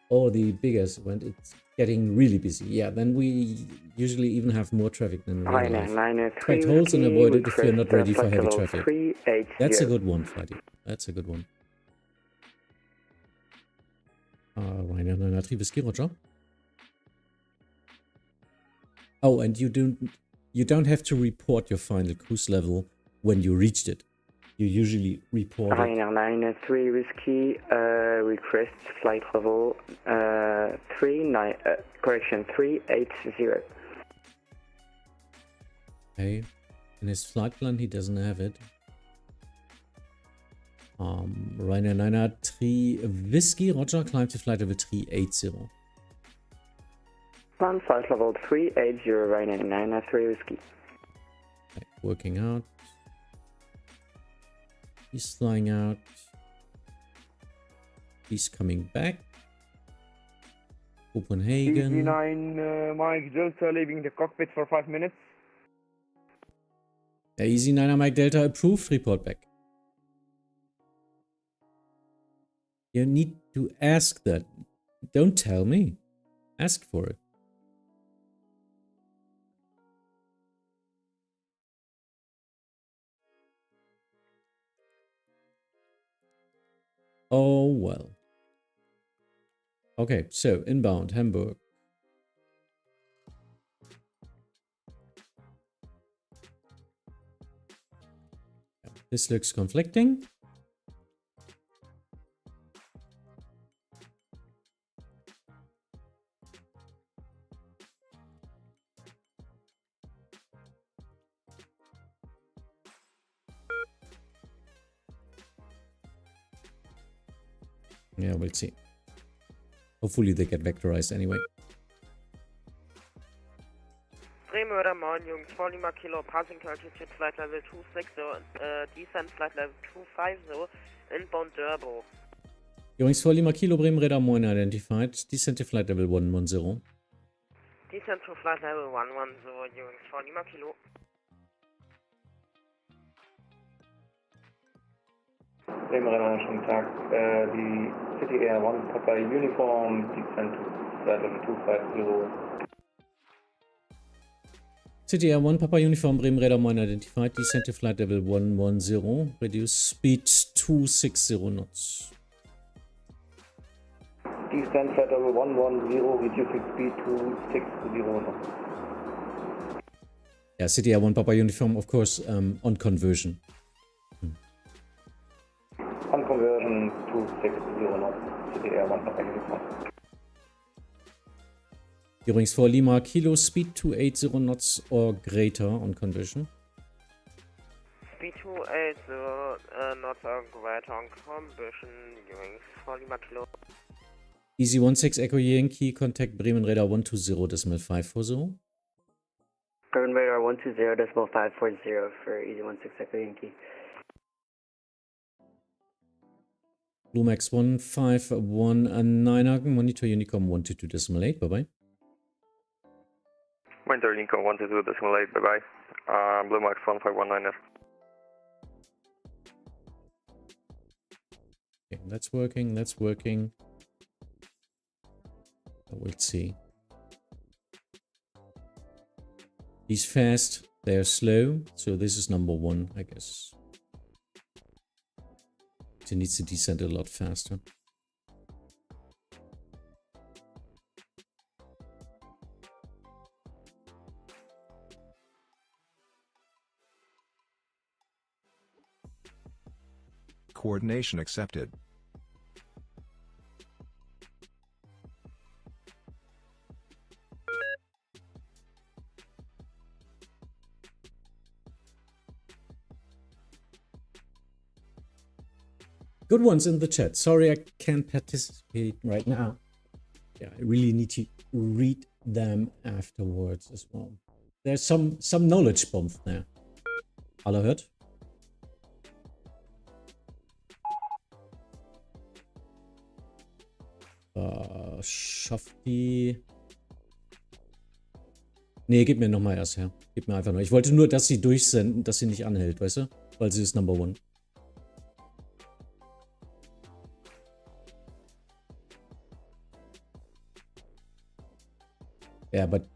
or the biggest event, it's getting really busy. Yeah, then we usually even have more traffic than in real life. Track holes and avoid it if you're not ready for heavy traffic. That's a good one, Flighty. That's a good one. Ryanair 9 Whiskey, Roger. Oh, and you don't have to report your final cruise level when you reached it. You usually report it. Ryanair 9 Whiskey, request flight level 380. Okay. In his flight plan, he doesn't have it. Ryanair 9 Whiskey, Roger, climb to flight level 380. Plan flight level 380, Ryanair 9 Whiskey. Okay, working out. He's flying out. He's coming back. Copenhagen. Easy-9 Mike Delta leaving the cockpit for 5 minutes. Easy-9 Mike Delta approved. Report back. You need to ask that. Don't tell me. Ask for it. Oh, well. Okay, so inbound, Hamburg. This looks conflicting. Yeah, we'll see. Hopefully they get vectorized anyway. Bremer, moin Jungs, 4 Lima Kilo, passing to altitude flight level 260, descent flight level 250, inbound Durbo. Jungs, 4 Lima Kilo, Bremen Radar, moin, identified. Descent to flight level 110. Descent to flight level 110, Jungs, 4 Lima Kilo. Bremen Radar, schönen Tag. Die City Air 1 Papa Uniform, descent to flight level 250. City Air 1 Papa Uniform, Bremen Radar, moin, identified. Descent to flight level 110. Reduce speed 260 knots. Descent flight level 110, reducing speed to 60 knots. Yeah, City Air 1 Papa Uniform, of course, on conversion. On conversion to 60 knots, City Air 1 Papa Uniform. Übrigens 4 Lima Kilo, speed 280 knots or greater on conversion. Speed 280 knots or greater on conversion, Jungs, 4 Lima Kilo. Easy 16 Echo Yankee, contact Bremen Radar 120.540. Bremen Radar 120.540 for Easy 16 Echo Yankee. Blue Max 151 monitor Unicom 122.8, bye bye. Monitor Unicom 122.8, bye bye. Blue Max 1519. Okay, that's working, that's working. We'll see. He's fast, they're slow, so this is number one, I guess. He needs to descend a lot faster. Coordination accepted. Good ones in the chat. Sorry I can't participate right now. Yeah, I really need to read them afterwards as well. There's some knowledge bomb there. Alle hört? Schafft die... Nee, gib mir nochmal erst her. Gib mir einfach nur. Ich wollte nur, dass sie durchsenden, dass sie nicht anhält, weißt du? Weil sie ist Number One. Yeah, but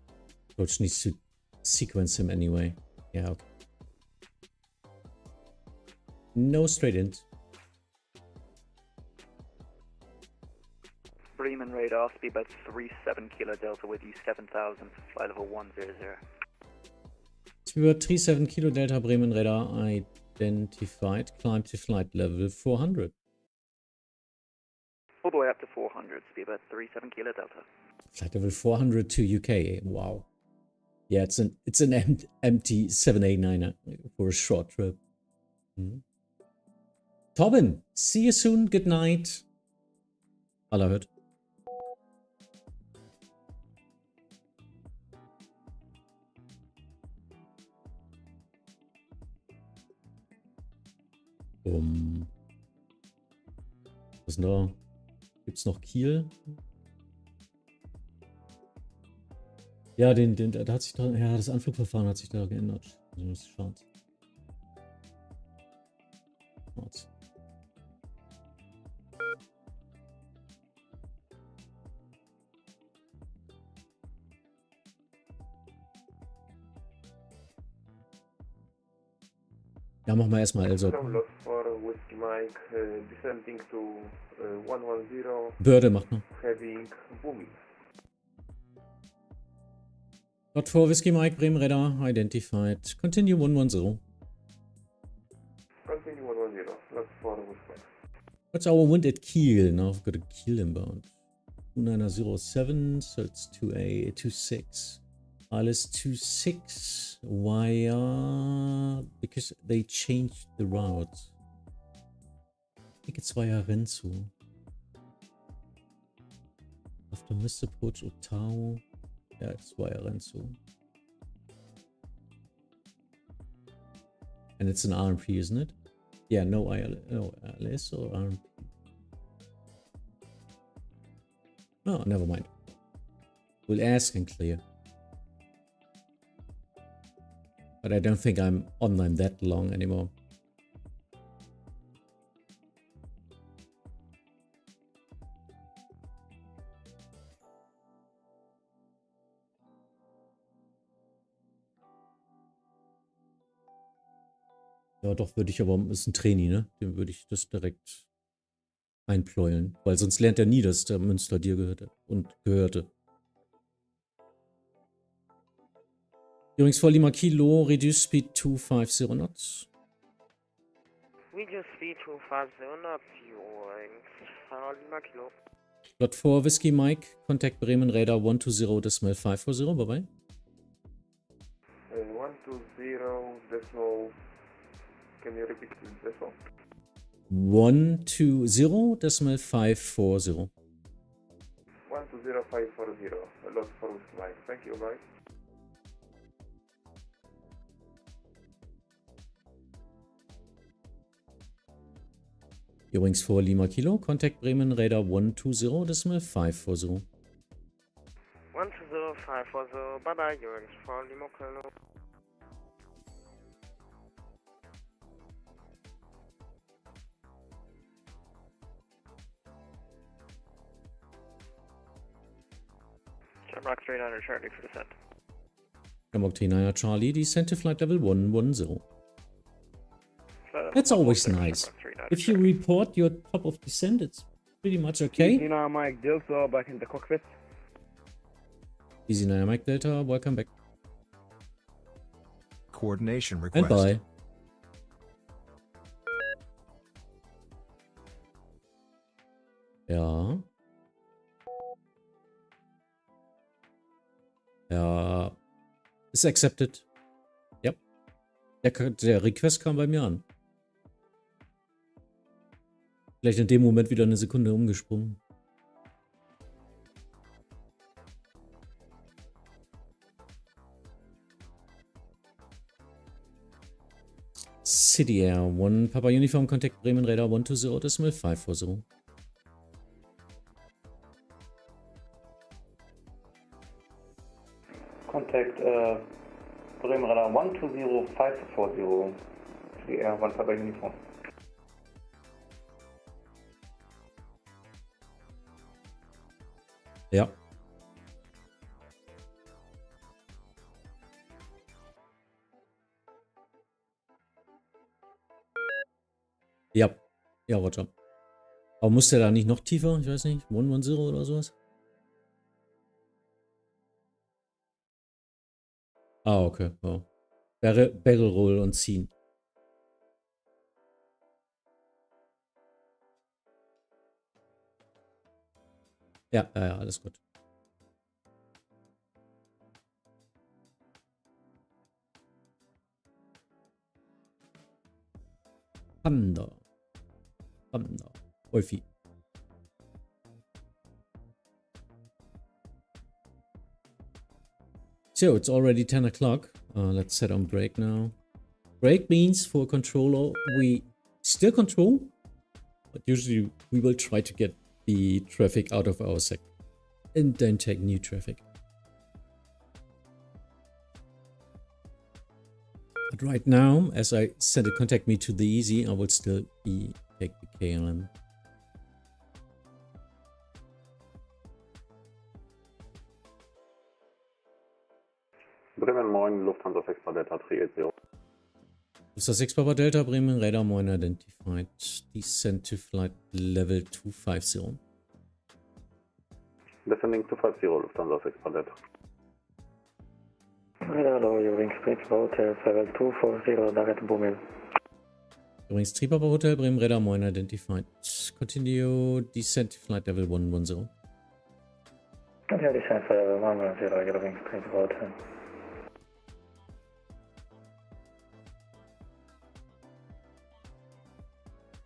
Coach needs to sequence him anyway. Yeah, okay. No straight ins. Bremen radar, speed about 37 Kilo Delta with you 7000, flight level 100. Speed about 37 Kilo Delta, Bremen radar identified. Climb to flight level 400. All the way up to 400, speed about 37 Kilo Delta. Flight level 400 to UK. Wow. Yeah, it's an empty 789er for a short trip. Tobin, see you soon. Good night. Alle hört. Was ist denn da? Gibt's noch Kiel? Ja, da hat sich da, ja, das Anflugverfahren hat sich da geändert. Also das ist schwarz. Schwarz. Ja, machen wir erstmal also. Lost for Whiskey Mike, descending to 110. Börde macht noch. Having booming. Lot for Whiskey Mike, Bremen Radar, identified. Continue 110. Continue 110. Lost for Whiskey Mike. What's our wind at Kiel? Now I've got a Kiel inbound. 2907, so it's 2826. Alice 26 via, because they changed the route. I think it's via Renzo. After missed approach Ottawa. Yeah, it's via Renzo. And it's an RMP, isn't it? Yeah, no ILS or RMP. Oh, never mind. We'll ask and clear. But I don't think I'm online that long anymore. Ja, doch würde ich aber, ist ein Trainee, ne? Dem würde ich das direkt einpläulen. Weil sonst lernt er nie, dass der Münster dir gehörte. Übrigens vor Lima Kilo, reduce speed 250 knots. Reduce speed 250 knots, vor Lima Kilo. Lot 4 Whiskey Mike, contact Bremen Radar 120.540, bye bye. 120 can you repeat the decimal? 120.540. 120.540. Lot 4 Whiskey Mike. Thank you, bye. Übrigens vor Lima Kilo, contact Bremen Radar 120.540. 120.540, bye bye, übrigens vor Lima Kilo. Shamrock 39er Charlie for descent. Shamrock 39er Charlie, descent to flight level 110. That's always nice. If you report your top of descent, it's pretty much okay. Easy 9 Mike Delta, back in the cockpit. Easy 9 Mike Delta, welcome back. Coordination request. And bye. Ja. Ja. Ist accepted. Ja. Der Request kam bei mir an. Vielleicht in dem Moment wieder eine Sekunde umgesprungen. City Air 1 Papa Uniform Contact Bremen Radar 120.540. Contact Bremen Radar 120.540. City Air 1 Papa Uniform. Ja. Ja. Ja, Roger. Aber muss der da nicht noch tiefer? Ich weiß nicht. 110 oder sowas? Ah, okay. Ja. Barrel Roll und ziehen. Ja, alles gut. Panda. Wolfi. So, it's already 10 o'clock. Let's set on break now. Break means for controller, we still control, but usually we will try to get the traffic out of our sector and then take new traffic. But right now, as I sent a contact me to the easy, I will still take the KLM. Bremen 9, Lufthansa 6 Delta 380. So 6 Papa Delta Bremen, radar moin identified. Descent to flight level 250. Descending 250, Lufthansa 6 Papa Delta. Radar low, Wings 3 Papa Hotel, level 240, direct booming. Wings 3 Papa Hotel Bremen, radar moin identified. Continue descent to flight level 110. Continue descent for level 110, Wings 3 Papa Hotel.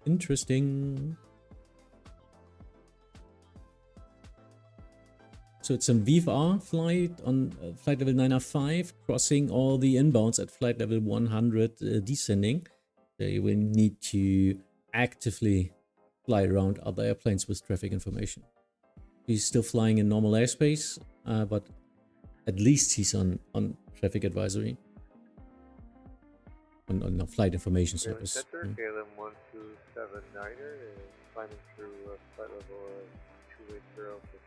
Interesting. So it's a VFR flight on flight level 905, crossing all the inbounds at flight level 100, descending. So you will need to actively fly around other airplanes with traffic information. He's still flying in normal airspace, but at least he's on traffic advisory. On a flight information service. Center, KLM 1279er is climbing through flight level 280 for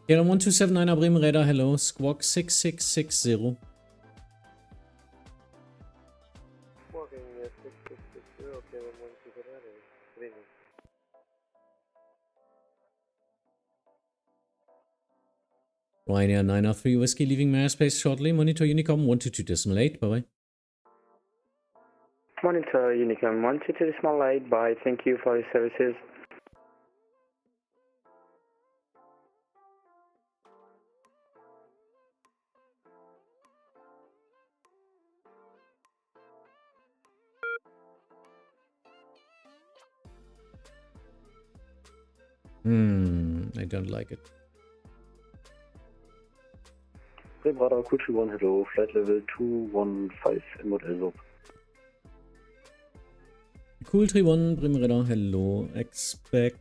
250. KLM 1279er Bremen radar, hello, squawk 6660. Squawking 6660, KLM 1279er, good evening. Ryanair 903 Whiskey leaving my airspace shortly. Monitor Unicom 122.8, bye bye. Monitor Unicom 122.8, bye, thank you for your services. I don't like it. Radar Q21, hello, flight level 215 in Modell. Cool 31 Bremen radar, hello. Expect.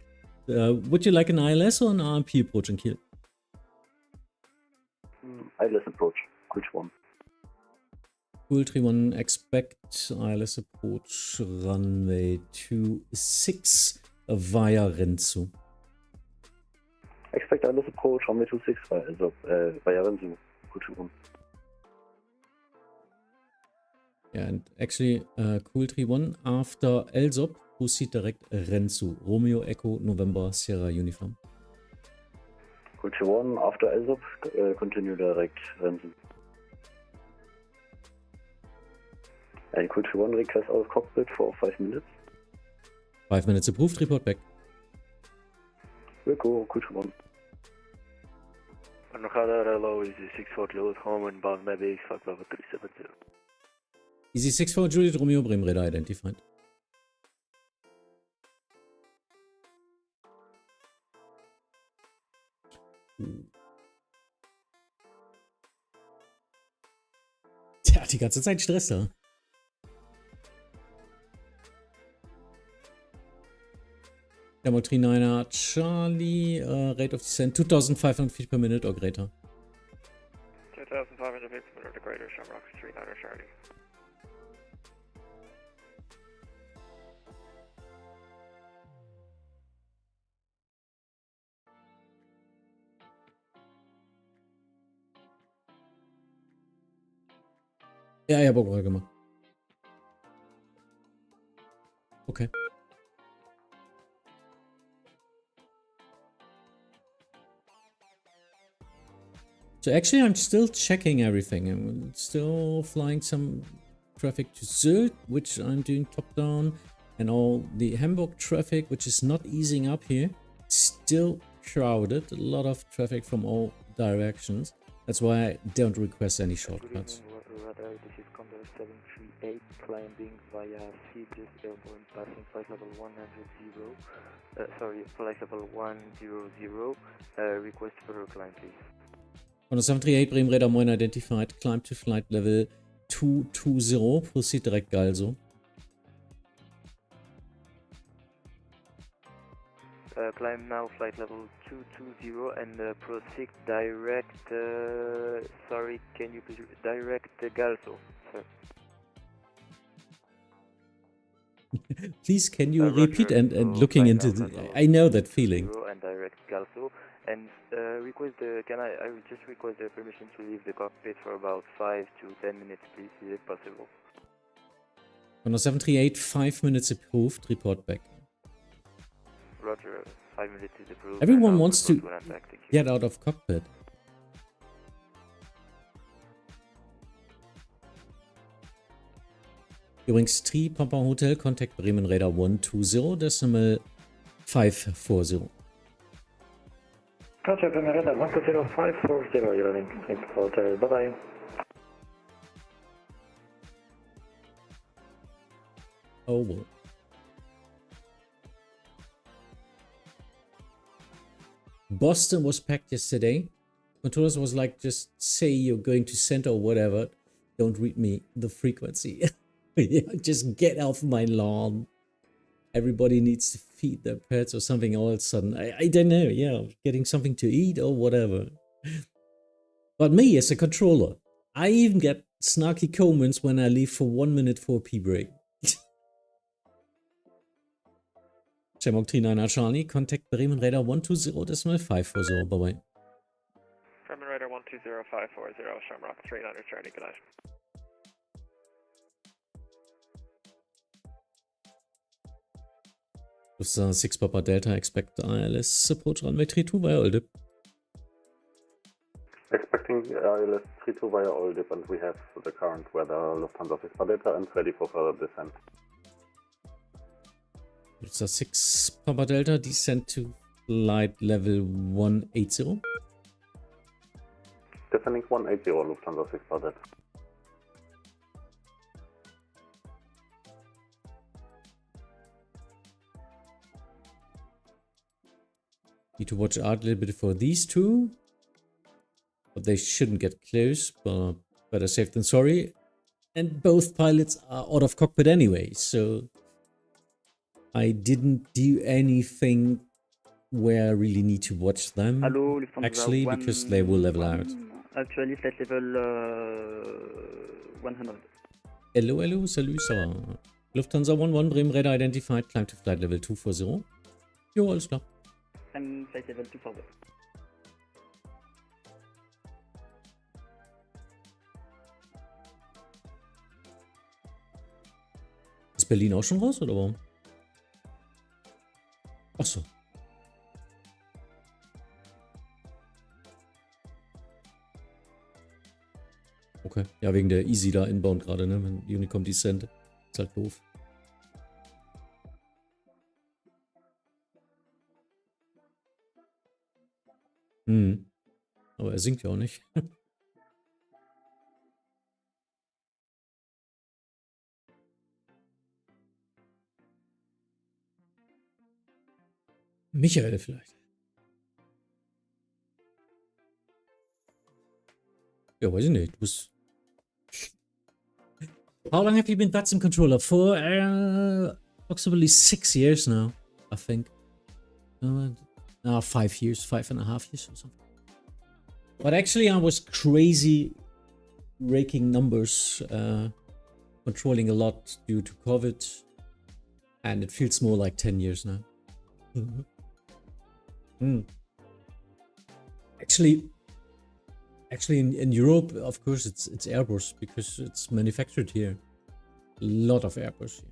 Would you like an ILS or an RMP approach in Kiel? ILS approach, Q21. Cool 31, expect ILS approach runway 26 via Renzu. Expect ILS approach runway 26 via Renzu, Q21. Yeah, and actually, Cool 31 after LSOP, proceed direct Renzu. Romeo Echo November Sierra Uniform. Cool 31 after LSOP, continue direct Renzu. And Cool 31 request out of cockpit for 5 minutes. 5 minutes approved, report back. We'll go, Cool 31. And radar hello, Easy 64 Juliet home inbound maybe flight level 370. Easy 64 Juliet Romeo Bremen radar identified. Tja, die ganze Zeit Stress da. Demo 39er Charlie, rate of descent 2500 feet per minute or greater. 2,500 feet per minute or greater, Shamrock 39er Charlie. Ja, ich habe auch gemacht. Okay. So actually I'm still checking everything. I'm still flying some traffic to Sylt, which I'm doing top down, and all the Hamburg traffic, which is not easing up here. Still crowded, a lot of traffic from all directions. That's why I don't request any shortcuts. Radar, this is Condor 738, climbing via Seedless Airborne, passing flight level 100, flight level 100, request for a climb, please. Condor 738, Bremen radar moin identified, climb to flight level 220, proceed direct Galso. Climb now flight level 220 and proceed direct, sorry, can you please direct Galso, sir. Please, can you repeat and looking into the, I know that feeling. And direct Galso, and request I will just request the permission to leave the cockpit for about 5 to 10 minutes, please, is it possible? Condor 738, 5 minutes approved, report back. Roger, 5 minutes is approved. Everyone wants to get out of cockpit. Übrigens, 3 Papa Hotel, contact Bremen Radar 120.540. Contact Bremen Radar 120.540, you're running 3 Papa Hotel, bye-bye. Oh, well. Boston was packed yesterday. Controllers was like, just say you're going to center or whatever. Don't read me the frequency. Yeah, just get off my lawn. Everybody needs to feed their pets or something all of a sudden. I don't know, yeah, getting something to eat or whatever. But me as a controller, I even get snarky comments when I leave for 1 minute for a pee break. Shamrock 39 Charlie, contact Bremen Radar 120.540, bye-bye. Bremen Radar 120.540, Shamrock 39 Charlie, good night. Lufthansa 6 Papa Delta, expect ILS approach runway 32 via Oldip. Expecting ILS 32 via Oldip, and we have the current weather, Lufthansa 6 Papa Delta, and ready for further descent. Lufthansa 6 Papa Delta, descent to flight level 180. Descending 180, Lufthansa 6 Papa Delta. Need to watch out a little bit for these two. But they shouldn't get close, but better safe than sorry. And both pilots are out of cockpit anyway, so I didn't do anything where I really need to watch them. Hello, actually, because they will level out. Actually, flight level 100. Hello, hello, salut, ça va. Lufthansa 11, Bremen Radar identified, climb to flight level 240. Jo, alles klar. I'm flight level 240. Ist Berlin auch schon raus, oder warum? Ach so. Okay. Ja, wegen der Easy da inbound gerade, ne? Wenn Unicom Descent. Ist halt doof. Aber er singt ja auch nicht. Michael vielleicht. Ja, weiß ich nicht. Du bist... How long have you been Vatsim Controller? For approximately 6 years now, I think. 5 years, 5.5 years or something. But actually I was crazy raking numbers, controlling a lot due to COVID. And it feels more like 10 years now. Actually in Europe, of course, it's Airbus because it's manufactured here. A lot of Airbus here.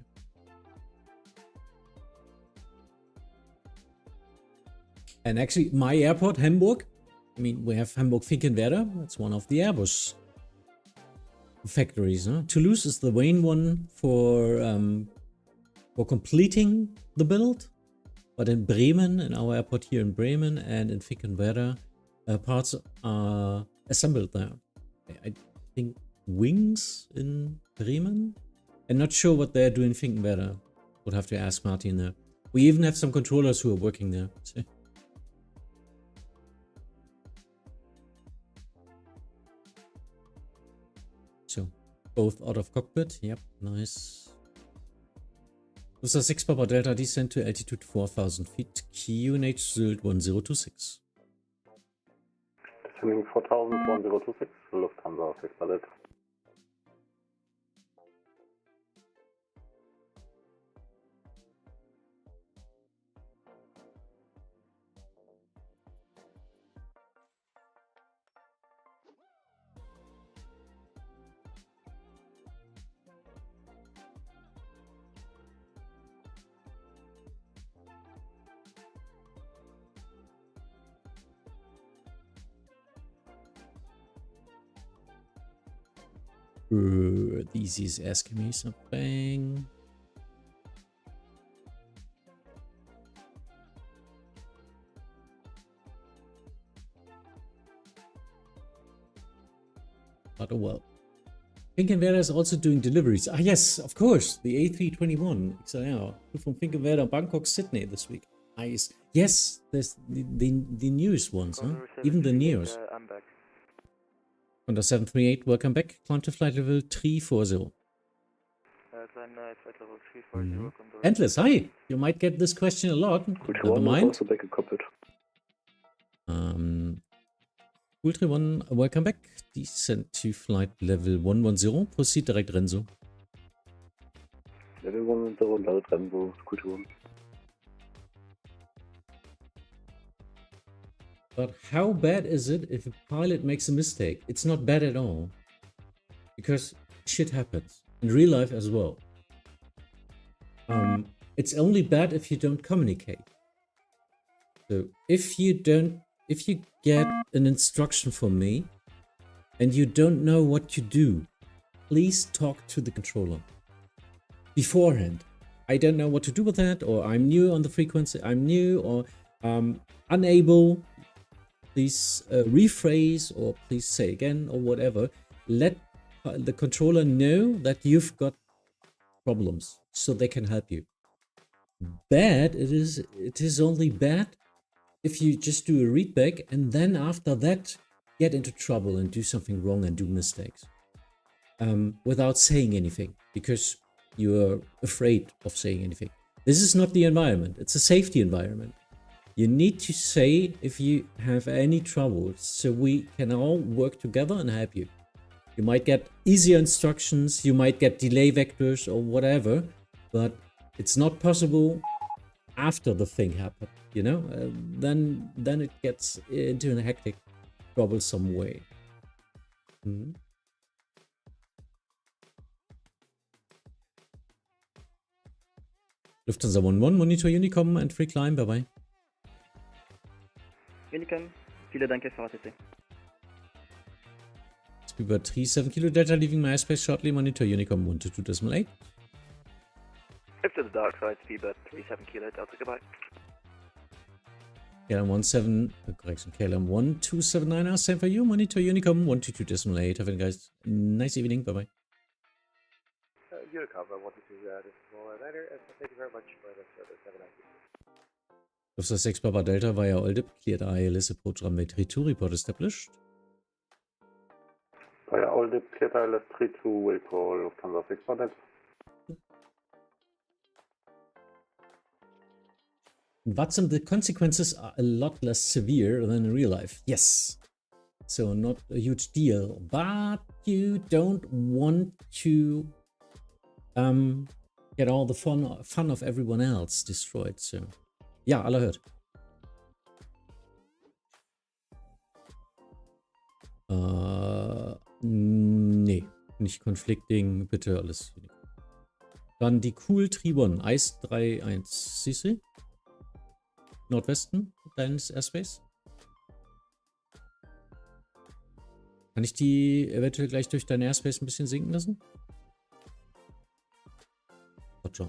And actually, my airport, Hamburg, I mean, we have Hamburg-Finkenwerder. That's one of the Airbus factories. Huh? Toulouse is the main one for completing the build. But in Bremen, in our airport here in Bremen and in Finkenwerder, parts are assembled there. I think wings in Bremen. I'm not sure what they're doing in Finkenwerder. Would have to ask Martin there. We even have some controllers who are working there. So, both out of cockpit. Yep, nice. This is 6 Papa Delta descent to altitude 4,000 feet. QNH Sylt 1026. Descending 4,000, 1026, Lufthansa 6 Delta. This is asking me something. But oh well. Finkenwerder is also doing deliveries. Ah, yes, of course. The A321 XLR from Finkenwerder, Bangkok, Sydney this week. Nice. Yes, there's the newest ones, huh? Even the nearest. I'm back. Honda 738, welcome back. Climb to flight level 340. Climb flight level 340. Endless, hi. You might get this question a lot. Never mind. Also back in cockpit. Ultra 1, welcome back. Descent to flight level 110. Proceed direct Renzo. Level 110, direct Renzo. Ultra 1. But how bad is it if a pilot makes a mistake? It's not bad at all. Because shit happens. In real life as well. It's only bad if you don't communicate. So if you get an instruction from me and you don't know what to do, please talk to the controller beforehand. I don't know what to do with that, or I'm new on the frequency, I'm new, or unable. Please rephrase, or please say again, or whatever. Let the controller know that you've got problems so they can help you. Bad, it is only bad if you just do a readback and then after that get into trouble and do something wrong and do mistakes without saying anything because you're afraid of saying anything. This is not the environment. It's a safety environment. You need to say if you have any trouble so we can all work together and help you. You might get easier instructions, you might get delay vectors or whatever, but it's not possible after the thing happened, you know? Then it gets into a hectic, troublesome way. Lufthansa 11, monitor Unicom and free climb, bye-bye. Unicom, viele Danke für ATC. Speedbird 37 Kilo Delta, leaving my airspace shortly, monitor Unicom 122.8. If to the dark side, speedbird 37 Kilo Delta, goodbye. KLM 17, correction, KLM 1279, same for you, monitor Unicom 122.8. Have a guys nice evening, bye-bye. Unicom 122.9, thank you very much for the service, have a nice evening. Lufthansa 6 Papa Delta via Oldip, cleared ILS approach runway 32, report established. Via Oldip, cleared ILS 32, will call Lufthansa 6 Papa Delta. Vatsim, the consequences are a lot less severe than in real life. Yes. So not a huge deal. But you don't want to get all the fun of everyone else destroyed. So ja, alle hört. Nee, nicht Konfliktding, bitte alles. Dann die Cool Tribon, Eis 3-1, siehst du? Nordwesten deines Airspace. Kann ich die eventuell gleich durch deinen Airspace ein bisschen sinken lassen? Gotcha.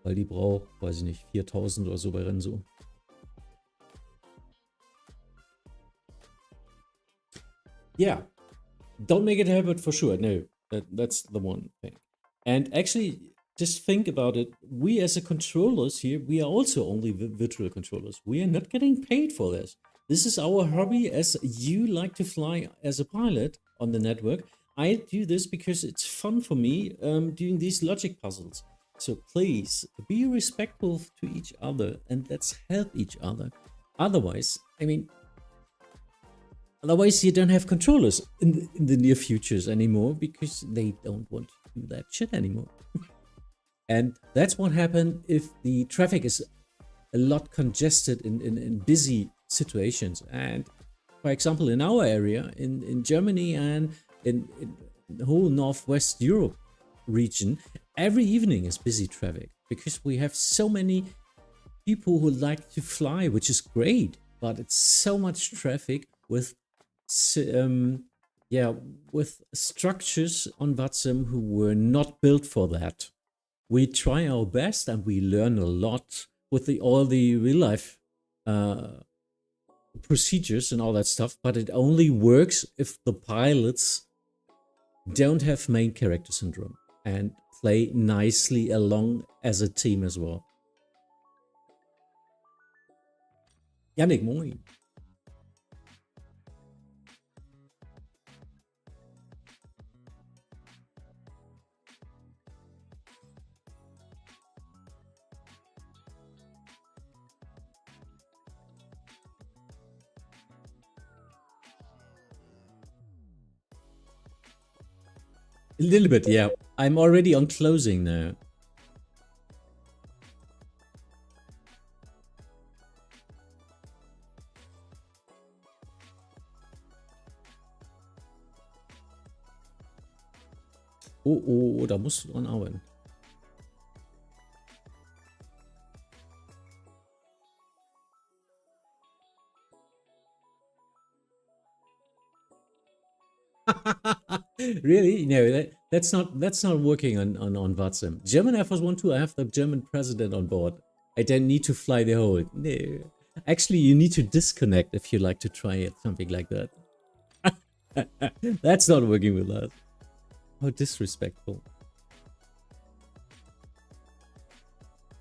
Weil die braucht, weiß ich nicht, 4000 oder so bei Renzo. Yeah, don't make it a habit for sure. No, that's the one thing. And actually, just think about it. We as a controllers here, we are also only virtual controllers. We are not getting paid for this. This is our hobby, as you like to fly as a pilot on the network. I do this because it's fun for me doing these logic puzzles. So please be respectful to each other and let's help each other. Otherwise, I mean, otherwise you don't have controllers in the near futures anymore because they don't want to do that shit anymore. And that's what happened if the traffic is a lot congested in busy situations. And for example, in our area, in Germany and in the whole Northwest Europe region, every evening is busy traffic because we have so many people who like to fly, which is great, but it's so much traffic with yeah, with structures on Vatsim who were not built for that. We try our best and we learn a lot with all the real life procedures and all that stuff, but it only works if the pilots don't have main character syndrome and play nicely along as a team as well. Yannick, moin. A little bit, yeah. I'm already on closing now. Oh, da musst du dran arbeiten. Really? No, that's not working on Vatsim. German Air Force 1-2, I have the German president on board. I don't need to fly the whole. No. Actually, you need to disconnect if you like to try it, something like that. That's not working with us. How disrespectful.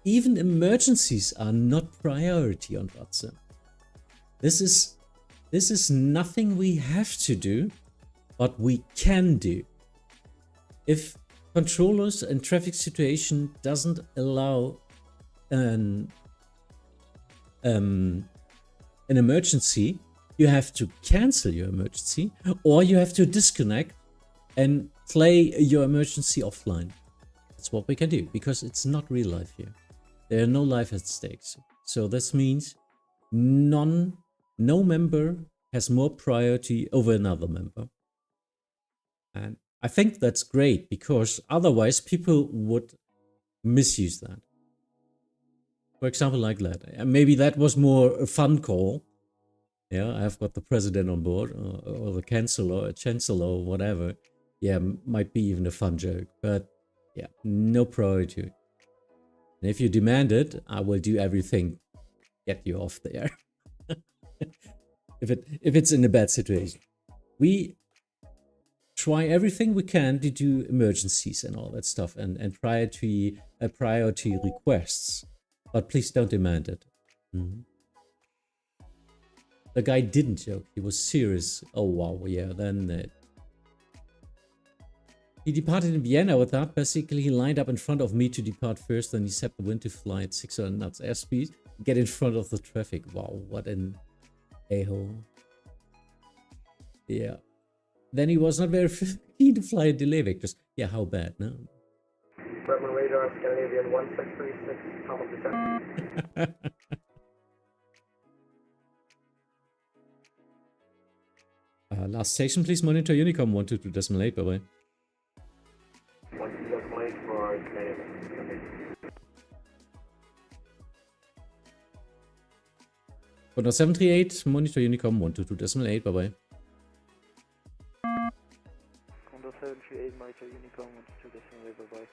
Even emergencies are not priority on Vatsim. This is nothing we have to do, but we can do. If controllers and traffic situation doesn't allow an emergency, you have to cancel your emergency, or you have to disconnect and play your emergency offline. That's what we can do, because it's not real life here. There are no life at stakes. So this means no member has more priority over another member. And I think that's great, because otherwise people would misuse that. For example, like that. And maybe that was more a fun call. Yeah, I've got the president on board, or the chancellor, or whatever. Yeah, might be even a fun joke. But yeah, no priority. And if you demand it, I will do everything. Get you off there. if it's in a bad situation. We try everything we can to do emergencies and all that stuff and priority requests. But please don't demand it. Mm-hmm. The guy didn't joke. He was serious. Oh, wow. Yeah, then... He departed in Vienna with that. Basically, he lined up in front of me to depart first. Then he set the wind to fly at 600 knots airspeed. Get in front of the traffic. Wow, what an a-hole. Yeah. Then he was not very keen to fly at delay vectors. Yeah, how bad, no? Redmond radar, Scandinavian 1636, top of descent. Last station, please monitor Unicom 122.8, bye-bye. 122.8 for Canadian. Condor 738, monitor Unicom 122.8, bye-bye. Condor 738, monitor Unicom 122.8, bye-bye.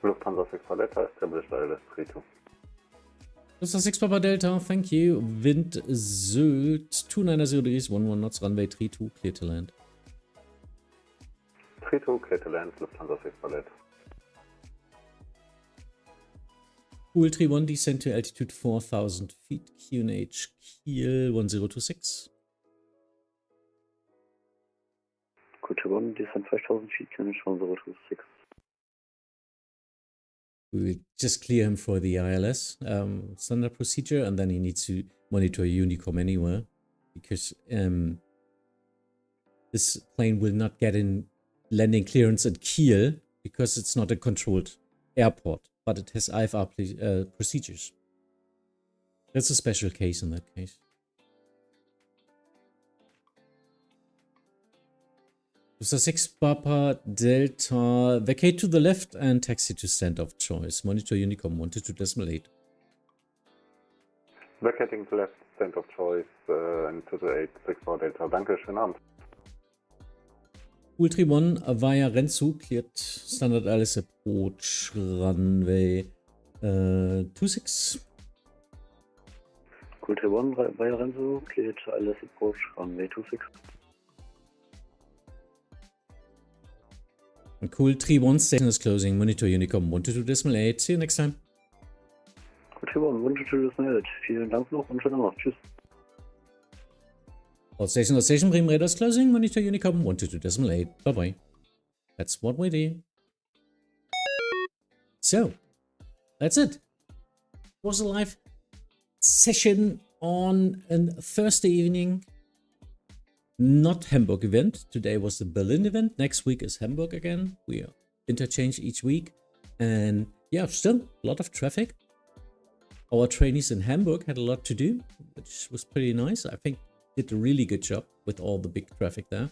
Lufthansa 6 Delta, establish ILS 32. Lufthansa 6 Papa Delta, thank you. Wind Sylt 290 degrees, 11 knots, runway 32, clear to land. 32, clear to land, Lufthansa 6 Delta. Cool 31, descend to altitude 4,000 feet, QNH Kiel 1026. Cool 31, descend 5,000 feet, QNH 1026. We will just clear him for the ILS standard procedure, and then he needs to monitor Unicom anywhere, because this plane will not get in landing clearance at Kiel because it's not a controlled airport, but it has IFR procedures. That's a special case in that case. Lufthansa 6 Papa Delta, vacate to the left and taxi to standoff choice. Monitor Unicom 122.8. Vacating to left. descent of choice into the 864 Delta. Danke, schönen Abend. Ultra 1 via Renzu cleared standard ILS approach runway 26. Ultra 1 via Renzo, cleared ILS approach runway 26. Cool, 3-1 station is closing. Monitor Unicom 122.8. See you next time. Ultra 1, 122.8. Vielen Dank noch und schönen Abend. Tschüss. All station, Bremen radar is closing. Monitor Unicom 122.8. Bye bye. That's what we do. So, that's it. It was a live session on a Thursday evening. Not Hamburg event. Today was the Berlin event. Next week is Hamburg again. We interchange each week. And yeah, still a lot of traffic. Our trainees in Hamburg had a lot to do, which was pretty nice. I think did a really good job with all the big traffic there.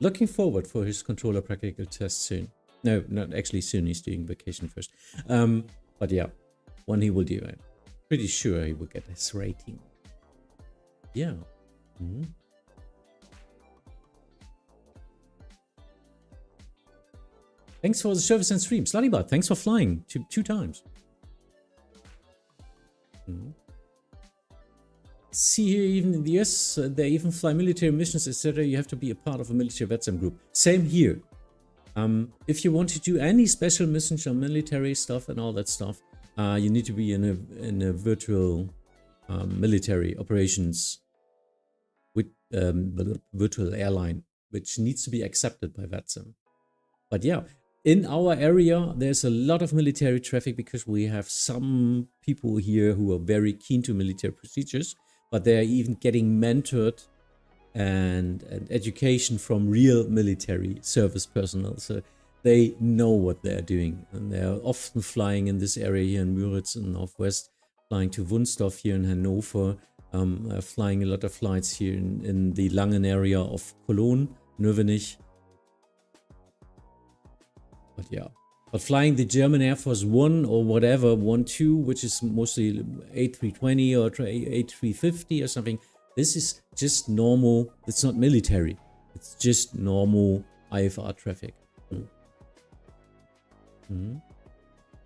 Looking forward for his controller practical test soon. No, not actually soon. He's doing vacation first. But yeah, one he will do. I'm pretty sure he will get his rating. Yeah. Thanks for the service and stream. Slutty thanks for flying two times. See here, even in the US, they even fly military missions, etc. You have to be a part of a military Vatsim group. Same here. If you want to do any special missions on military stuff and all that stuff, you need to be in a virtual military operations with virtual airline, which needs to be accepted by Vatsim. But yeah, in our area, there's a lot of military traffic because we have some people here who are very keen to military procedures, but they're even getting mentored and education from real military service personnel. So they know what they're doing. And they're often flying in this area here in Müritz in Northwest, flying to Wunstorf here in Hannover, flying a lot of flights here in the Langen area of Cologne, Növenich. But yeah, but flying the German Air Force 1 or whatever, 1-2, which is mostly A320 or A350 or something, this is just normal. It's not military. It's just normal IFR traffic.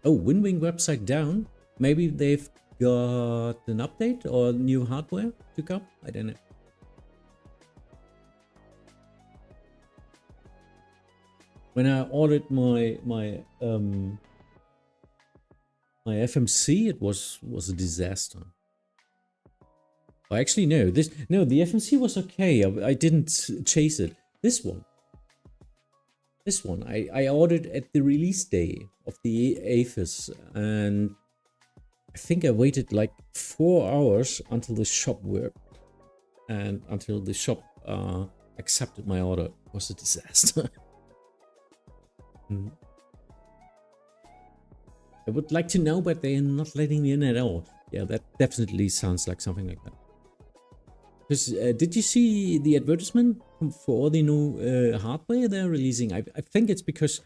Oh, Winwing website down. Maybe they've got an update or new hardware to come. I don't know. When I ordered my FMC, it was a disaster. Actually, no. The FMC was okay. I didn't chase it. This one, I ordered at the release day of the APHIS, and I think I waited like 4 hours until the shop worked, and until the shop accepted my order. It was a disaster. I would like to know, but they are not letting me in at all. Yeah, that definitely sounds like something like that. Because did you see the advertisement for all the new hardware they're releasing? I think it's because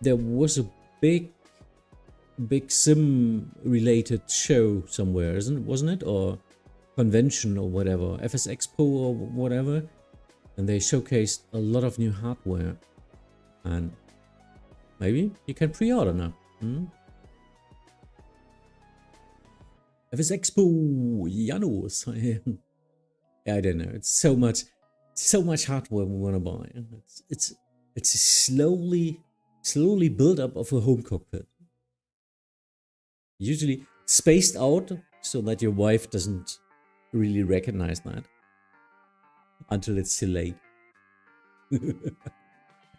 there was a big sim-related show somewhere, wasn't it? Or convention or whatever, FS Expo or whatever, and they showcased a lot of new hardware, and maybe you can pre-order now. FS Expo, Janos. I don't know. It's so much hardware we want to buy. It's a slowly build up of a home cockpit. Usually spaced out so that your wife doesn't really recognize that until it's too late.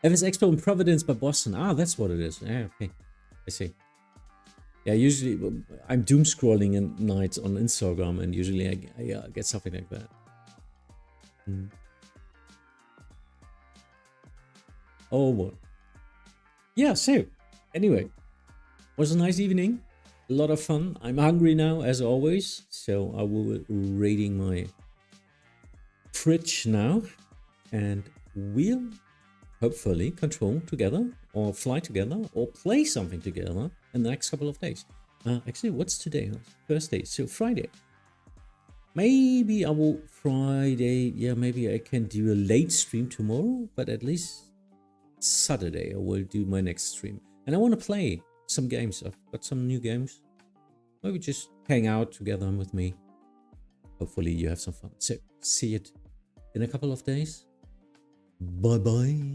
FS Expo in Providence by Boston. Ah, that's what it is. Yeah, okay. I see. Yeah, usually I'm doom scrolling at nights on Instagram, and usually I get something like that. Oh, well. Yeah, so anyway, was a nice evening. A lot of fun. I'm hungry now, as always, so I will be raiding my fridge now, and we'll hopefully control together, or fly together, or play something together in the next couple of days. Actually, what's today? Thursday, so Friday. Maybe I will Friday. Yeah, maybe I can do a late stream tomorrow, but at least Saturday I will do my next stream. And I want to play some games. I've got some new games. Maybe just hang out together with me. Hopefully you have some fun. So see it in a couple of days. Bye bye.